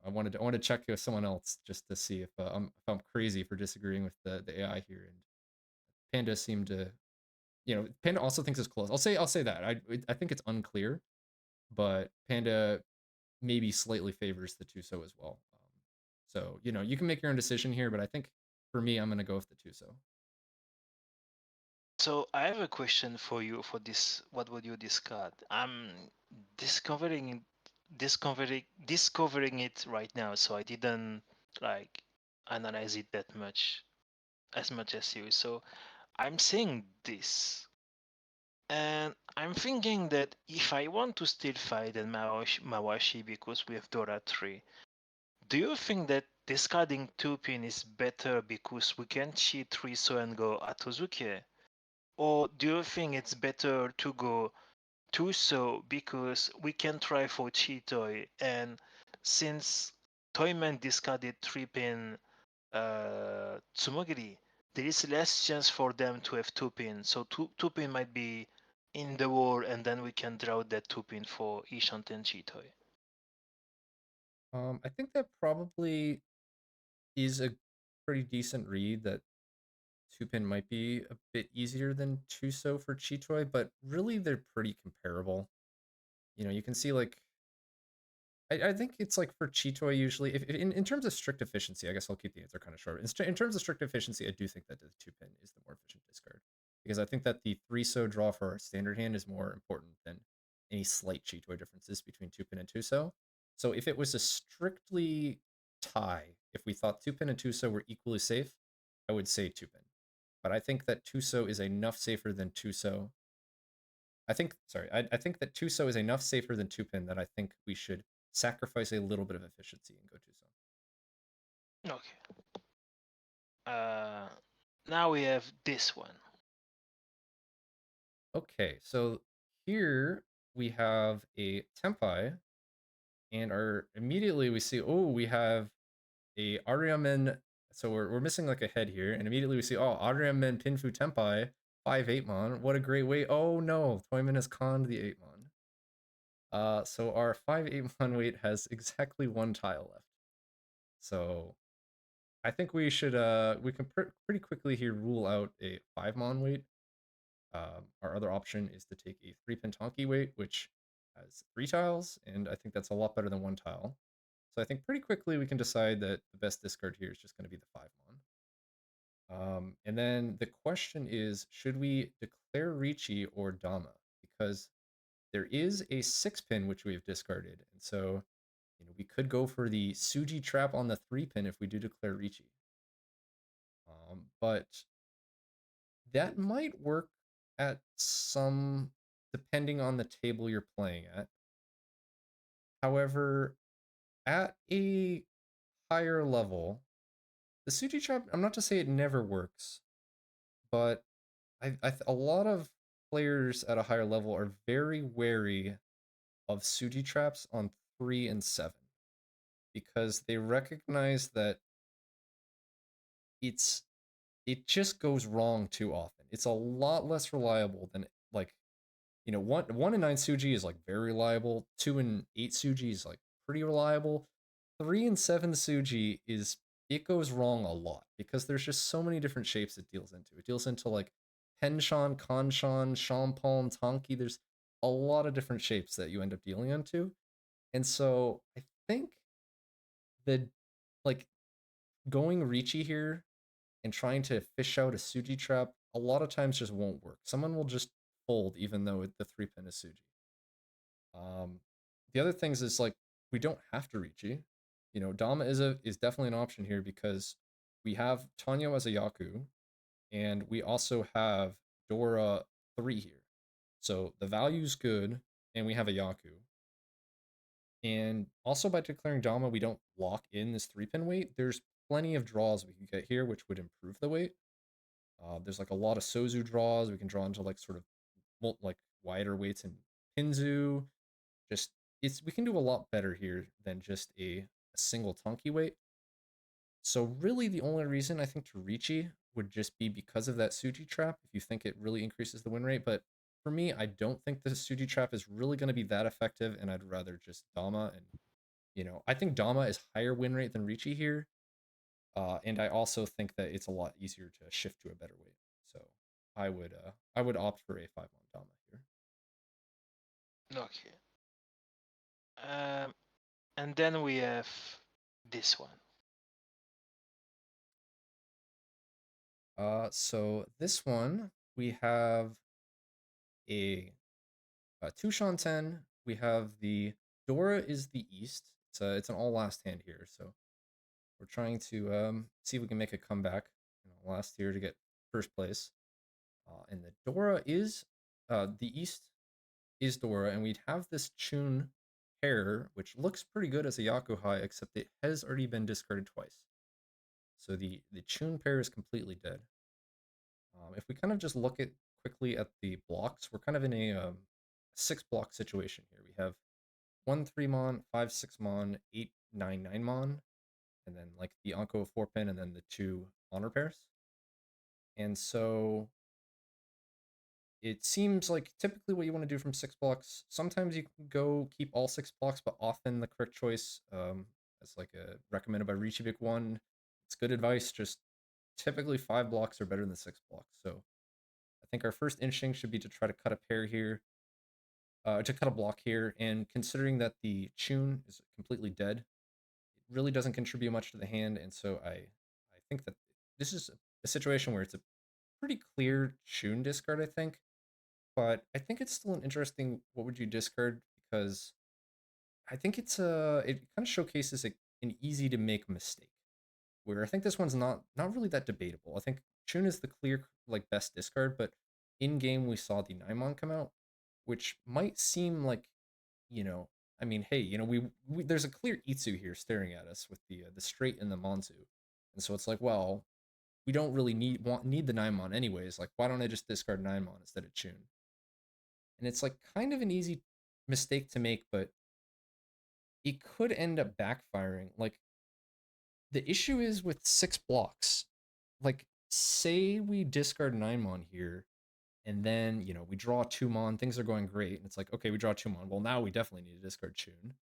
I wanted to check with someone else just to see if I'm crazy for disagreeing with the AI here. And Panda seemed to, Panda also thinks it's close. I'll say that I think it's unclear, but Panda maybe slightly favors the 2-so as well. So you can make your own decision here, but I think for me, I'm gonna go with the 2-so. So I have a question for you for this. What would you discard? I'm discovering it right now, so I didn't like analyze it that much as you. So I'm saying this. And I'm thinking that if I want to still fight in Mawashi because we have Dora 3, do you think that discarding 2 pin is better because we can cheat 3 so and go Atozuke? Or do you think it's better to go 2 so because we can try for Chitoi, and since Toyman discarded 3 pin Tsumogiri, there is less chance for them to have 2 pin, so 2 pin might be in the war, and then we can draw that 2 pin for Ishant and Chitoi. I think that probably is a pretty decent read that 2-pin might be a bit easier than Chuso for Chitoi, but really they're pretty comparable. You know, you can see like I think it's like for Chitoi usually, if in terms of strict efficiency, I guess I'll keep the answer kind of short. In terms of strict efficiency, I do think that the 2-pin is the more efficient discard because I think that the 3-so draw for our standard hand is more important than any slight Chitoi differences between 2-pin and 2-so. So if it was a strictly tie, if we thought 2-pin and 2-so were equally safe, I would say 2-pin. But I think that 2-so is enough safer than 2-so. I think that 2-so is enough safer than 2-pin that I think we should sacrifice a little bit of efficiency and go 2-so. Okay. Now we have this one. Okay, so here we have a Tempai, and immediately we see, oh, we have a Ariamen. So we're missing like a head here, and immediately we see, oh, Ariamen Pinfu Tempai, 5-8mon. What a great way. Oh no, Toyman has conned the 8mon. So our 5-8mon wait has exactly 1 tile left. So I think we should we can pretty quickly here rule out a 5-mon wait. Our other option is to take a 3-pin Tonki wait, which has 3 tiles, and I think that's a lot better than 1 tile. So I think pretty quickly we can decide that the best discard here is just going to be the 5-mon. And then the question is, should we declare Ricci or Dama? Because there is a 6-pin which we have discarded, and so we could go for the Suji trap on the 3-pin if we do declare Ricci. But that might work at some, depending on the table you're playing at. However, at a higher level, the Suji trap, I'm not to say it never works, but a lot of players at a higher level are very wary of Suji traps on 3 and 7 because they recognize that it just goes wrong too often. It's a lot less reliable than like 1 and 9 Suji is like very reliable. 2 and 8 Suji is like pretty reliable. 3 and 7 Suji it goes wrong a lot because there's just so many different shapes it deals into. It deals into like Penshan, Kanshan, Shampalm, Tonki. There's a lot of different shapes that you end up dealing into. And so I think that like going Ricci here and trying to fish out a Suji trap a lot of times just won't work. Someone will just fold even though the 3-pin is Suji. The other things is like we don't have to Ricci. Dama is definitely an option here because we have Tanyo as a Yaku, and we also have Dora 3 here. So the value's good, and we have a Yaku. And also by declaring Dama, we don't lock in this 3-pin weight. There's plenty of draws we can get here, which would improve the weight. There's like a lot of Sozu draws. We can draw into like sort of like wider weights in Pinzu. Just we can do a lot better here than just a single Tonki weight. So really the only reason I think to Ricci would just be because of that Suji trap, if you think it really increases the win rate. But for me, I don't think the Suji trap is really going to be that effective, and I'd rather just Dama. And I think Dama is higher win rate than Ricci here. And I also think that it's a lot easier to shift to a better weight. So I would opt for a 5-1 Dama here. Okay. And then we have this one. So this one we have a 2 Shanten. We have the Dora is the East. It's an all last hand here, so we're trying to see if we can make a comeback. Last year to get first place. And the Dora is the east is Dora, and we'd have this Chun pair, which looks pretty good as a Yakuhai, except it has already been discarded twice. So the Chun pair is completely dead. If we kind of just look at quickly at the blocks, we're kind of in a 6-block situation here. We have 1 3-mon, 5 6-mon, 8 9 9-mon, and then like the Anko 4-pin, and then the 2 honor pairs. And so it seems like typically what you want to do from 6 blocks. Sometimes you can go keep all 6 blocks, but often the correct choice, as like a recommended by Richibik 1, it's good advice. Just typically 5 blocks are better than 6 blocks. So I think our first instinct should be to try to cut a pair here, to cut a block here. And considering that the Chun is completely dead, it really doesn't contribute much to the hand. And so I think that this is a situation where it's a pretty clear Chun discard, I think. But I think it's still an interesting what would you discard, because I think it kind of showcases an easy to make mistake, where I think this one's not really that debatable. I think Chun is the clear like best discard, but in game we saw the Naimon come out, which might seem like, I mean, hey, we there's a clear Itsu here staring at us with the straight and the Monzu, and so it's like, well, we don't really need the Naimon anyways. Like, why don't I just discard Naimon instead of Chun? And it's like kind of an easy mistake to make, but it could end up backfiring. Like, the issue is with 6 blocks. Like, say we discard 9-mon here, and then, we draw 2-mon, things are going great, and it's like, okay, we draw 2-mon. Well, now we definitely need to discard Chun.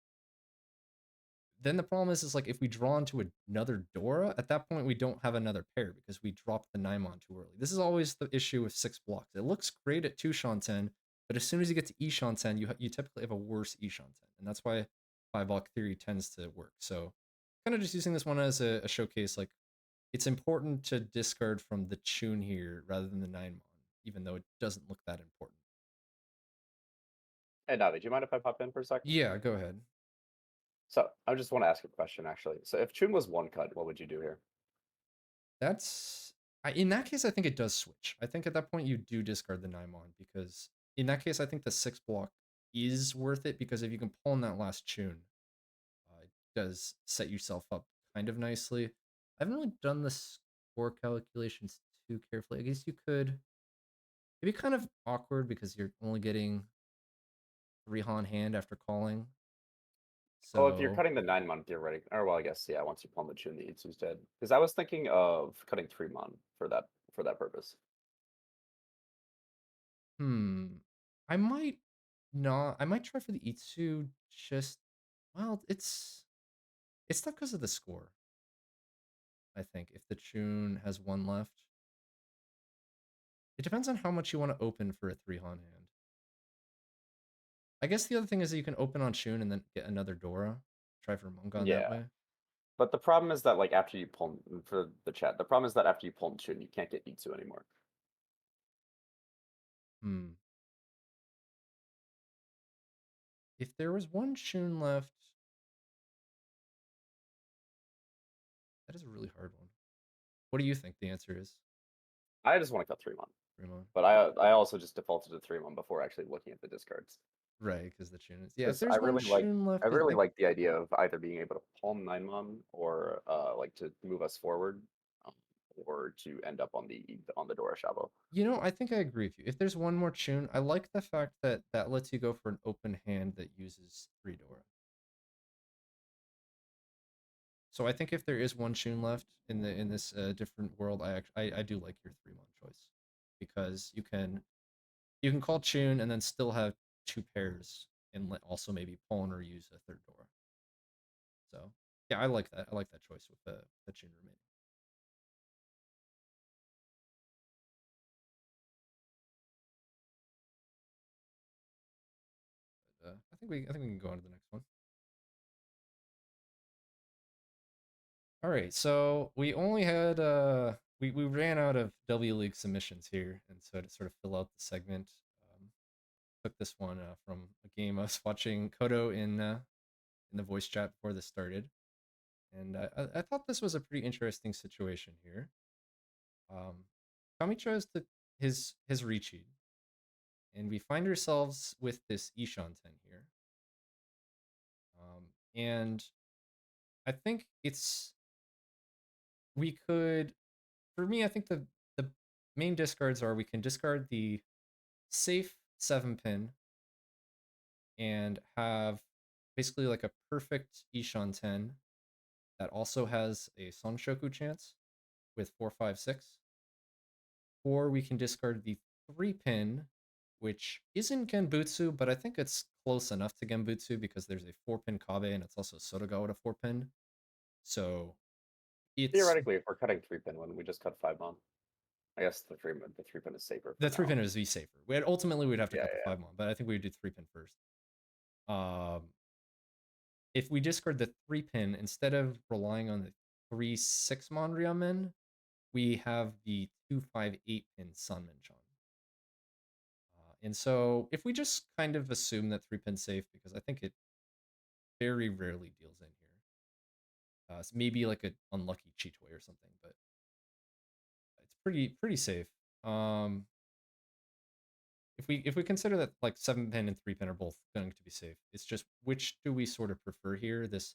Then the problem is like, if we draw into another Dora, at that point we don't have another pair because we dropped the 9-mon too early. This is always the issue with 6 blocks. It looks great at 2 Shanten, but as soon as you get to E Shanten, you typically have a worse E Shanten, and that's why 5-block theory tends to work. So kind of just using this one as a showcase, like, it's important to discard from the Chun here rather than the 9-mon, even though it doesn't look that important. Hey, Navi, do you mind if I pop in for a second? Yeah, go ahead. So I just want to ask a question, actually. So if Chun was 1 cut, what would you do here? In that case, I think it does switch. I think at that point you do discard the 9-mon, because in that case, I think the 6 block is worth it, because if you can pull in that last Chun, it does set yourself up kind of nicely. I haven't really done the score calculations too carefully. I guess you could. It'd be kind of awkward because you're only getting 3 Han hand after calling. So Well, if you're cutting the 9-mon theoretic, or well, I guess yeah. Once you palm the Chun, the Itsu's dead. Because I was thinking of cutting 3-mon for that purpose. I might not. I might try for the Itsu. Just, well, it's tough because of the score. I think if the Chun has 1 left, it depends on how much you want to open for a 3 Han hand. I guess the other thing is that you can open on Chun and then get another Dora. Try for Mongon that way. But the problem is that, like, after you pull for the chat, the problem is that after you pull Chun, you can't get Itsu anymore. If there was 1 Chun left, that is a really hard one. What do you think the answer is? I just want to cut 3-mon. 3-mon. But I also just defaulted to 3-mon before actually looking at the discards. Right, because the Chun is... Yeah, if I there's really 1 Chun left, I really like the idea of either being able to palm 9-mon or like to move us forward, or to end up on the Dora Shabo. I think I agree with you. If there's 1 more Chun, I like the fact that that lets you go for an open hand that uses 3 Dora. So I think if there is 1 Chun left in this different world, I do like your 3-mon choice, because you can call Chun and then still have 2 pairs and also maybe pawn or use a 3rd Dora. So yeah, I like that. I like that choice with the Chun remaining. But, I think we can go on to the next one. All right, so we only had we ran out of W League submissions here, and so to sort of fill out the segment, took this one from a game I was watching Kodo in the voice chat before this started, and I thought this was a pretty interesting situation here. Kami chose his Richi, And we find ourselves with this Ishan 10 here. And I think we could, for me, I think the main discards are we can discard the safe 7-pin and have basically like a perfect Ishan 10 that also has a Sonshoku chance with 4, 5, 6. Or we can discard the 3-pin, which isn't Genbutsu, but I think it's close enough to Genbutsu because there's a 4-pin Kabe and it's also Sotoga with a 4-pin. So it's Theoretically, if we're cutting 3-pin, when we just cut 5 mon, I guess the 3-pin is safer. The 3-pin is the safer. Ultimately, we'd have to cut the 5 mon, but I think we would do 3-pin first. If we discard the 3-pin, instead of relying on the 3/6 mon Ryamen, we have the 2/5/8-pin Sanmenchan. And so if we just kind of assume that 3-pin's safe, because I think it very rarely deals in here. So maybe like an unlucky Chitoy or something, but it's pretty safe. If we consider that like 7-pin and 3-pin are both going to be safe, it's just which do we sort of prefer here? This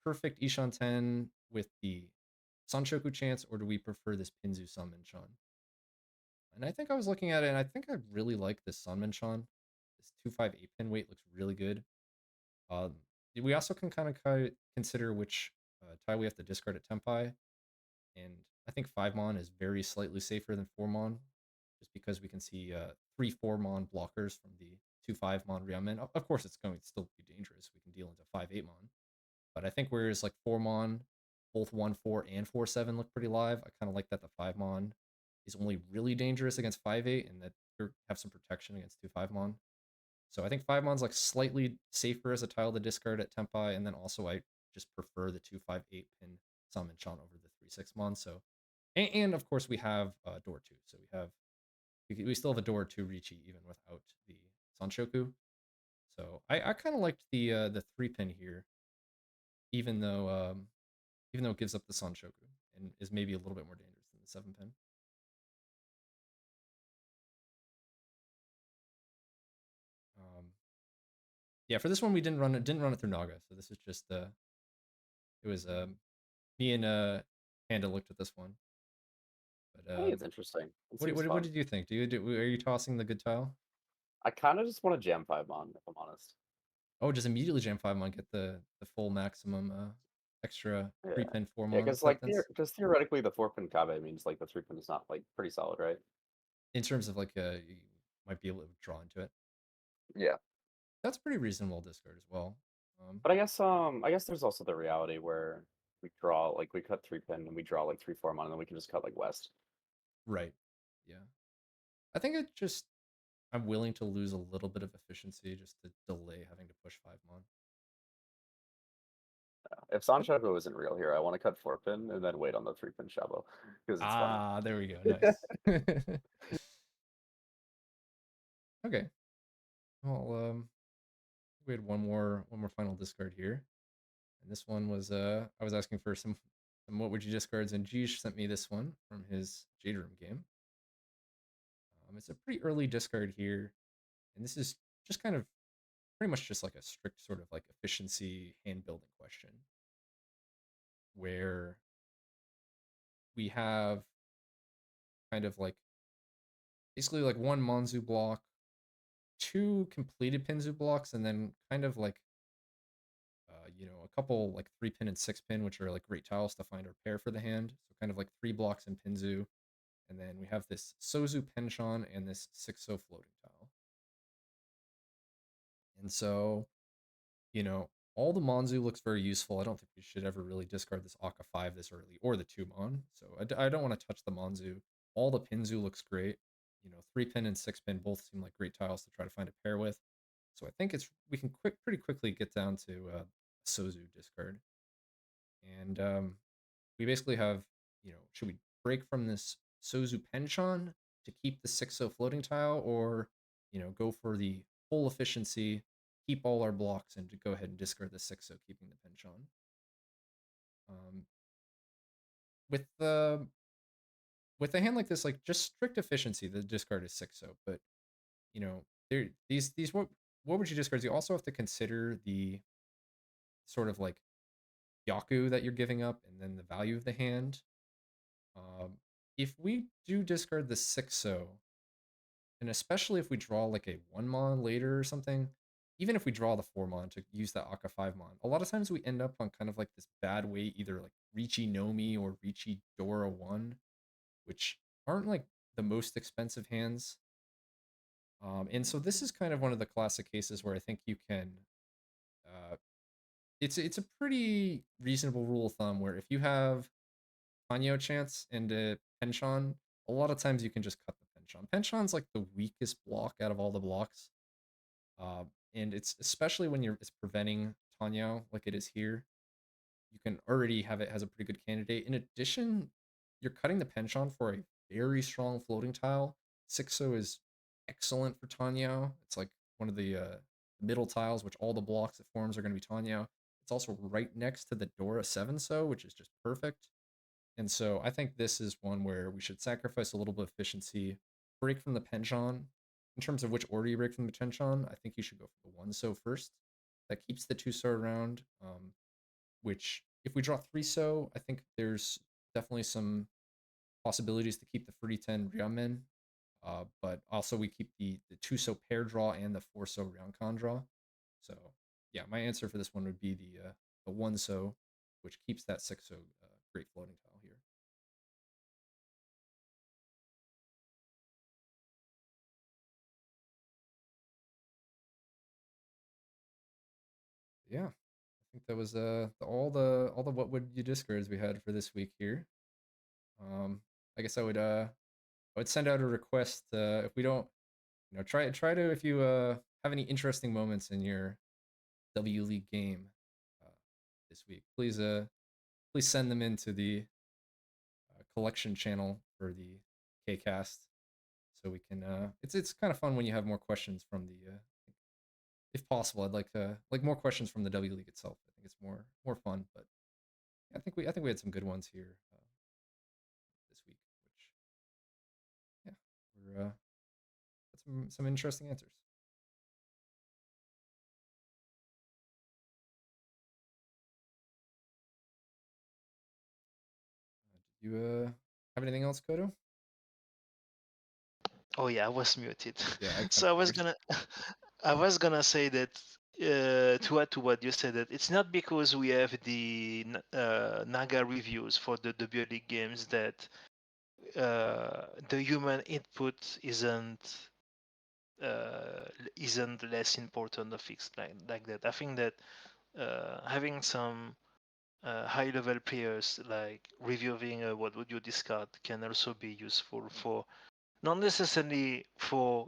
perfect Ishan 10 with the Sanshoku chance, or do we prefer this Pinzu Sanmenchan? And I think I was looking at it, and I think I really like this Sanmenchan. This 2/5/8-pin weight looks really good. We also can kind of consider which tie we have to discard at Tempai, and I think 5 mon is very slightly safer than 4 mon, just because we can see 3 4 mon blockers from the 2/5 mon Ryamen. Of course, it's going to still be dangerous. We can deal into 5/8 mon, but I think whereas like 4 mon, both 1/4 and 4/7 look pretty live, I kind of like that the 5 mon is only really dangerous against 5/8, and that you have some protection against 2/5 mon. So I think 5 mon's like slightly safer as a tile to discard at Tempai, and then also I just prefer the 2/5/8-pin Sanmenchan over the 3/6 mon. So, and of course we have door 2, so we still have a door 2 Richi even without the Sanshoku. So I kind of liked the 3-pin here, even though it gives up the Sanshoku and is maybe a little bit more dangerous than the 7-pin. Yeah, for this one we didn't run it through Naga, so this is just it was me and Panda looked at this one. But I think it's interesting. What did you think? Are you tossing the good tile? I kind of just want to jam 5 mon, if I'm honest. Oh, just immediately jam 5 mon, get the full maximum extra 3-pin 4 mon. Yeah, because like theoretically the 4-pin Kabe means like the 3-pin is not like pretty solid, right? In terms of like you might be able to draw into it. Yeah, that's pretty reasonable discard as well. But I guess there's also the reality where we draw like we cut 3-pin and we draw like 3 4 mon, and then we can just cut like west. Right. Yeah. I think it just I'm willing to lose a little bit of efficiency just to delay having to push 5 mon. If Sanshoku isn't real here, I want to cut 4-pin and then wait on the 3-pin Shabo because it's fun. There we go. Nice. Okay. Well, we had one more final discard here, and this one was I was asking for some what would you discards, and Jish sent me this one from his Jade Room game. It's a pretty early discard here, and this is just kind of pretty much just like a strict sort of like efficiency hand building question, where we have kind of like basically like 1 Monzu block, 2 completed Pinzu blocks, and then kind of like a couple like 3-pin and 6-pin, which are like great tiles to find our pair for the hand. So kind of like 3 blocks in Pinzu, and then we have this Sozu Penshan and this 6-0 floating tile. And so, all the Monzu looks very useful. I don't think we should ever really discard this Aka 5 this early, or the 2 Mon. So I don't want to touch the Monzu. All the Pinzu looks great. 3-pin and 6-pin both seem like great tiles to try to find a pair with. So I think we can pretty quickly get down to Sozu discard. And we basically have, should we break from this Sozu Penshan to keep the 6-0 floating tile, or, go for the full efficiency, keep all our blocks, and to go ahead and discard the 6-0, keeping the Penshan. With a hand like this, like just strict efficiency, the discard is 6-0, but these what would you discard? You also have to consider the sort of like Yaku that you're giving up, and then the value of the hand. If we do discard the 6-0, and especially if we draw like a 1-mon later or something, even if we draw the 4-mon to use that Aka 5-mon, a lot of times we end up on kind of like this bad way, either like Richi Nomi or Richi Dora 1, which aren't like the most expensive hands. And so this is kind of one of the classic cases where I think you can it's a pretty reasonable rule of thumb where if you have Hanyo chance and a Penchon, a lot of times you can just cut the Penchon. Penchon's like the weakest block out of all the blocks. And it's especially when it's preventing Tanyao like it is here. You can already have it as a pretty good candidate. In addition, you're cutting the Penchon for a very strong floating tile. 6-0 is excellent for Tanyao. It's like one of the middle tiles, which all the blocks it forms are going to be Tanyao. It's also right next to the Dora 7-so, which is just perfect. And so I think this is one where we should sacrifice a little bit of efficiency, break from the Penchon. In terms of which order you break from the Penchon, I think you should go for the 1-so first. That keeps the 2-so around, which if we draw 3-so, I think there's definitely some possibilities to keep the free 10 Ryamen. But also we keep the 2-so pair draw and the 4-so Ryankan draw. So yeah, my answer for this one would be the 1-so, which keeps that 6-so great floating tile here. Yeah, I think that was all the what would you discards we had for this week here. I guess I would send out a request if we don't, try to, if you have any interesting moments in your W League game this week, please send them into the collection channel for the Kcast, so we can it's kind of fun when you have more questions from the if possible, I'd like more questions from the W League itself. I think it's more fun, but I think we had some good ones here this week, which yeah, we're had some interesting answers. Did you have anything else, Kodo? Oh yeah, I was muted. Yeah, I So I was figured. gonna, I was gonna say that to add to what you said, that it's not because we have the Naga reviews for the W League games that the human input isn't less important or fixed like that. I think that having some high level players like reviewing what would you discard can also be useful for not necessarily for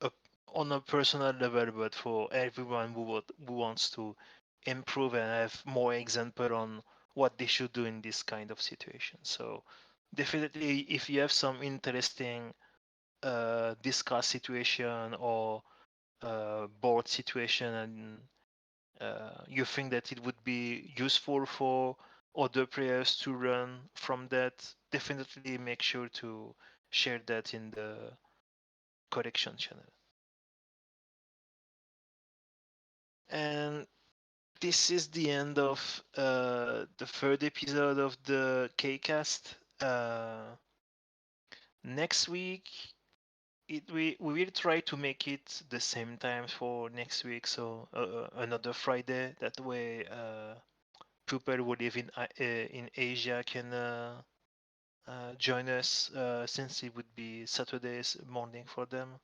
a, on a personal level, but for everyone who wants to improve and have more example on what they should do in this kind of situation. So definitely, if you have some interesting discuss situation or board situation, and you think that it would be useful for other players to run from that, definitely make sure to share that in the collection channel. And this is the end of the third episode of the Kcast. Next week, we will try to make it the same time for next week, so another Friday. That way, people who live in Asia can join us, since it would be Saturday's morning for them.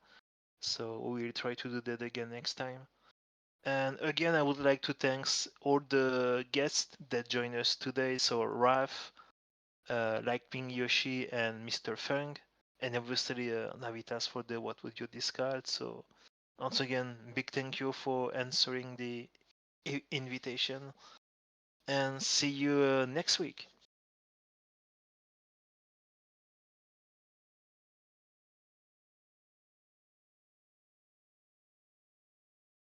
So we'll try to do that again next time. And again, I would like to thank all the guests that joined us today. So Wrathss, LightPinkYoshi, and MrFeng, and obviously Navitas for the What Would You Discard. So once again, big thank you for answering the invitation, and see you next week.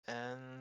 And